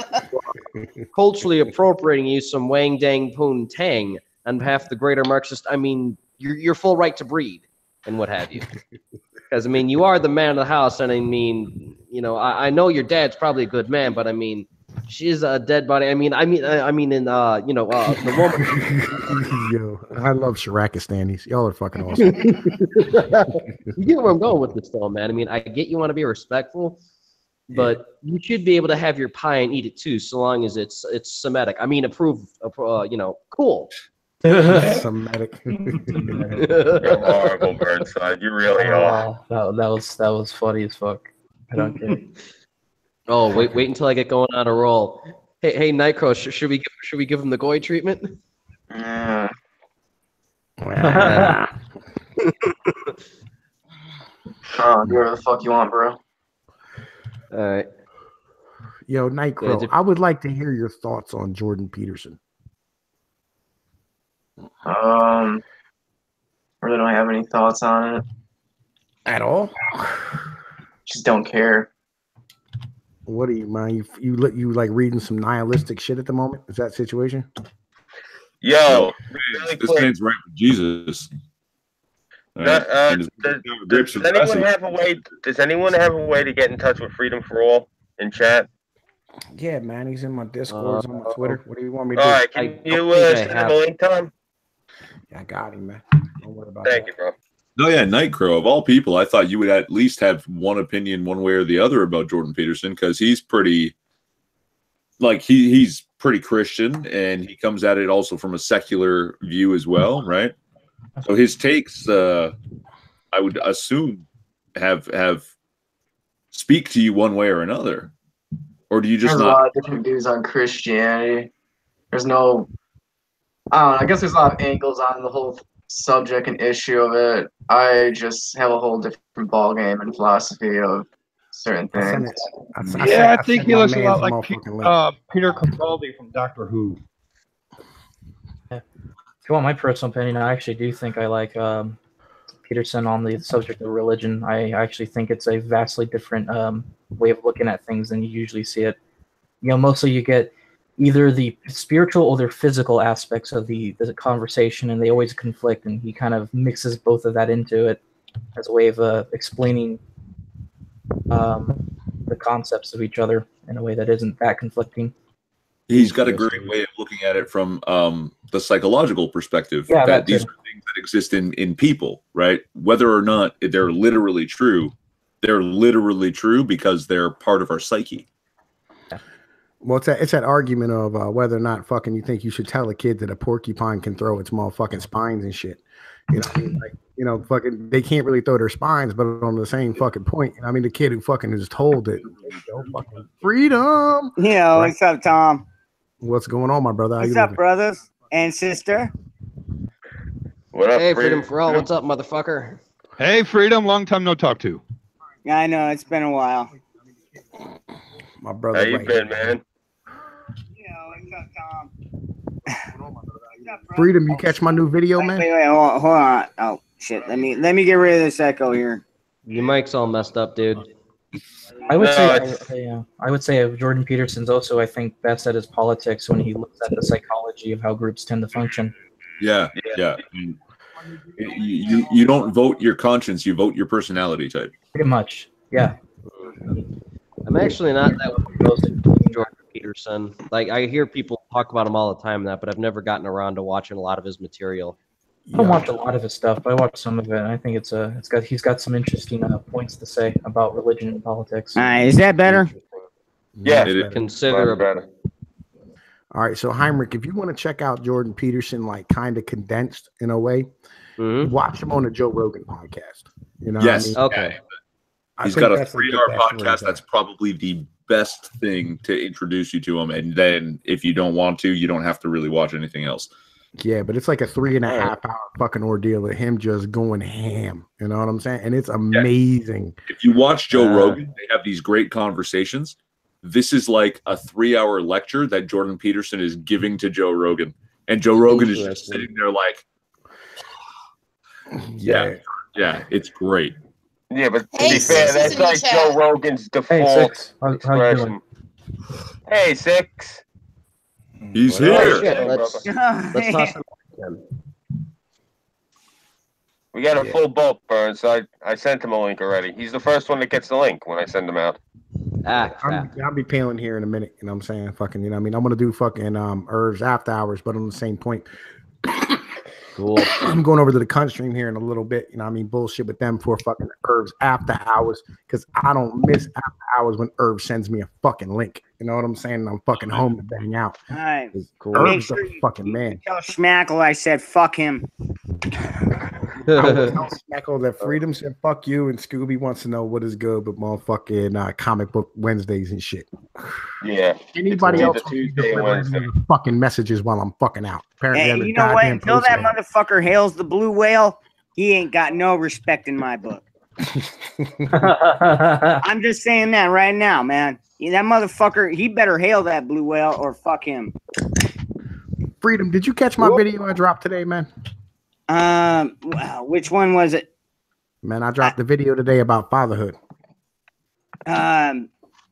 culturally appropriating you some wang dang poon tang on behalf of the greater Marxist. I mean, you're full right to breed and what have you. Because I mean, you are the man of the house, and I mean, you know, I know your dad's probably a good man, but I mean, she's a dead body. I mean, in you know, the woman. Yo, I love Shirakastanis. Y'all are fucking awesome. You get where I'm going with this, though, man. I mean, I get you want to be respectful, but you should be able to have your pie and eat it too, so long as it's Semitic. I mean, you know, cool. Semitic. You're horrible, Burnside. You really are. That was funny as fuck. I don't care. Oh, wait until I get going on a roll. Hey, Nightcrow, should we give him the goy treatment? Oh, do whatever the fuck you want, bro. All right. Yo, Nightcrow, I would like to hear your thoughts on Jordan Peterson. Really don't have any thoughts on it. At all? Just don't care. What do you mind? You like reading some nihilistic shit at the moment? Is that situation? Yo, this man's right with Jesus. Does anyone have a way to get in touch with Freedom for All in chat? Yeah, man, he's in my Discord, on my Twitter. What do you want me to do? All right, can you send him a link, Tom? I got him, man. Don't worry about Thank you, bro. No, yeah, Nightcrow, of all people, I thought you would at least have one opinion one way or the other about Jordan Peterson, because he's pretty, like, he's pretty Christian, and he comes at it also from a secular view as well, right? So his takes, I would assume, have speak to you one way or another, or do you just There's not? a lot of different views on Christianity. There's no, I don't know. I guess there's a lot of angles on the whole subject and issue of it. I just have a whole different ball game and philosophy of certain things. I think he looks a lot like Peter Capaldi from Doctor Who. Yeah. If you want my personal opinion, I actually do think I like Peterson on the subject of religion. I actually think it's a vastly different way of looking at things than you usually see it. You know, mostly you get either the spiritual or the physical aspects of the conversation, and they always conflict, and he kind of mixes both of that into it as a way of explaining the concepts of each other in a way that isn't that conflicting. He's got a great way of looking at it from the psychological perspective. Yeah, that these are things that exist in people, right? Whether or not they're literally true because they're part of our psyche. Well, it's that argument of whether or not fucking you think you should tell a kid that a porcupine can throw its motherfucking spines and shit. You know what I mean? Like, you know, fucking, they can't really throw their spines, but on the same fucking point. I mean, the kid who fucking is told that, fucking freedom. Yeah, right? What's up, Tom? What's going on, my brother? What's up, brothers and sister? What up, hey, Freedom for All. What's up, motherfucker? Hey, Freedom. Long time no talk to. Yeah, I know. It's been a while. My brother. How you been, man? Freedom, you catch my new video, man? Wait, hold on. Oh shit. Let me get rid of this echo here. Your mic's all messed up, dude. I would say Jordan Peterson's also, I think, best at his politics when he looks at the psychology of how groups tend to function. Yeah. You don't vote your conscience, you vote your personality type. Pretty much, yeah. I'm actually not that opposed to Jordan Peterson. Like, I hear people talk about him all the time, but I've never gotten around to watching a lot of his material. I don't watch a lot of his stuff, but I watch some of it. And I think he's got some interesting points to say about religion and politics. Is that better? Yeah, it is considerable. All right, so Heinrich, if you want to check out Jordan Peterson, like kind of condensed in a way, watch him on the Joe Rogan podcast. You know? Yes. What I mean? Okay. He's got a 3-hour podcast. That's probably the best thing to introduce you to him. And then if you don't want to, you don't have to really watch anything else. Yeah, but it's like a 3.5 hour fucking ordeal of him just going ham. You know what I'm saying? And it's amazing. Yeah. If you watch Joe Rogan, they have these great conversations. This is like a 3-hour lecture that Jordan Peterson is giving to Joe Rogan. And Joe Rogan is just sitting there like, yeah, it's great. Yeah, but to be fair, that's like Joe Rogan's default expression. Hey, Six. He's here. Let's toss him again. We got a full bulk, Burnside. I sent him a link already. He's the first one that gets the link when I send him out. I'll be peeling here in a minute. You know what I'm saying? Fucking, you know what I mean? I'm going to do fucking Herbs after hours, but on the same point. Cool. I'm going over to the cunt stream here in a little bit. You know what I mean? Bullshit with them for fucking Herbs after hours because I don't miss after hours when Herb sends me a fucking link. You know what I'm saying? I'm fucking home to bang out. All right. Cool. Herb's a fucking man. Tell Schmackle I said fuck him. I would tell Schmackle that Freedom said fuck you, and Scooby wants to know what is good with motherfucking comic book Wednesdays and shit. Yeah. Anybody else fucking messages while I'm fucking out? Apparently, hey, you know what? Until that motherfucker hails the blue whale, he ain't got no respect in my book. I'm just saying that right now, man. That motherfucker, he better hail that blue whale or fuck him. Freedom, did you catch my video I dropped today, man? Which one was it? Man, I dropped the video today about fatherhood. I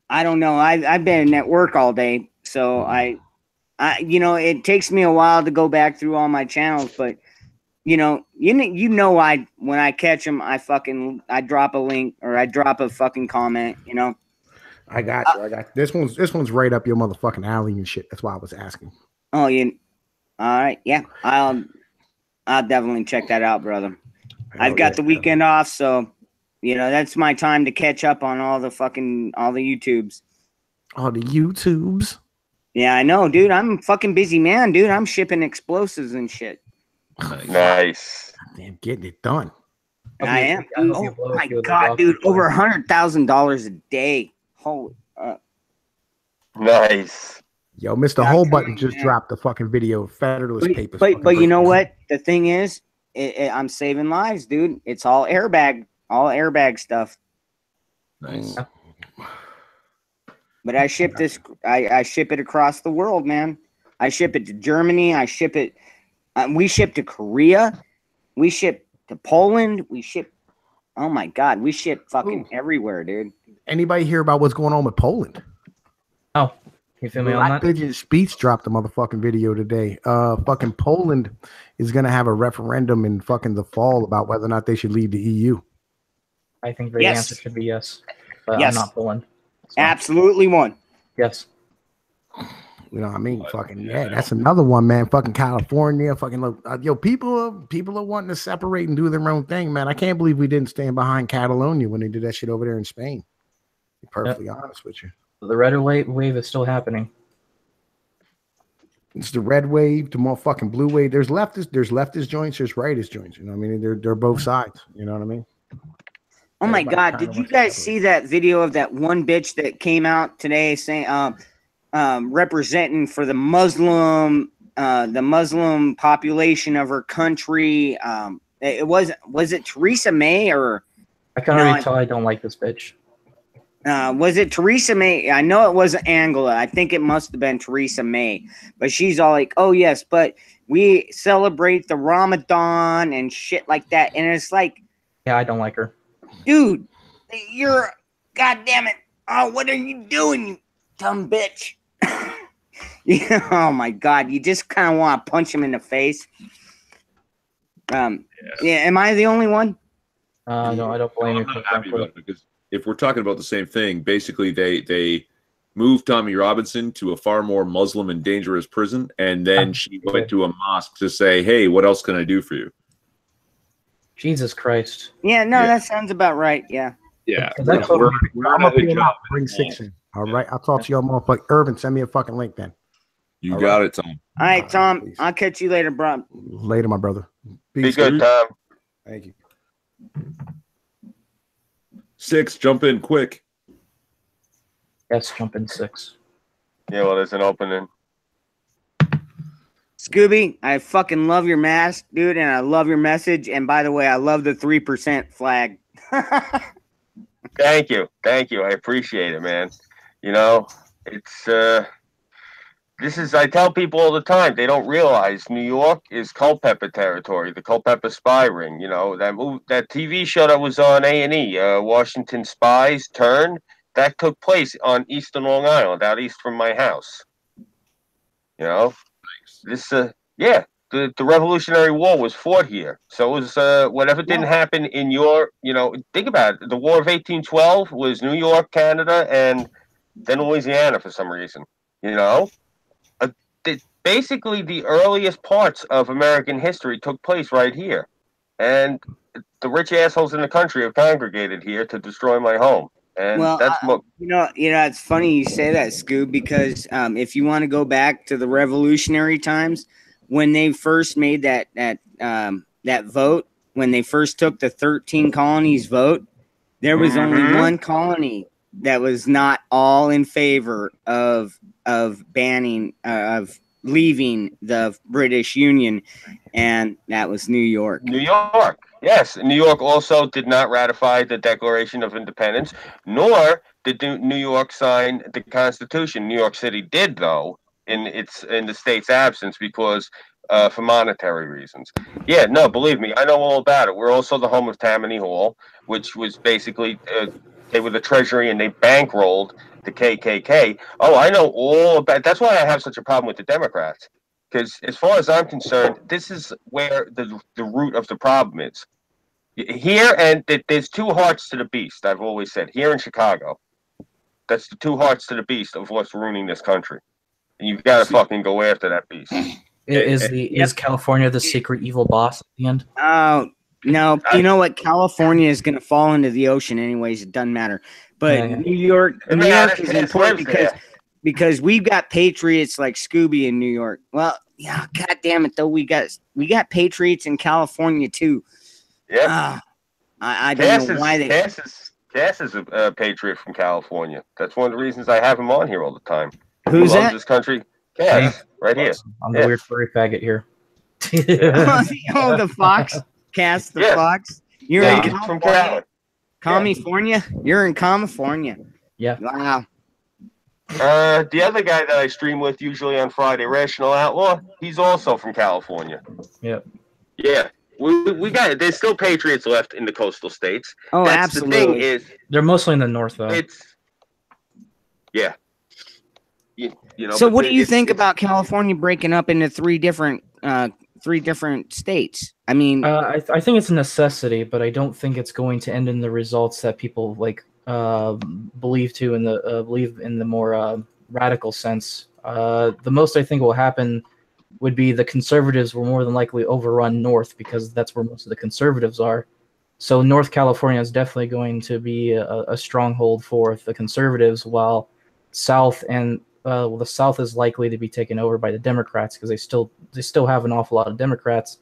don't know. I've been at work all day, so I you know, it takes me a while to go back through all my channels, but you know, when I catch them, I drop a link or I drop a fucking comment, you know. I got you. This one's right up your motherfucking alley and shit. That's why I was asking. Oh, all right, yeah. I'll definitely check that out, brother. I've got the weekend off, so you know that's my time to catch up on all the YouTubes. All the YouTubes. Yeah, I know, dude. I'm a fucking busy man, dude. I'm shipping explosives and shit. Nice. Damn, getting it done. I am. Oh my god, dude! Over $100,000 a day. Holy. Nice. Yo, Mr. Whole Button just dropped the fucking video of Federalist Papers. But you know what? The thing is, I'm saving lives, dude. It's all airbag stuff. Nice. But I ship this. I ship it across the world, man. I ship it to Germany. I ship it. We ship to Korea. We ship to Poland. We ship. Oh my god, we ship fucking everywhere, dude. Anybody hear about what's going on with Poland? Oh, you feel me on that? Pigeon Speech dropped the motherfucking video today. Fucking Poland is gonna have a referendum in fucking the fall about whether or not they should leave the EU. I think the answer should be yes. But Yes. I'm not Poland. Absolutely one. Yes. You know what I mean? Fucking yeah, that's another one, man. Fucking California, fucking yo, people are wanting to separate and do their own thing, man. I can't believe we didn't stand behind Catalonia when they did that shit over there in Spain. To be perfectly honest with you. The red wave is still happening. It's the red wave, the more fucking blue wave. There's leftist joints, there's rightist joints. You know what I mean? They're both sides. You know what I mean? Oh my god, did you guys see that video of that one bitch that came out today saying representing for the Muslim population of her country? Was it Theresa May or I can already tell I don't like this bitch. Was it Theresa May? I know it wasn't Angela. I think it must have been Theresa May. But she's all like, oh yes, but we celebrate the Ramadan and shit like that. And it's like, yeah, I don't like her. Dude, you're, goddamn it. Oh, what are you doing, you dumb bitch? Yeah, oh my god, you just kind of want to punch him in the face. Yeah, am I the only one? No, I don't blame you. I'm not happy about it because if we're talking about the same thing, basically they moved Tommy Robinson to a far more Muslim and dangerous prison, and then she went to a mosque to say, hey, what else can I do for you? Jesus Christ. Yeah, no, that sounds about right. Yeah. Yeah. I'm gonna bring 6 in. All right. I'll talk to y'all motherfucker. Irvin, send me a fucking link then. You got it, Tom. All right, Tom. I'll catch you later, bro. Later, my brother. Be good, Tom. Thank you. 6, jump in quick. Yes, jump in 6. Yeah, well, there's an opening. Scooby, I fucking love your mask, dude, and I love your message. And by the way, I love the 3% flag. Thank you. I appreciate it, man. You know, it's I tell people all the time, they don't realize New York is Culpeper territory, the Culpeper spy ring. You know, that TV show that was on A&E, Washington Spies Turn, that took place on Eastern Long Island, out east from my house. You know? This the Revolutionary War was fought here, so it was whatever didn't happen in your, you know, think about it. The War of 1812 was New York, Canada, and then Louisiana for some reason. You know, basically the earliest parts of American history took place right here, and the rich assholes in the country have congregated here to destroy my home. And that's you know, it's funny you say that, Scoob, because if you want to go back to the revolutionary times, when they first made that vote, when they first took the 13 colonies vote, there was only one colony that was not all in favor of banning of leaving the British Union, and that was New York. New York. Yes, New York also did not ratify the Declaration of Independence, nor did New York sign the Constitution. New York City did, though, in the state's absence because for monetary reasons. Yeah, no, believe me, I know all about it. We're also the home of Tammany Hall, which was basically they were the Treasury and they bankrolled the KKK. Oh, I know all about. That's why I have such a problem with the Democrats. Because as far as I'm concerned, this is where the root of the problem is. Here, and there's 2 hearts to the beast, I've always said. Here in Chicago, that's the 2 hearts to the beast of what's ruining this country. And you've got to fucking go after that beast. Is California the secret evil boss at the end? Oh, no. You know what? California is going to fall into the ocean anyways. It doesn't matter. But New York is important because we've got patriots like Scooby in New York. Well, Yeah, god damn it though. We got patriots in California too. Yeah. I don't know why they. Cass is a patriot from California. That's one of the reasons I have him on here all the time. Who's he loves that? this country. Cass, right here. I'm the weird furry faggot here. Oh, the fox. Cass the fox. You're in California. California? You're in California. Yeah. Wow. The other guy that I stream with usually on Friday, Rational Outlaw, he's also from California. Yep. Yeah. We got it. There's still patriots left in the coastal states. Oh, That's absolutely. The thing is, they're mostly in the north, though. Yeah. You know. So, what do you think about California breaking up into three different states? I mean, I think it's a necessity, but I don't think it's going to end in the results that people believe in the more radical sense. The most I think will happen would be the conservatives will more than likely overrun North because that's where most of the conservatives are. So North California is definitely going to be a stronghold for the conservatives, while South and the South is likely to be taken over by the Democrats because they still have an awful lot of Democrats.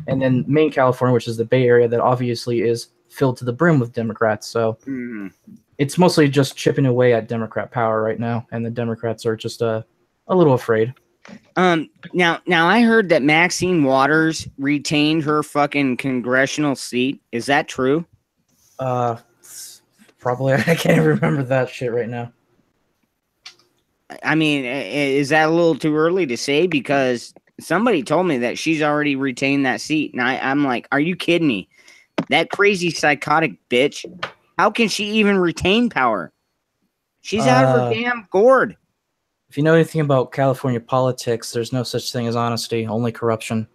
And then Main California, which is the Bay Area, that obviously is filled to the brim with Democrats. So it's mostly just chipping away at Democrat power right now, and the Democrats are just a little afraid. Now I heard that Maxine Waters retained her fucking congressional seat. Is that true? Probably. I can't remember that shit right now. I mean, is that a little too early to say? Because somebody told me that she's already retained that seat, and I'm like, are you kidding me? That crazy psychotic bitch. How can she even retain power? She's out of her damn gourd. If you know anything about California politics, there's no such thing as honesty, only corruption.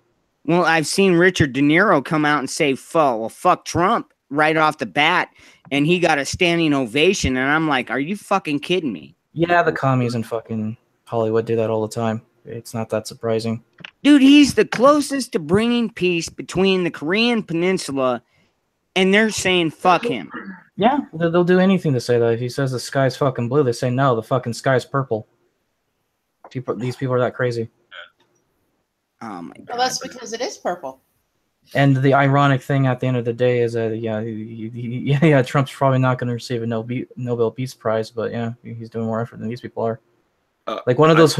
Well, I've seen Richard De Niro come out and say, fuck Trump right off the bat, and he got a standing ovation, and I'm like, are you fucking kidding me? Yeah, the commies in fucking Hollywood do that all the time. It's not that surprising. Dude, he's the closest to bringing peace between the Korean Peninsula, and they're saying fuck him. Yeah, they'll do anything to say that. If he says the sky's fucking blue, they say no, the fucking sky's purple. These people are that crazy. Oh my God. Well, that's because it is purple. And the ironic thing at the end of the day is that Trump's probably not going to receive a Nobel Peace Prize, but yeah, he's doing more effort than these people are. Like one of those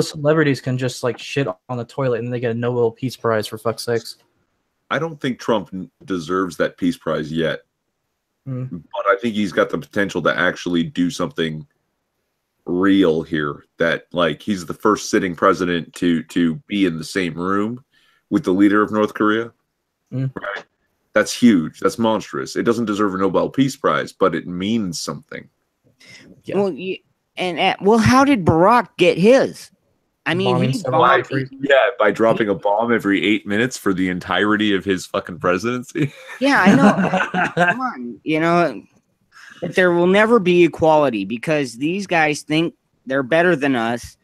celebrities can just like shit on the toilet and they get a Nobel Peace Prize, for fuck's sakes. I don't think Trump deserves that Peace Prize yet, but I think he's got the potential to actually do something real here. That like he's the first sitting president to be in the same room with the leader of North Korea. Right? That's huge. That's monstrous. It doesn't deserve a Nobel Peace Prize, but it means something. Yeah. Well, how did Barack get his? I mean, by dropping a bomb every 8 minutes for the entirety of his fucking presidency. Yeah, I know. Come on, but there will never be equality because these guys think they're better than us,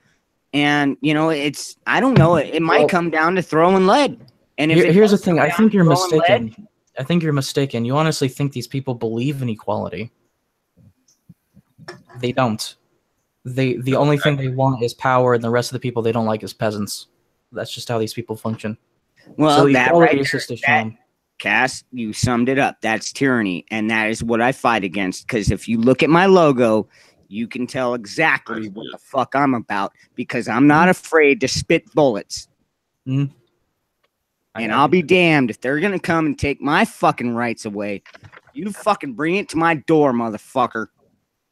and I don't know. It might come down to throwing lead. And here's the thing, I think you're mistaken. I think you're mistaken. You honestly think these people believe in equality? They don't. The only thing they want is power, and the rest of the people they don't like is peasants. That's just how these people function. Well, so that equality right is just a sham. Cass, you summed it up. That's tyranny, and that is what I fight against. Because if you look at my logo, you can tell exactly what the fuck I'm about. Because I'm not afraid to spit bullets. And I'll be damned if they're gonna come and take my fucking rights away. You fucking bring it to my door, motherfucker.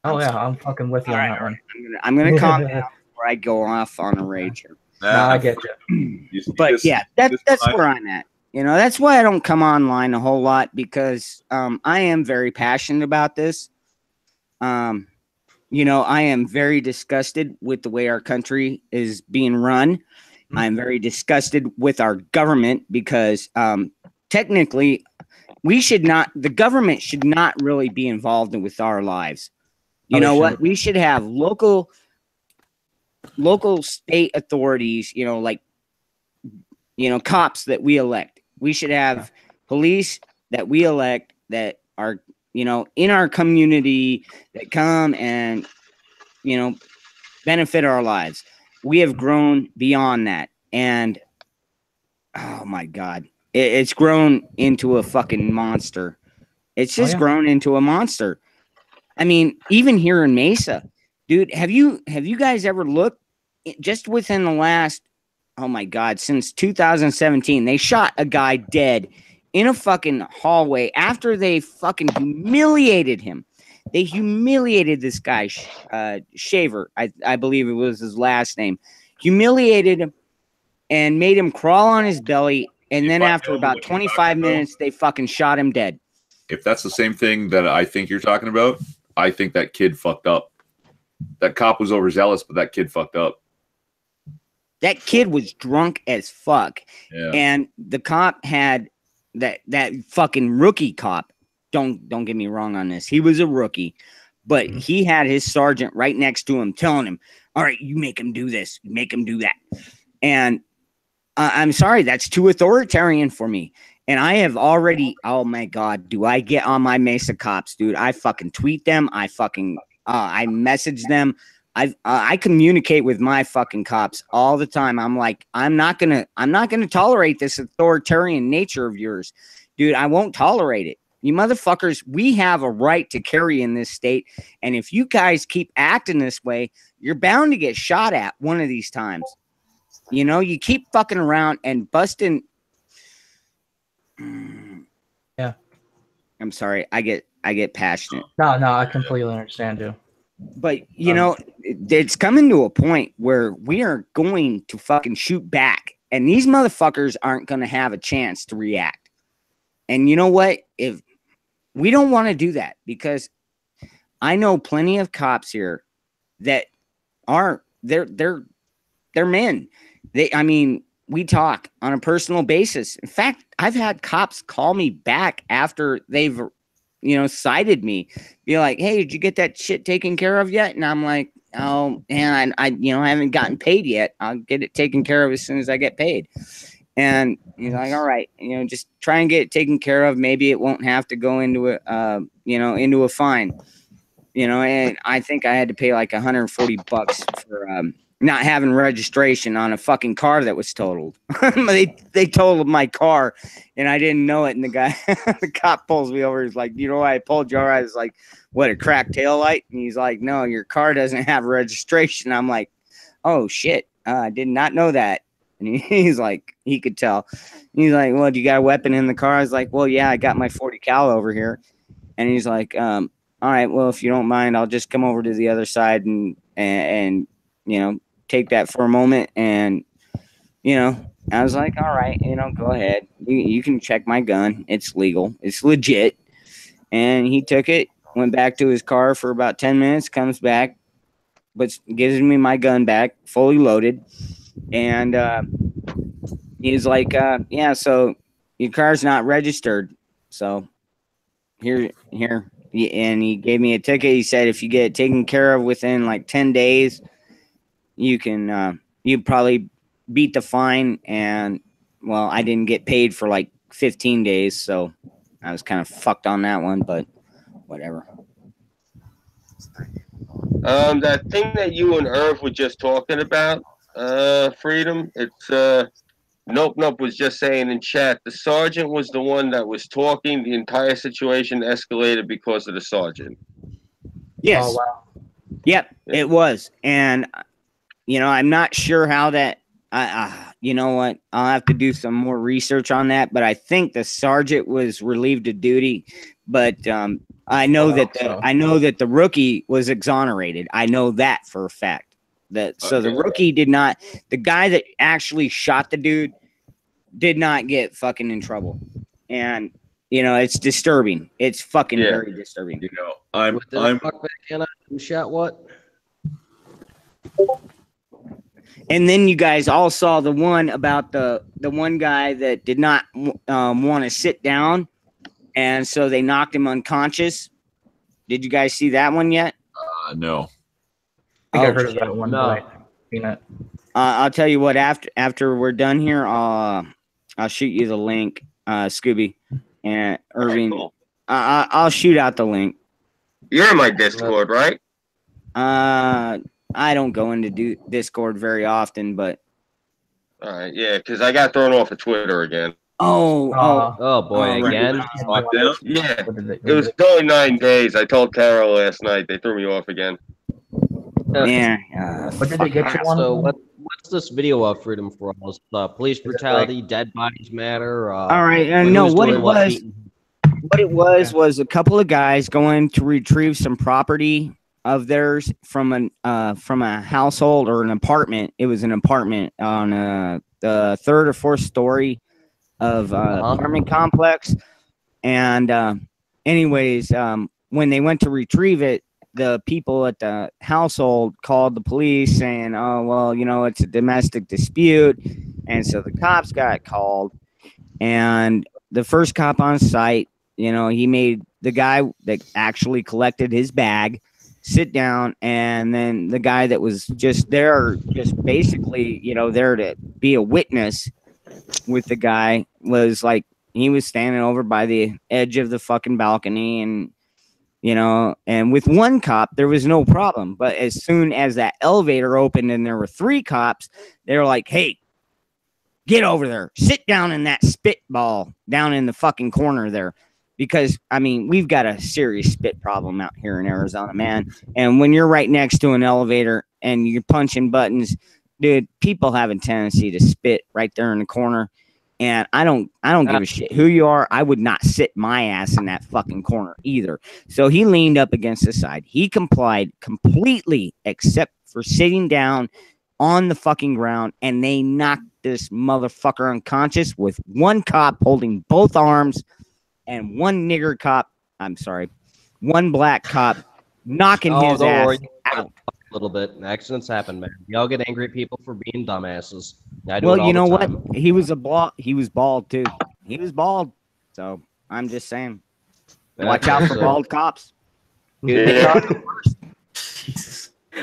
Oh yeah, I'm fucking with you on that one. I'm gonna calm down before I go off on a rage here. I get you. But yeah, that's where I'm at. That's why I don't come online a whole lot, because I am very passionate about this. I am very disgusted with the way our country is being run. I'm very disgusted with our government because technically the government should not really be involved with our lives. You know what? We should have local state authorities, cops that we elect. We should have police that we elect that are, in our community that come and, benefit our lives. We have grown beyond that. and oh my God, it's grown into a fucking monster. It's just grown into a monster. I mean, even here in Mesa, dude, have you guys ever looked just within the last, oh my God, since 2017, they shot a guy dead in a fucking hallway after they fucking humiliated him. They humiliated this guy, Shaver, I believe it was his last name, humiliated him and made him crawl on his belly. And then after about 25 minutes, they fucking shot him dead. If that's the same thing that I think you're talking about, I think that kid fucked up. That cop was overzealous, but that kid fucked up. That kid was drunk as fuck. Yeah. And the cop had that fucking rookie cop. Don't get me wrong on this. He was a rookie, but he had his sergeant right next to him telling him, all right, you make him do this, you make him do that. And I'm sorry, that's too authoritarian for me. And I have already, oh my God, do I get on my Mesa cops, dude? I fucking tweet them. I fucking, I message them. I communicate with my fucking cops all the time. I'm like, I'm not gonna tolerate this authoritarian nature of yours, dude. I won't tolerate it. You motherfuckers, we have a right to carry in this state. And if you guys keep acting this way, you're bound to get shot at one of these times. You know, you keep fucking around and busting. Yeah. I'm sorry. I get passionate. No, I completely understand you. But, you know, it's coming to a point where we are going to fucking shoot back. And these motherfuckers aren't going to have a chance to react. And you know what? If we don't want to do that, because I know plenty of cops here that are, they're men. I mean, we talk on a personal basis. In fact, I've had cops call me back after they've, you know, cited me, be like, hey, did you get that shit taken care of yet? And I'm like, oh, and I you know, I haven't gotten paid yet. I'll get it taken care of as soon as I get paid. And he's like, all right, you know, just try and get it taken care of. Maybe it won't have to go into a, you know, into a fine, you know. And I think I had to pay like $140 for, not having registration on a fucking car that was totaled. they totaled my car and I didn't know it. And the guy, the cop pulls me over. He's like, you know why I pulled you over? I was like, what, a cracked tail light? And he's like, no, your car doesn't have registration. I'm like, oh shit. I did not know that. And he's like, he could tell. He's like, well, do you got a weapon in the car? I was like, well, yeah, I got my 40 cal over here. And he's like, all right, well, if you don't mind, I'll just come over to the other side and you know, take that for a moment. And, you know, I was like, all right, you know, go ahead. You can check my gun. It's legal. It's legit. And he took it, went back to his car for about 10 minutes, comes back, but gives me my gun back, fully loaded. And he's like, yeah, so your car's not registered. So here. And he gave me a ticket. He said, if you get it taken care of within like 10 days, you can, you probably beat the fine. And well, I didn't get paid for like 15 days. So I was kind of fucked on that one, but whatever. That thing that you and Irv were just talking about, Freedom, it's, Nope was just saying in chat, the sergeant was the one that was talking. The entire situation escalated because of the sergeant. Yes. Oh, wow. Yep, it was. And, you know, I'm not sure how that, you know what, I'll have to do some more research on that, but I think the sergeant was relieved of duty, but I know that the rookie was exonerated. I know that for a fact. So the rookie did not, the guy that actually shot the dude did not get fucking in trouble. And, you know, it's disturbing. It's fucking very disturbing. You know, I'm who shot what? And then you guys all saw the one about the one guy that did not want to sit down. And so they knocked him unconscious. Did you guys see that one yet? No. I think I heard of that one. No. I'll tell you what, after we're done here, I'll shoot you the link, Scooby and Irving. Cool. I'll shoot out the link. You're in my Discord, right? I don't go into Discord very often, but All right, yeah, because I got thrown off of Twitter again. Oh boy, right. again? Yeah, it was only 9 days. I told Carol last night. They threw me off again. Yeah. What did they get you on? So what's this video of Freedom for All? Police brutality, dead bodies matter. All right, no, what it was a couple of guys going to retrieve some property of theirs from a household or an apartment. It was an apartment on the third or fourth story of apartment complex. And anyways, when they went to retrieve it, the people at the household called the police saying, oh, well, you know, it's a domestic dispute. And so the cops got called. And the first cop on site, you know, he made the guy that actually collected his bag sit down. And then the guy that was just there, just basically, you know, there to be a witness with the guy, was like, he was standing over by the edge of the fucking balcony. And you know, and with one cop, there was no problem. But as soon as that elevator opened and there were 3 cops, they were like, hey, get over there. Sit down in that spitball down in the fucking corner there. Because, I mean, we've got a serious spit problem out here in Arizona, man. And when you're right next to an elevator and you're punching buttons, dude, people have a tendency to spit right there in the corner. And I don't give a shit who you are. I would not sit my ass in that fucking corner either. So he leaned up against the side. He complied completely, except for sitting down on the fucking ground. And they knocked this motherfucker unconscious with one cop holding both arms and one nigger cop. I'm sorry, one black cop knocking his ass out. A little bit. Accidents happen, man. Y'all get angry at people for being dumbasses. Well, you know what? He was bald too. He was bald. So I'm just saying, watch out for bald cops. Good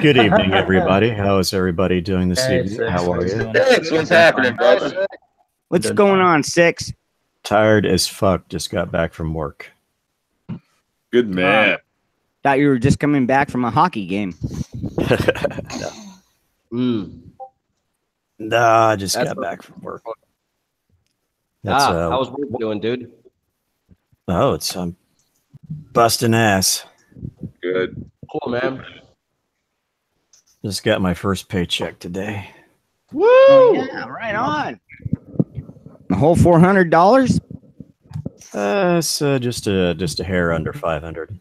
evening, everybody. How is everybody doing this evening? How are you? Thanks. What's happening, brother? What's going on, Six? Tired as fuck. Just got back from work. Good man. Thought you were just coming back from a hockey game. Nah, I just got back from work. How's work doing, dude? Oh, it's busting ass. Good. Cool, man. Just got my first paycheck today. Woo! Oh, yeah, right on. The whole $400? It's just a hair under 500.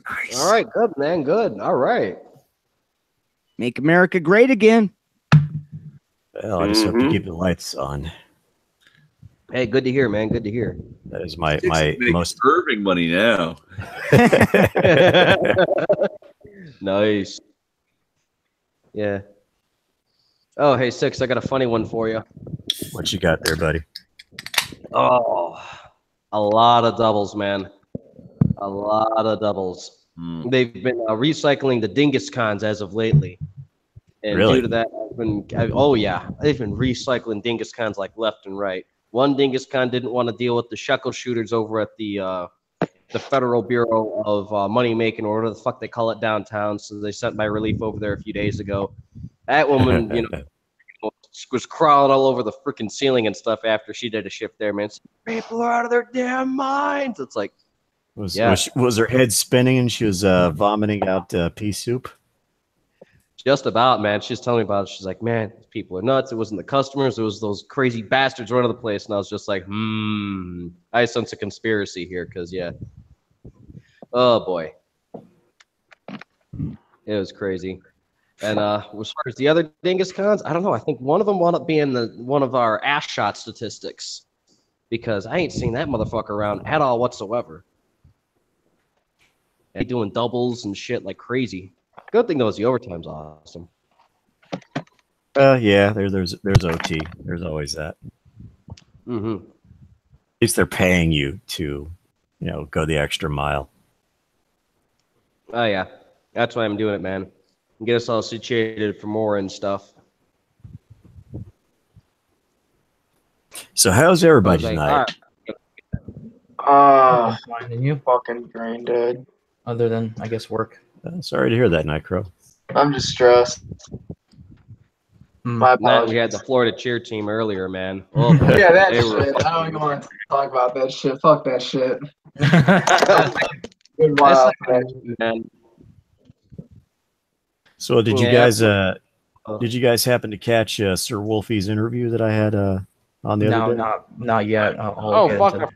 Nice. All right, good, man. Good. All right. Make America great again. Well, I just hope to keep the lights on. Hey, good to hear, man. Good to hear. That is my most Irving money now. Nice. Yeah. Oh, hey, Six, I got a funny one for you. What you got there, buddy? Oh, a lot of doubles, man. A lot of doubles. They've been recycling the Dingus cons as of lately. And Really? due to that, they've been recycling Dingus cons like left and right. One Dingus con didn't want to deal with the shekel shooters over at the Federal Bureau of Money Making, or whatever the fuck they call it downtown. So they sent my relief over there a few days ago. That woman, was crawling all over the freaking ceiling and stuff after she did a shift there, man. People are out of their damn minds. It's like, was her head spinning and she was vomiting out pea soup? just about, man. She's telling me about it. She's like, man, people are nuts. It wasn't the customers. It was those crazy bastards running the place. And I was just like, I sense a conspiracy here because, yeah. Oh, boy. It was crazy. And as far as the other Dingus cons, I don't know. I think one of them wound up being one of our ass shot statistics because I ain't seen that motherfucker around at all whatsoever. And doing doubles and shit like crazy. Good thing though is the overtime's awesome. Yeah, there's OT. There's always that. Mm-hmm. At least they're paying you to, go the extra mile. Oh yeah, that's why I'm doing it, man. Get us all situated for more and stuff. So how's everybody tonight? Fine, and you? Fucking brain dead. Other than, I guess, work. Sorry to hear that, Nightcrow. I'm just stressed. My Matt, we had the Florida cheer team earlier, man. Oh, Yeah, that they were shit. I don't even want to talk about that shit. Fuck that shit. Good That's wild, like, man. So did you Yeah. guys happen to catch Sir Wolfie's interview that I had on the No, other day? not yet. I'll get into that.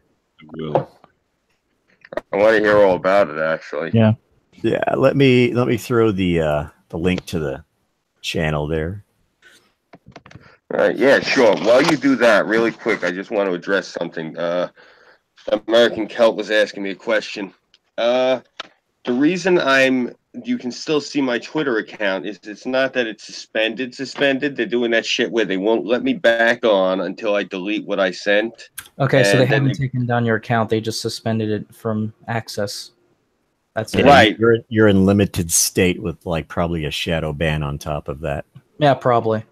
I want to hear all about it, actually. Yeah. Yeah, let me throw the link to the channel there. All right, yeah, sure. While you do that, really quick, I just want to address something. American Celt was asking me a question. The reason you can still see my Twitter account is it's not that it's suspended. They're doing that shit where they won't let me back on until I delete what I sent. Okay, so they And then haven't taken down your account. They just suspended it from access. That's it. Right. You're in limited state with like probably a shadow ban on top of that. Yeah, probably.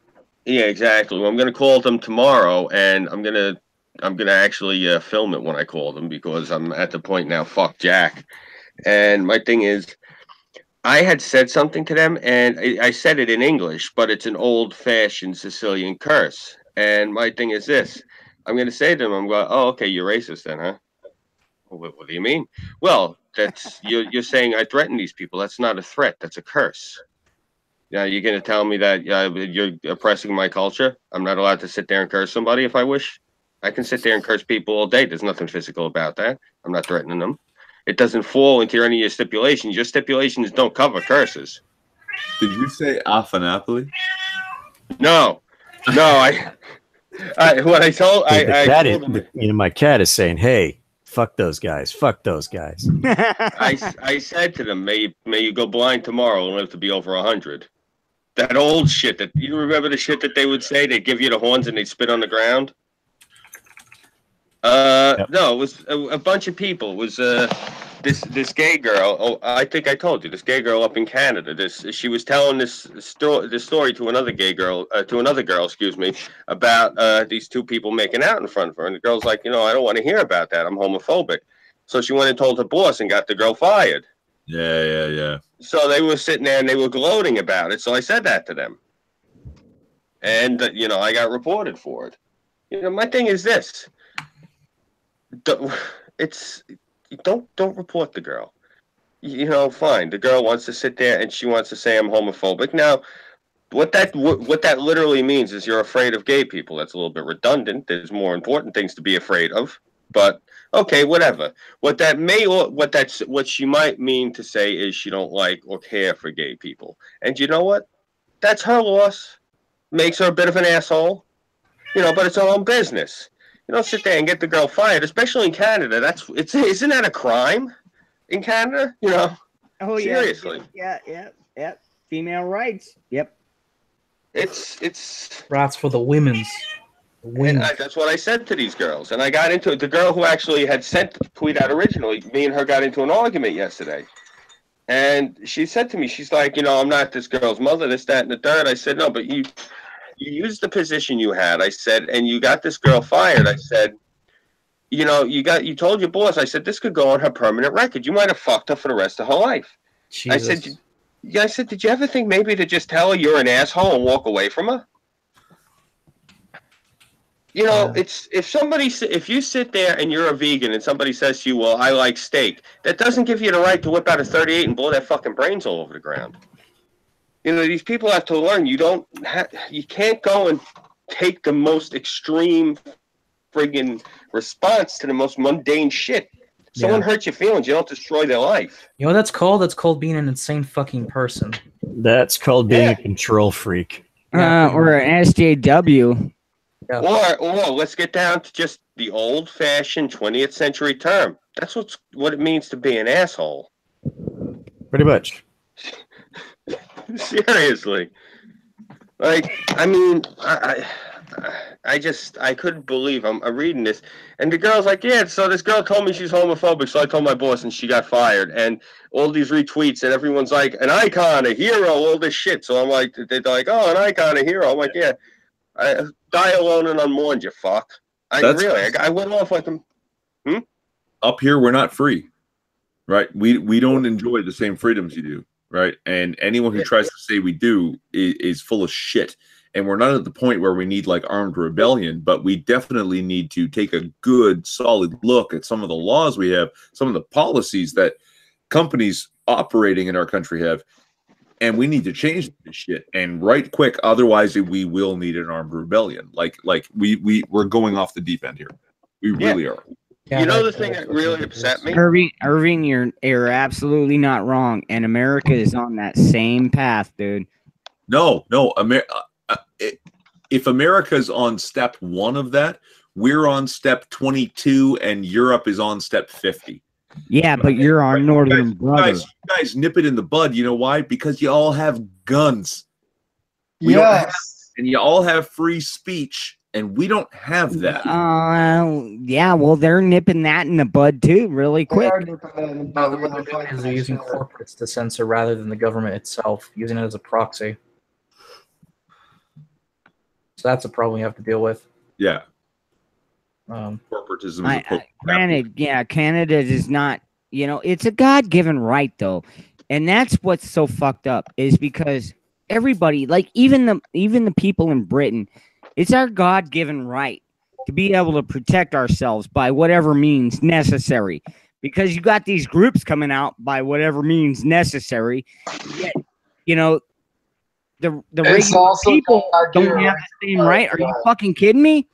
Yeah, exactly. Well, I'm gonna call them tomorrow, and I'm gonna actually film it when I call them because I'm at the point now. Fuck Jack. And my thing is, I had said something to them, and I said it in English, but it's an old-fashioned Sicilian curse. And my thing is this: I'm gonna say to them, I'm going, "Oh, okay, you're racist then, huh?" What do you mean? Well, that's you're saying I threaten these people. That's not a threat. That's a curse. Yeah, you're going to tell me that you're oppressing my culture? I'm not allowed to sit there and curse somebody if I wish? I can sit there and curse people all day. There's nothing physical about that. I'm not threatening them. It doesn't fall into any of your stipulations. Your stipulations don't cover curses. Did you say Affanapoli? No. What I told... my cat is saying, hey, fuck those guys. Fuck those guys. I said to them, may you go blind tomorrow and live to be over 100. That old shit that you remember the shit that they would say? They'd give you the horns and they'd spit on the ground. Yep. No, it was a bunch of people. It was this gay girl. Oh, I think I told you this gay girl up in Canada. She was telling this story to another gay girl, excuse me, about these two people making out in front of her, and the girl's like, I don't want to hear about that. I'm homophobic. So she went and told her boss and got the girl fired. Yeah. So they were sitting there and they were gloating about it. So I said that to them. And, I got reported for it. My thing is this. Don't report the girl. Fine. The girl wants to sit there and she wants to say I'm homophobic. Now, what that literally means is you're afraid of gay people. That's a little bit redundant. There's more important things to be afraid of. But okay, whatever. What she might mean to say is she don't like or care for gay people. And you know what? That's her loss. Makes her a bit of an asshole. But it's her own business. You don't sit there and get the girl fired, especially in Canada. Isn't that a crime in Canada? Oh, seriously. Yeah. Female rights. Yep. It's rats for the women's. That's what I said to these girls, and I got into it. The girl who actually had sent the tweet out originally, me and her got into an argument yesterday, and she said to me, she's like, I'm not this girl's mother, this, that, and the third. I said, no, but you used the position you had. I said, and you got this girl fired. I said, you told your boss. I said, this could go on her permanent record. You might have fucked her for the rest of her life. Jesus. I said, did you ever think maybe to just tell her you're an asshole and walk away from her? It's if you sit there and you're a vegan and somebody says to you, well, I like steak, that doesn't give you the right to whip out a 38 and blow their fucking brains all over the ground. These people have to learn. You can't go and take the most extreme friggin' response to the most mundane shit. Someone hurts your feelings, you don't destroy their life. You know what that's called? That's called being an insane fucking person. That's called being a control freak. Or an SJW. Yeah. Or let's get down to just the old-fashioned 20th century term. That's what it means to be an asshole. Pretty much. Seriously. I couldn't believe I'm reading this. And the girl's like, yeah, so this girl told me she's homophobic, so I told my boss and she got fired. And all these retweets and everyone's like, an icon, a hero, all this shit. So I'm like, they're like, oh, an icon, a hero. I'm like, yeah. Die alone and unmourned, you fuck. I went off like them. Up here, we're not free, right? We don't enjoy the same freedoms you do, right? And anyone who tries to say we do is full of shit. And we're not at the point where we need like armed rebellion, but we definitely need to take a good, solid look at some of the laws we have, some of the policies that companies operating in our country have, and we need to change this shit and right quick. Otherwise, we will need an armed rebellion. Like we're going off the deep end here. We really are. You know the thing that really upset me? Irving, you're absolutely not wrong, and America is on that same path, dude. No, if America's on step 1 of that, we're on step 22, and Europe is on step 50. Yeah, but you're our northern brother. You guys nip it in the bud. You know why? Because you all have guns. And you all have free speech, and we don't have that. Yeah, well, they're nipping that in the bud too, really quick. They're using corporates to censor rather than the government itself, using it as a proxy. So that's a problem you have to deal with. Yeah. Corporatism is granted, yeah, Canada does not, it's a God-given right, though. And that's what's so fucked up, is because everybody, like even the people in Britain, it's our God-given right to be able to protect ourselves by whatever means necessary. Because you got these groups coming out by whatever means necessary. Yet, the regular people don't have the same right. Are you fucking kidding me?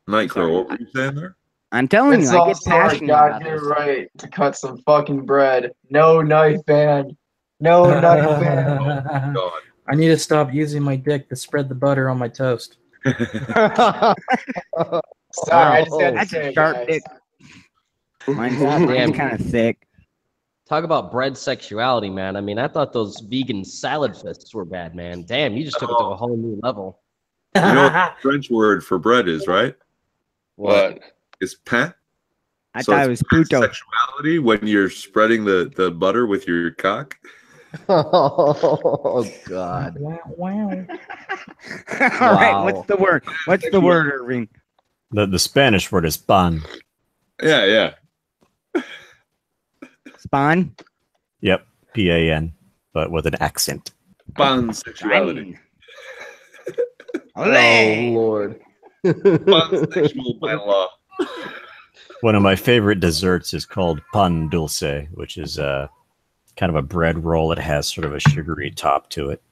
Nightcrow, what were you saying there? I'm telling you, I get passionate about this. Right to cut some fucking bread. No knife ban. No knife ban. Oh, God. I need to stop using my dick to spread the butter on my toast. Sorry, I just had to That's say a sharp guys. dick. Mine's kind of thick. Talk about bread sexuality, man. I mean, I thought those vegan salad fists were bad, man. Damn, you just took it to a whole new level. You know what the French word for bread is, right? What? It's pain. I thought it was puto. Sexuality when you're spreading the butter with your cock. Oh, God. Wow. All right, what's the word? What's the word, Irving? The Spanish word is pan. Yeah. Spawn? Yep, P-A-N, but with an accent. Pansexuality. Oh, Lord. Pansexual by law. One of my favorite desserts is called pan dulce, which is kind of a bread roll that has sort of a sugary top to it.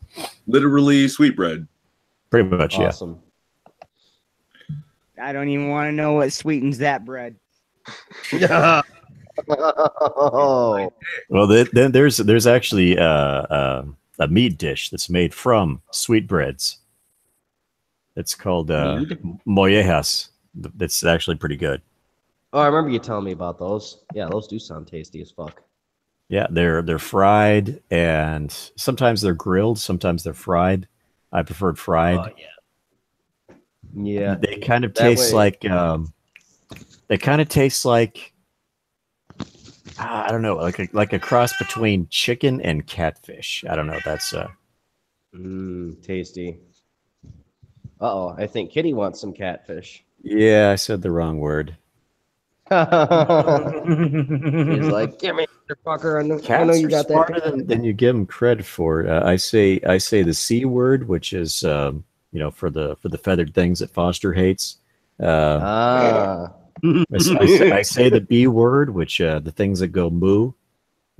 Literally sweet bread. Pretty much, awesome. I don't even want to know what sweetens that bread. Oh. Well, then there's actually a meat dish that's made from sweetbreads. It's called mollejas. That's actually pretty good. Oh, I remember you telling me about those. Yeah, those do sound tasty as fuck. Yeah, they're fried, and sometimes they're grilled, sometimes they're fried. I preferred fried. Oh, yeah. They kind of taste like I don't know, like a cross between chicken and catfish. I don't know. That's tasty. Uh-oh, I think Kitty wants some catfish. Yeah, I said the wrong word. He's like, give me the fucker. I know you got that. Smarter than you give them credit for. I say the C word, which is for the feathered things that Foster hates. I say the B word, which the things that go moo.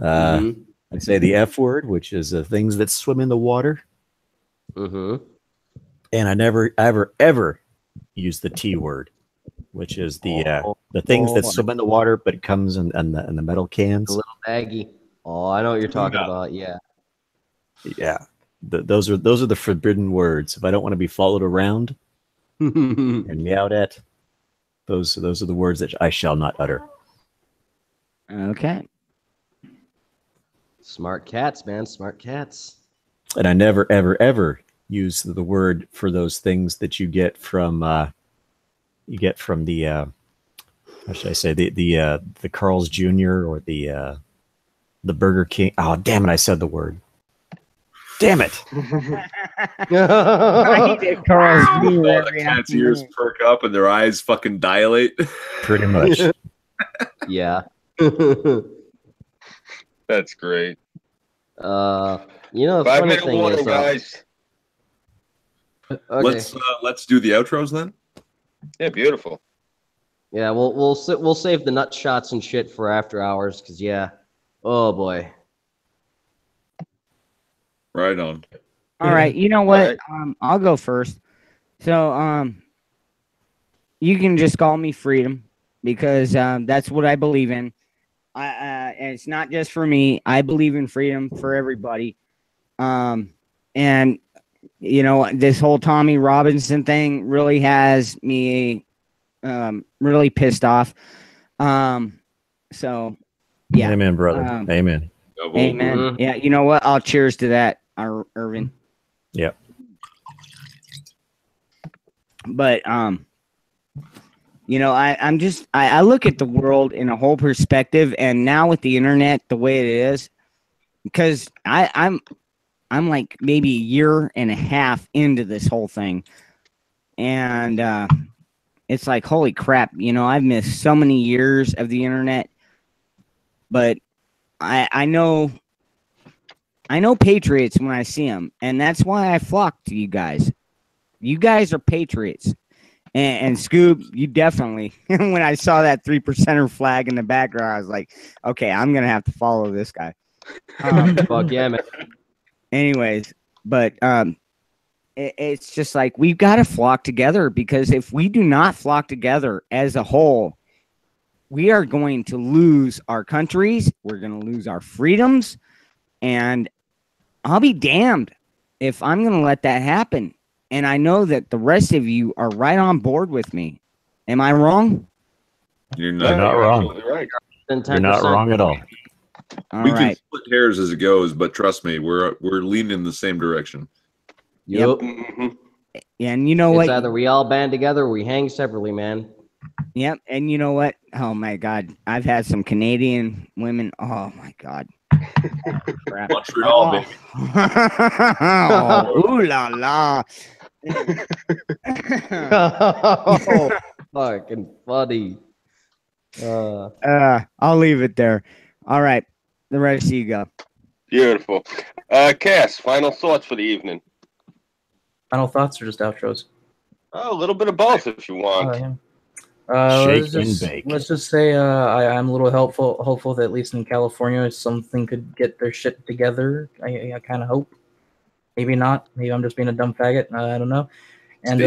I say the F word, which is the things that swim in the water. And I never ever use the T word, which is the things that swim in the water, but it comes in the metal cans. The little baggie. Oh, I know what you're talking about. Yeah. Yeah. Those are the forbidden words. If I don't want to be followed around and meowed at, those are the words that I shall not utter. Okay. Smart cats, man. Smart cats. And I never ever use the word for those things that you get from the how should I say the Carl's Jr. or the Burger King. Oh, damn it! I said the word. Damn it! I did Carl's Jr. The cat's ears perk up and their eyes fucking dilate. Pretty much. Yeah. That's great. The 5 funny minute thing warning, is, guys. Let's do the outros then. Yeah, beautiful. Yeah, we'll save the nut shots and shit for after hours, because yeah, oh boy. Right on. All right, you know what? I'll go first. So you can just call me Freedom, because that's what I believe in. And it's not just for me. I believe in freedom for everybody. And you know, this whole Tommy Robinson thing really has me really pissed off. So yeah. Amen, brother. Amen. Amen. Yeah, you know what? I'll cheers to that, Irvin. Yep. But you know, I look at the world in a whole perspective, and now with the internet the way it is, because I'm like maybe a year and a half into this whole thing, and it's like, holy crap, you know, I've missed so many years of the internet, but I know patriots when I see them, and that's why I flock to you guys. You guys are patriots. And Scoob, you definitely, when I saw that 3%er flag in the background, I was like, okay, I'm going to have to follow this guy. Fuck yeah, man. Anyways, but it's just like, we've got to flock together, because if we do not flock together as a whole, we are going to lose our countries. We're going to lose our freedoms. And I'll be damned if I'm going to let that happen. And I know that the rest of you are right on board with me. Am I wrong? You're not wrong. Right. You're not wrong at all. We can split hairs as it goes, but trust me, we're leaning in the same direction. Yep. And you know what? It's either we all band together or we hang separately, man. Yep. And you know what? Oh my God. I've had some Canadian women. Oh my God. Crap. Montreal, baby. Oh, ooh la la. Oh, fucking funny. I'll leave it there. All right. The rest of you go. Beautiful. Cass, final thoughts for the evening. Final thoughts or just outros? Oh, a little bit of both if you want. Let's just say I'm a little hopeful that at least in California something could get their shit together. I kind of hope. Maybe not. Maybe I'm just being a dumb faggot. I don't know. And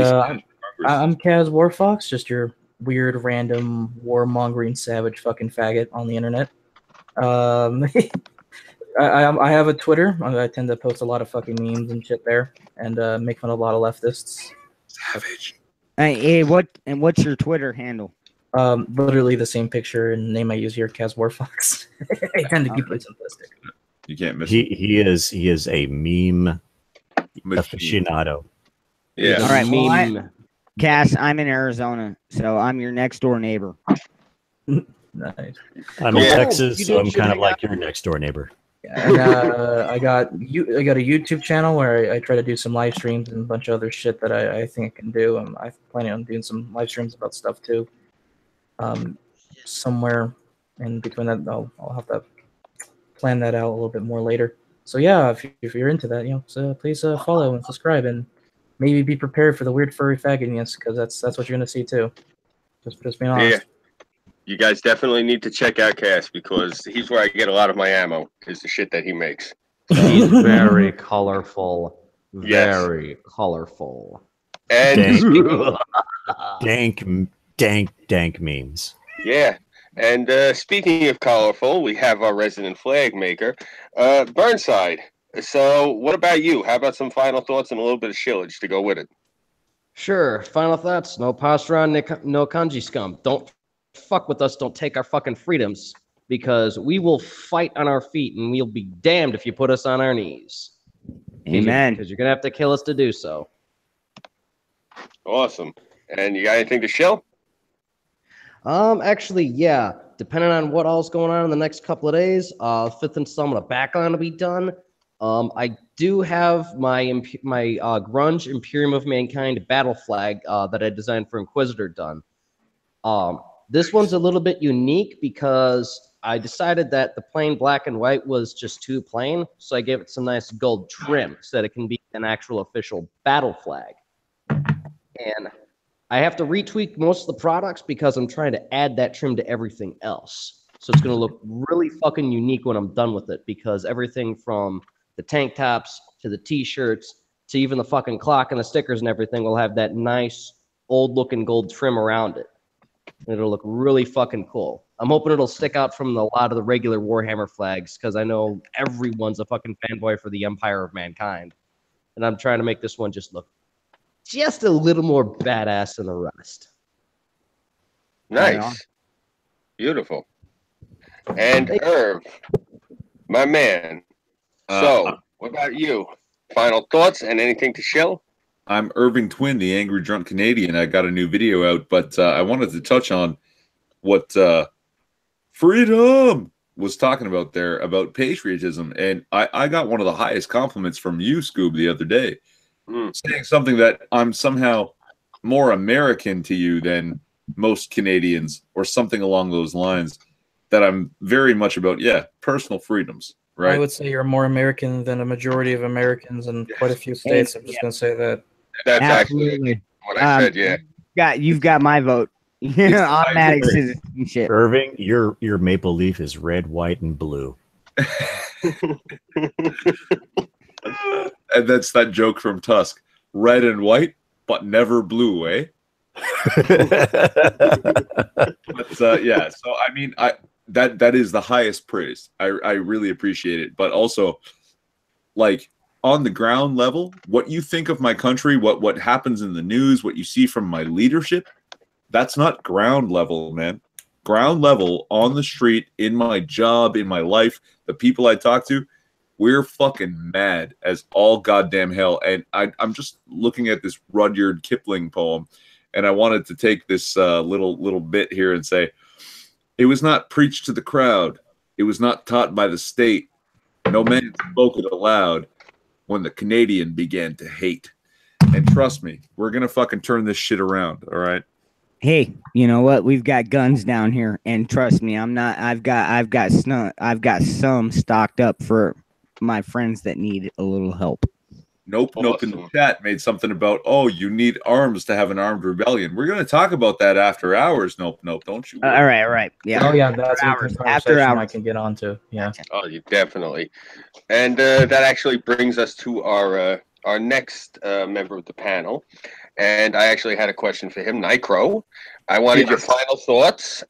I'm Kaz Warfox, just your weird, random, warmongering, savage fucking faggot on the internet. I have a Twitter. I tend to post a lot of fucking memes and shit there, and make fun of a lot of leftists. Savage. Hey, what's your Twitter handle? Literally the same picture and name I use here, Kaz Warfox. I tend to keep it simplistic. You can't miss. He is a meme aficionado. Yeah. All right. Well, Cass, I'm in Arizona, so I'm your next door neighbor. Nice. I'm in Texas, so I'm kind of like your next door neighbor. And I got a YouTube channel where I try to do some live streams and a bunch of other shit that I think I can do. I'm planning on doing some live streams about stuff too. Somewhere in between that, I'll have to plan that out a little bit more later. So yeah, if you're into that, so please follow and subscribe, and maybe be prepared for the weird furry fagginess, because that's what you're gonna see too. Just being honest. Yeah. You guys definitely need to check out Cass, because he's where I get a lot of my ammo, is the shit that he makes. He's very colorful. Very colorful. And dank memes. Yeah. And speaking of colorful, we have our resident flag maker, Burnside. So what about you? How about some final thoughts and a little bit of shillage to go with it? Sure. Final thoughts. No patron, no kanji scum. Don't fuck with us. Don't take our fucking freedoms, because we will fight on our feet, and we'll be damned if you put us on our knees. Amen. Because you're going to have to kill us to do so. Awesome. And you got anything to shill? Actually, yeah. Depending on what all's going on in the next couple of days, 5th installment of Backline will be done. I do have my Grunge Imperium of Mankind battle flag that I designed for Inquisitor done. This one's a little bit unique because I decided that the plain black and white was just too plain, so I gave it some nice gold trim so that it can be an actual official battle flag. And I have to retweak most of the products because I'm trying to add that trim to everything else. So it's going to look really fucking unique when I'm done with it, because everything from the tank tops to the t-shirts to even the fucking clock and the stickers and everything will have that nice old looking gold trim around it. It'll look really fucking cool. I'm hoping it'll stick out from a lot of the regular Warhammer flags, because I know everyone's a fucking fanboy for the Empire of Mankind. And I'm trying to make this one just look just a little more badass than the rest. Nice. Beautiful. And Irv, my man. So, what about you? Final thoughts and anything to show? I'm Irving Twin, the Angry Drunk Canadian. I got a new video out, but I wanted to touch on what Freedom was talking about there, about patriotism. And I got one of the highest compliments from you, Scoob, the other day, saying something that I'm somehow more American to you than most Canadians, or something along those lines, that I'm very much about, personal freedoms. Right. I would say you're more American than a majority of Americans in quite a few states. I'm just going to say that. That's Absolutely. actually what I said, yeah. You've got my vote. Automatic citizenship. Irving, your maple leaf is red, white, and blue. And that's that joke from Tusk. Red and white, but never blue, eh? But yeah, so I mean, that is the highest praise. I really appreciate it. But also, like, on the ground level, what you think of my country, what happens in the news, what you see from my leadership, that's not ground level, man. Ground level, on the street, in my job, in my life, the people I talk to, we're fucking mad as all goddamn hell. And I'm just looking at this Rudyard Kipling poem, and I wanted to take this little bit here and say, it was not preached to the crowd. It was not taught by the state. No man spoke it aloud when the Canadian began to hate. And trust me, we're going to fucking turn this shit around, all right? Hey, you know what? We've got guns down here, and trust me, I've got some stocked up for my friends that need a little help. Nope. In the chat made something about, oh, you need arms to have an armed rebellion. We're going to talk about that after hours. Nope, don't you? All right. Yeah. Oh yeah, that's after hours I can get onto. Yeah. Oh, you definitely. And that actually brings us to our next member of the panel. And I actually had a question for him, Nicro. I wanted your final thoughts.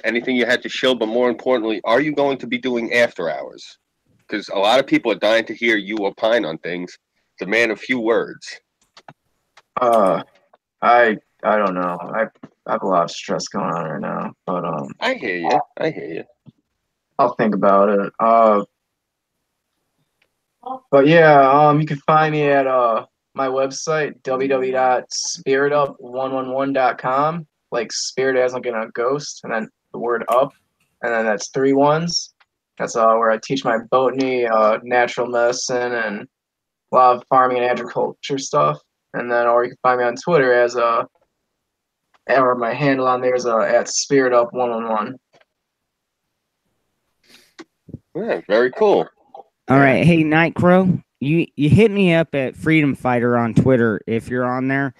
Anything you had to show, but more importantly, are you going to be doing after hours? Because a lot of people are dying to hear you opine on things. The man of few words. I don't know. I have a lot of stress going on right now, but I hear you. I'll think about it. But yeah, you can find me at my website, www.spiritup111.com. Like spirit as like in a ghost, and then the word up, and then that's 3 1s. That's where I teach my botany, natural medicine, and a lot of farming and agriculture stuff. And then, or you can find me on Twitter as or my handle on there is at spiritup111. Yeah, very cool. All right, hey Nightcrow, you hit me up at Freedom Fighter on Twitter if you're on there,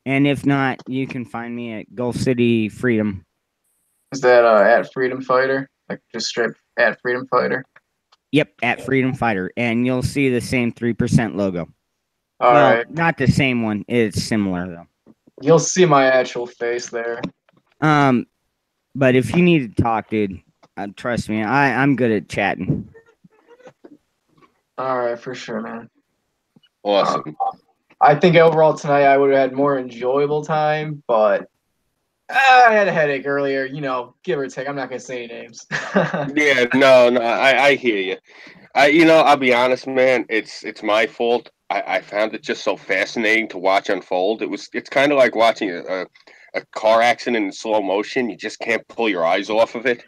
and if not, you can find me at Gulf City Freedom. Is that at Freedom Fighter? Like just straight at Freedom Fighter? Yep, at Freedom Fighter, and you'll see the same 3% logo. All right. Not the same one. It's similar though. You'll see my actual face there. But if you need to talk, dude, trust me, I'm good at chatting. All right, for sure, man. Awesome. I think overall tonight I would have had more enjoyable time, but I had a headache earlier, give or take. I'm not going to say any names. Yeah, no, I hear you. I'll be honest, man. It's my fault. I found it just so fascinating to watch unfold. It's kind of like watching a car accident in slow motion. You just can't pull your eyes off of it.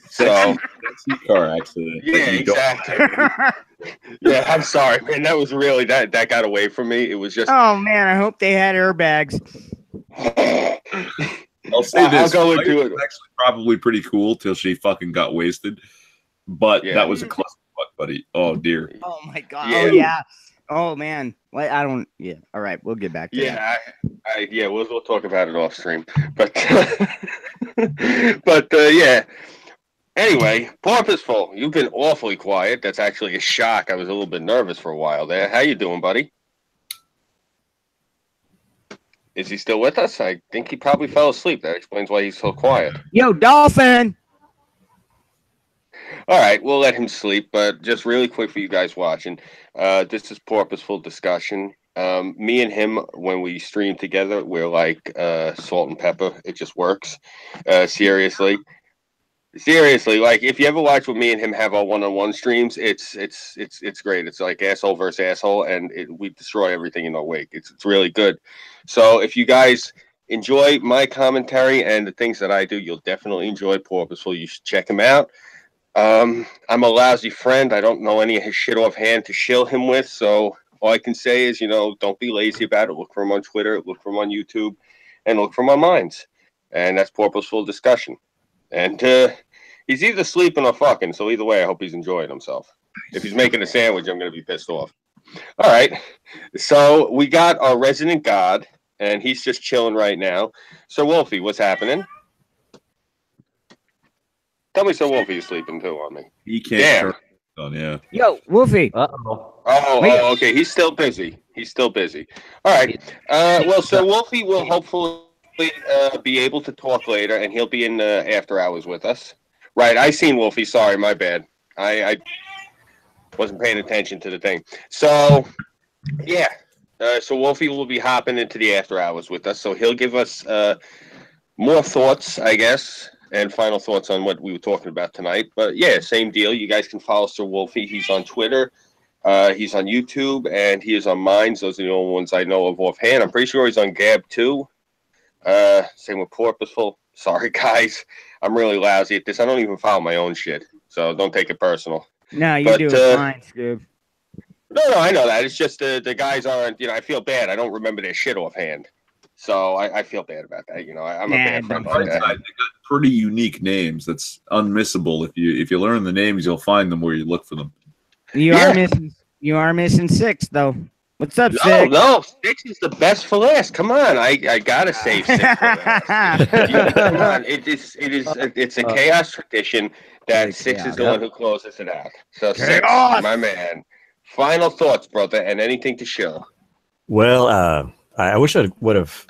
So that's a car accident. Yeah, exactly. Yeah, I'm sorry, man. That was really that got away from me. It was just. Oh man, I hope they had airbags. I'll say this. I'll go into it. Was actually probably pretty cool till she fucking got wasted. But that was a clusterfuck, buddy. Oh dear. Oh my god. Yeah. Oh yeah. Oh man, what? I don't. Yeah. All right, we'll get back to that. Yeah, we'll talk about it off stream. But yeah. Anyway, Purposeful, you've been awfully quiet. That's actually a shock. I was a little bit nervous for a while there. How you doing, buddy? Is he still with us? I think he probably fell asleep. That explains why he's so quiet. Yo, Dolphin. All right, we'll let him sleep, but just really quick for you guys watching, this is Purposeful Discussion. Me and him, when we stream together, we're like salt and pepper. It just works. Seriously, like if you ever watch with me and him have our one-on-one streams, it's great. It's like asshole versus asshole, and we destroy everything in our wake. It's really good. So if you guys enjoy my commentary and the things that I do, you'll definitely enjoy Purposeful. You should check him out. I'm a lousy friend. I don't know any of his shit offhand to shill him with, so all I can say is, don't be lazy about it. Look for him on Twitter, look for him on YouTube, and look for him on Minds. And that's Purposeful Discussion. And he's either sleeping or fucking, so either way, I hope he's enjoying himself. If he's making a sandwich, I'm going to be pissed off. All right, so we got our resident god, and he's just chilling right now. So, Wolfie, what's happening? Tell me, so Wolfie's sleeping too on me. He can't. Yeah. Yo, Wolfie. Oh, okay. He's still busy. All right. Well, so Wolfie will hopefully be able to talk later, and he'll be in after hours with us. Right. I seen Wolfie. Sorry, my bad. I wasn't paying attention to the thing. So, yeah. So Wolfie will be hopping into the after hours with us. So he'll give us more thoughts, I guess, and final thoughts on what we were talking about tonight. But yeah, same deal. You guys can follow Sir Wolfie. He's on Twitter. He's on YouTube, and he is on Minds. Those are the only ones I know of offhand. I'm pretty sure he's on Gab too. Same with Purposeful. Sorry, guys. I'm really lousy at this. I don't even follow my own shit, so don't take it personal. No, you do it fine, Scoob. No, I know that. It's just the guys aren't, I feel bad. I don't remember their shit offhand. So I feel bad about that. I'm a bad friend like that. They got pretty unique names. That's unmissable. If you learn the names, you'll find them where you look for them. You are missing 6 though. What's up, 6? No, 6 is the best for last. Come on, I gotta save 6 for last. Come on, it's a chaos tradition that 6 is the one who closes it out. So 6, my man. Final thoughts, brother, and anything to show. Well, I wish I would have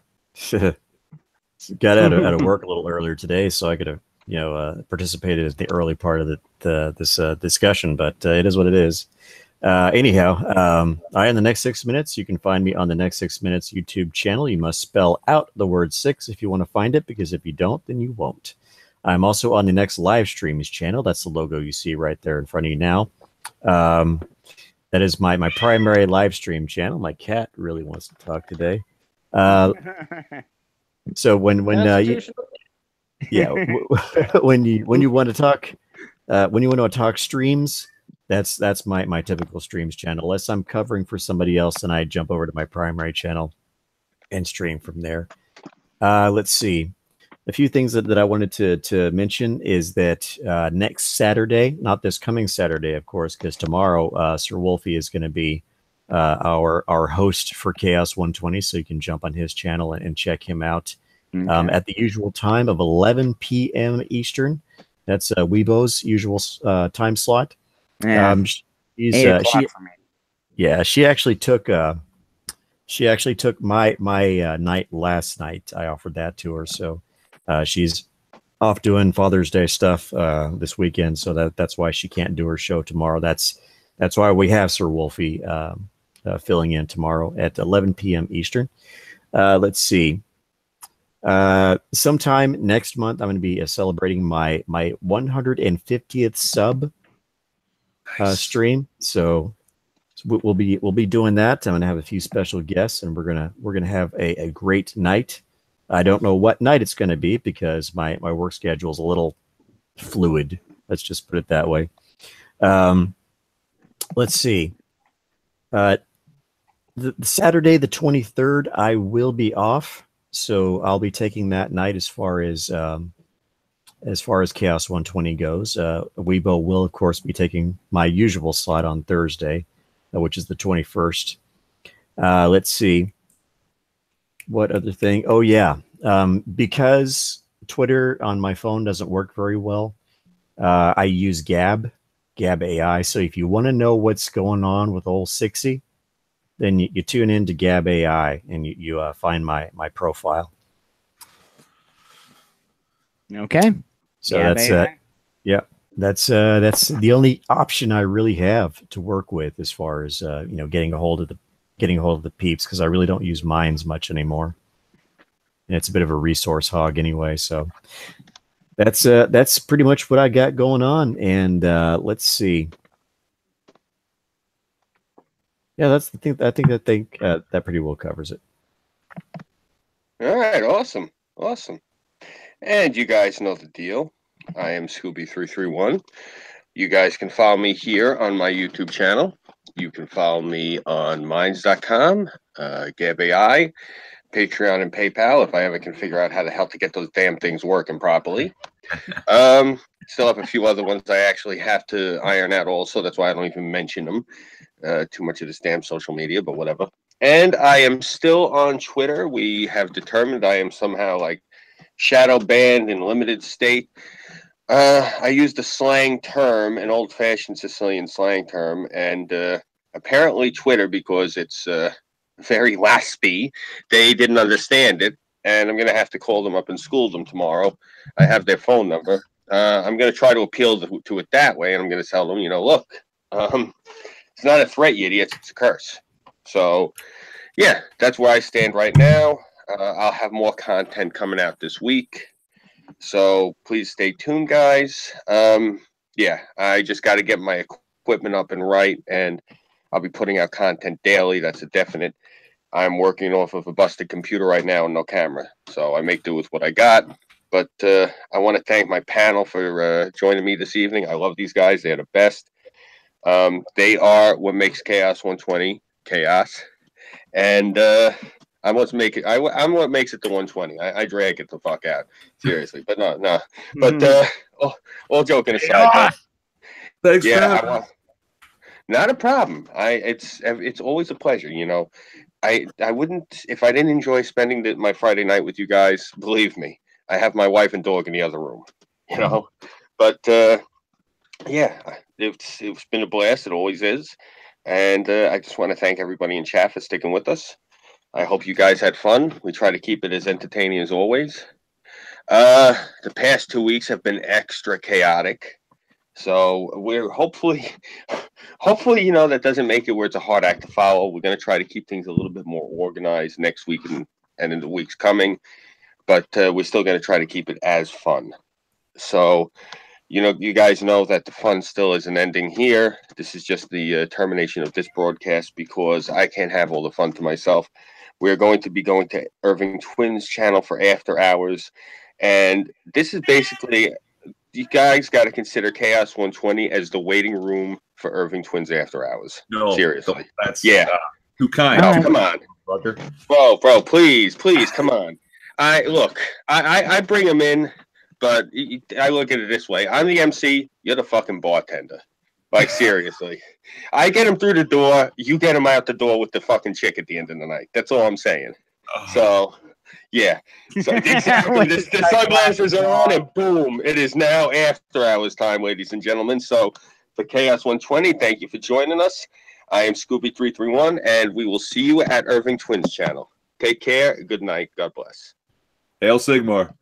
got out of work a little earlier today, so I could have, participated in the early part of this discussion. But it is what it is. Anyhow, in the next 6 minutes, you can find me on the Next 6 Minutes YouTube channel. You must spell out the word 6 if you want to find it, because if you don't, then you won't. I'm also on the Next Live Streams channel. That's the logo you see right there in front of you now. That is my primary live stream channel. My cat really wants to talk today. So when you want to talk streams, that's my typical streams channel. Unless I'm covering for somebody else, and I jump over to my primary channel and stream from there. Let's see. A few things that I wanted to mention is that next Saturday, not this coming Saturday, of course, because tomorrow Sir Wolfie is going to be our host for CHAOS120, so you can jump on his channel and check him out at the usual time of 11 p.m. Eastern. That's Weibo's usual time slot. Yeah. She actually took my night last night. I offered that to her, so. She's off doing Father's Day stuff this weekend, so that's why she can't do her show tomorrow. That's why we have Sir Wolfie filling in tomorrow at 11 p.m. Eastern. Let's see. Sometime next month, I'm going to be celebrating my 150th sub stream. So we'll be doing that. I'm going to have a few special guests, and we're gonna have a great night. I don't know what night it's going to be because my work schedule is a little fluid. Let's just put it that way. Let's see. The Saturday, the 23rd, I will be off, so I'll be taking that night as far as CHAOS120 goes. Weibo will, of course, be taking my usual slot on Thursday. which is the 21st. Let's see. What other thing? Oh, yeah. Because Twitter on my phone doesn't work very well, I use Gab AI. So if you want to know what's going on with old 60, then you tune into Gab AI and you find my profile. Okay. So Gab yeah, that's the only option I really have to work with as far as getting a hold of the peeps, because I really don't use Minds much anymore. And it's a bit of a resource hog anyway. So that's pretty much what I got going on. And let's see. Yeah, that's the thing. I think that pretty well covers it. All right, awesome. And you guys know the deal. I am Scooby331. You guys can follow me here on my YouTube channel. You can follow me on Minds.com, Gab AI, Patreon, and PayPal if I ever can figure out how the hell to get those damn things working properly. Still have a few other ones I actually have to iron out also. That's why I don't even mention them. Too much of this damn social media, but whatever. And I am still on Twitter. We have determined I am somehow like shadow banned in limited state. I used a slang term, an old-fashioned Sicilian slang term, and apparently Twitter, because it's very waspy, they didn't understand it, and I'm going to have to call them up and school them tomorrow. I have their phone number. I'm going to try to appeal to it that way, and I'm going to tell them, look, it's not a threat, you idiots, it's a curse. So, yeah, that's where I stand right now. I'll have more content coming out this week. So please stay tuned, guys. Yeah, I just got to get my equipment up and right, and I'll be putting out content daily. That's a definite. I'm working off of a busted computer right now and no camera, so I make do with what I got. But I want to thank my panel for joining me this evening. I love these guys. They're the best. They are what makes CHAOS120 chaos. And I'm what makes it the 120. I drag it the fuck out, seriously. But no. But all joking aside, thanks. Yeah, not a problem. It's always a pleasure. I wouldn't if I didn't enjoy spending my Friday night with you guys. Believe me, I have my wife and dog in the other room. But yeah, it's been a blast. It always is. And I just want to thank everybody in chat for sticking with us. I hope you guys had fun. We try to keep it as entertaining as always. The past 2 weeks have been extra chaotic. So we're hopefully, that doesn't make it where it's a hard act to follow. We're going to try to keep things a little bit more organized next week and in the weeks coming. But we're still going to try to keep it as fun. So, you guys know that the fun still isn't ending here. This is just the termination of this broadcast because I can't have all the fun to myself. We're going to be going to Irving Twins channel for after hours. And this is basically, you guys got to consider CHAOS120 as the waiting room for Irving Twins after hours. No, seriously. That's too kind. No, come on. Bro, please, come on. I bring them in. But I look at it this way. I'm the MC. You're the fucking bartender. Like, seriously. I get him through the door. You get him out the door with the fucking chick at the end of the night. That's all I'm saying. So, yeah. So, exactly. The sunglasses are on, and boom. It is now after hours time, ladies and gentlemen. So, for CHAOS120, thank you for joining us. I am Scooby331, and we will see you at Irving Twins channel. Take care. Good night. God bless. Hail Sigmar.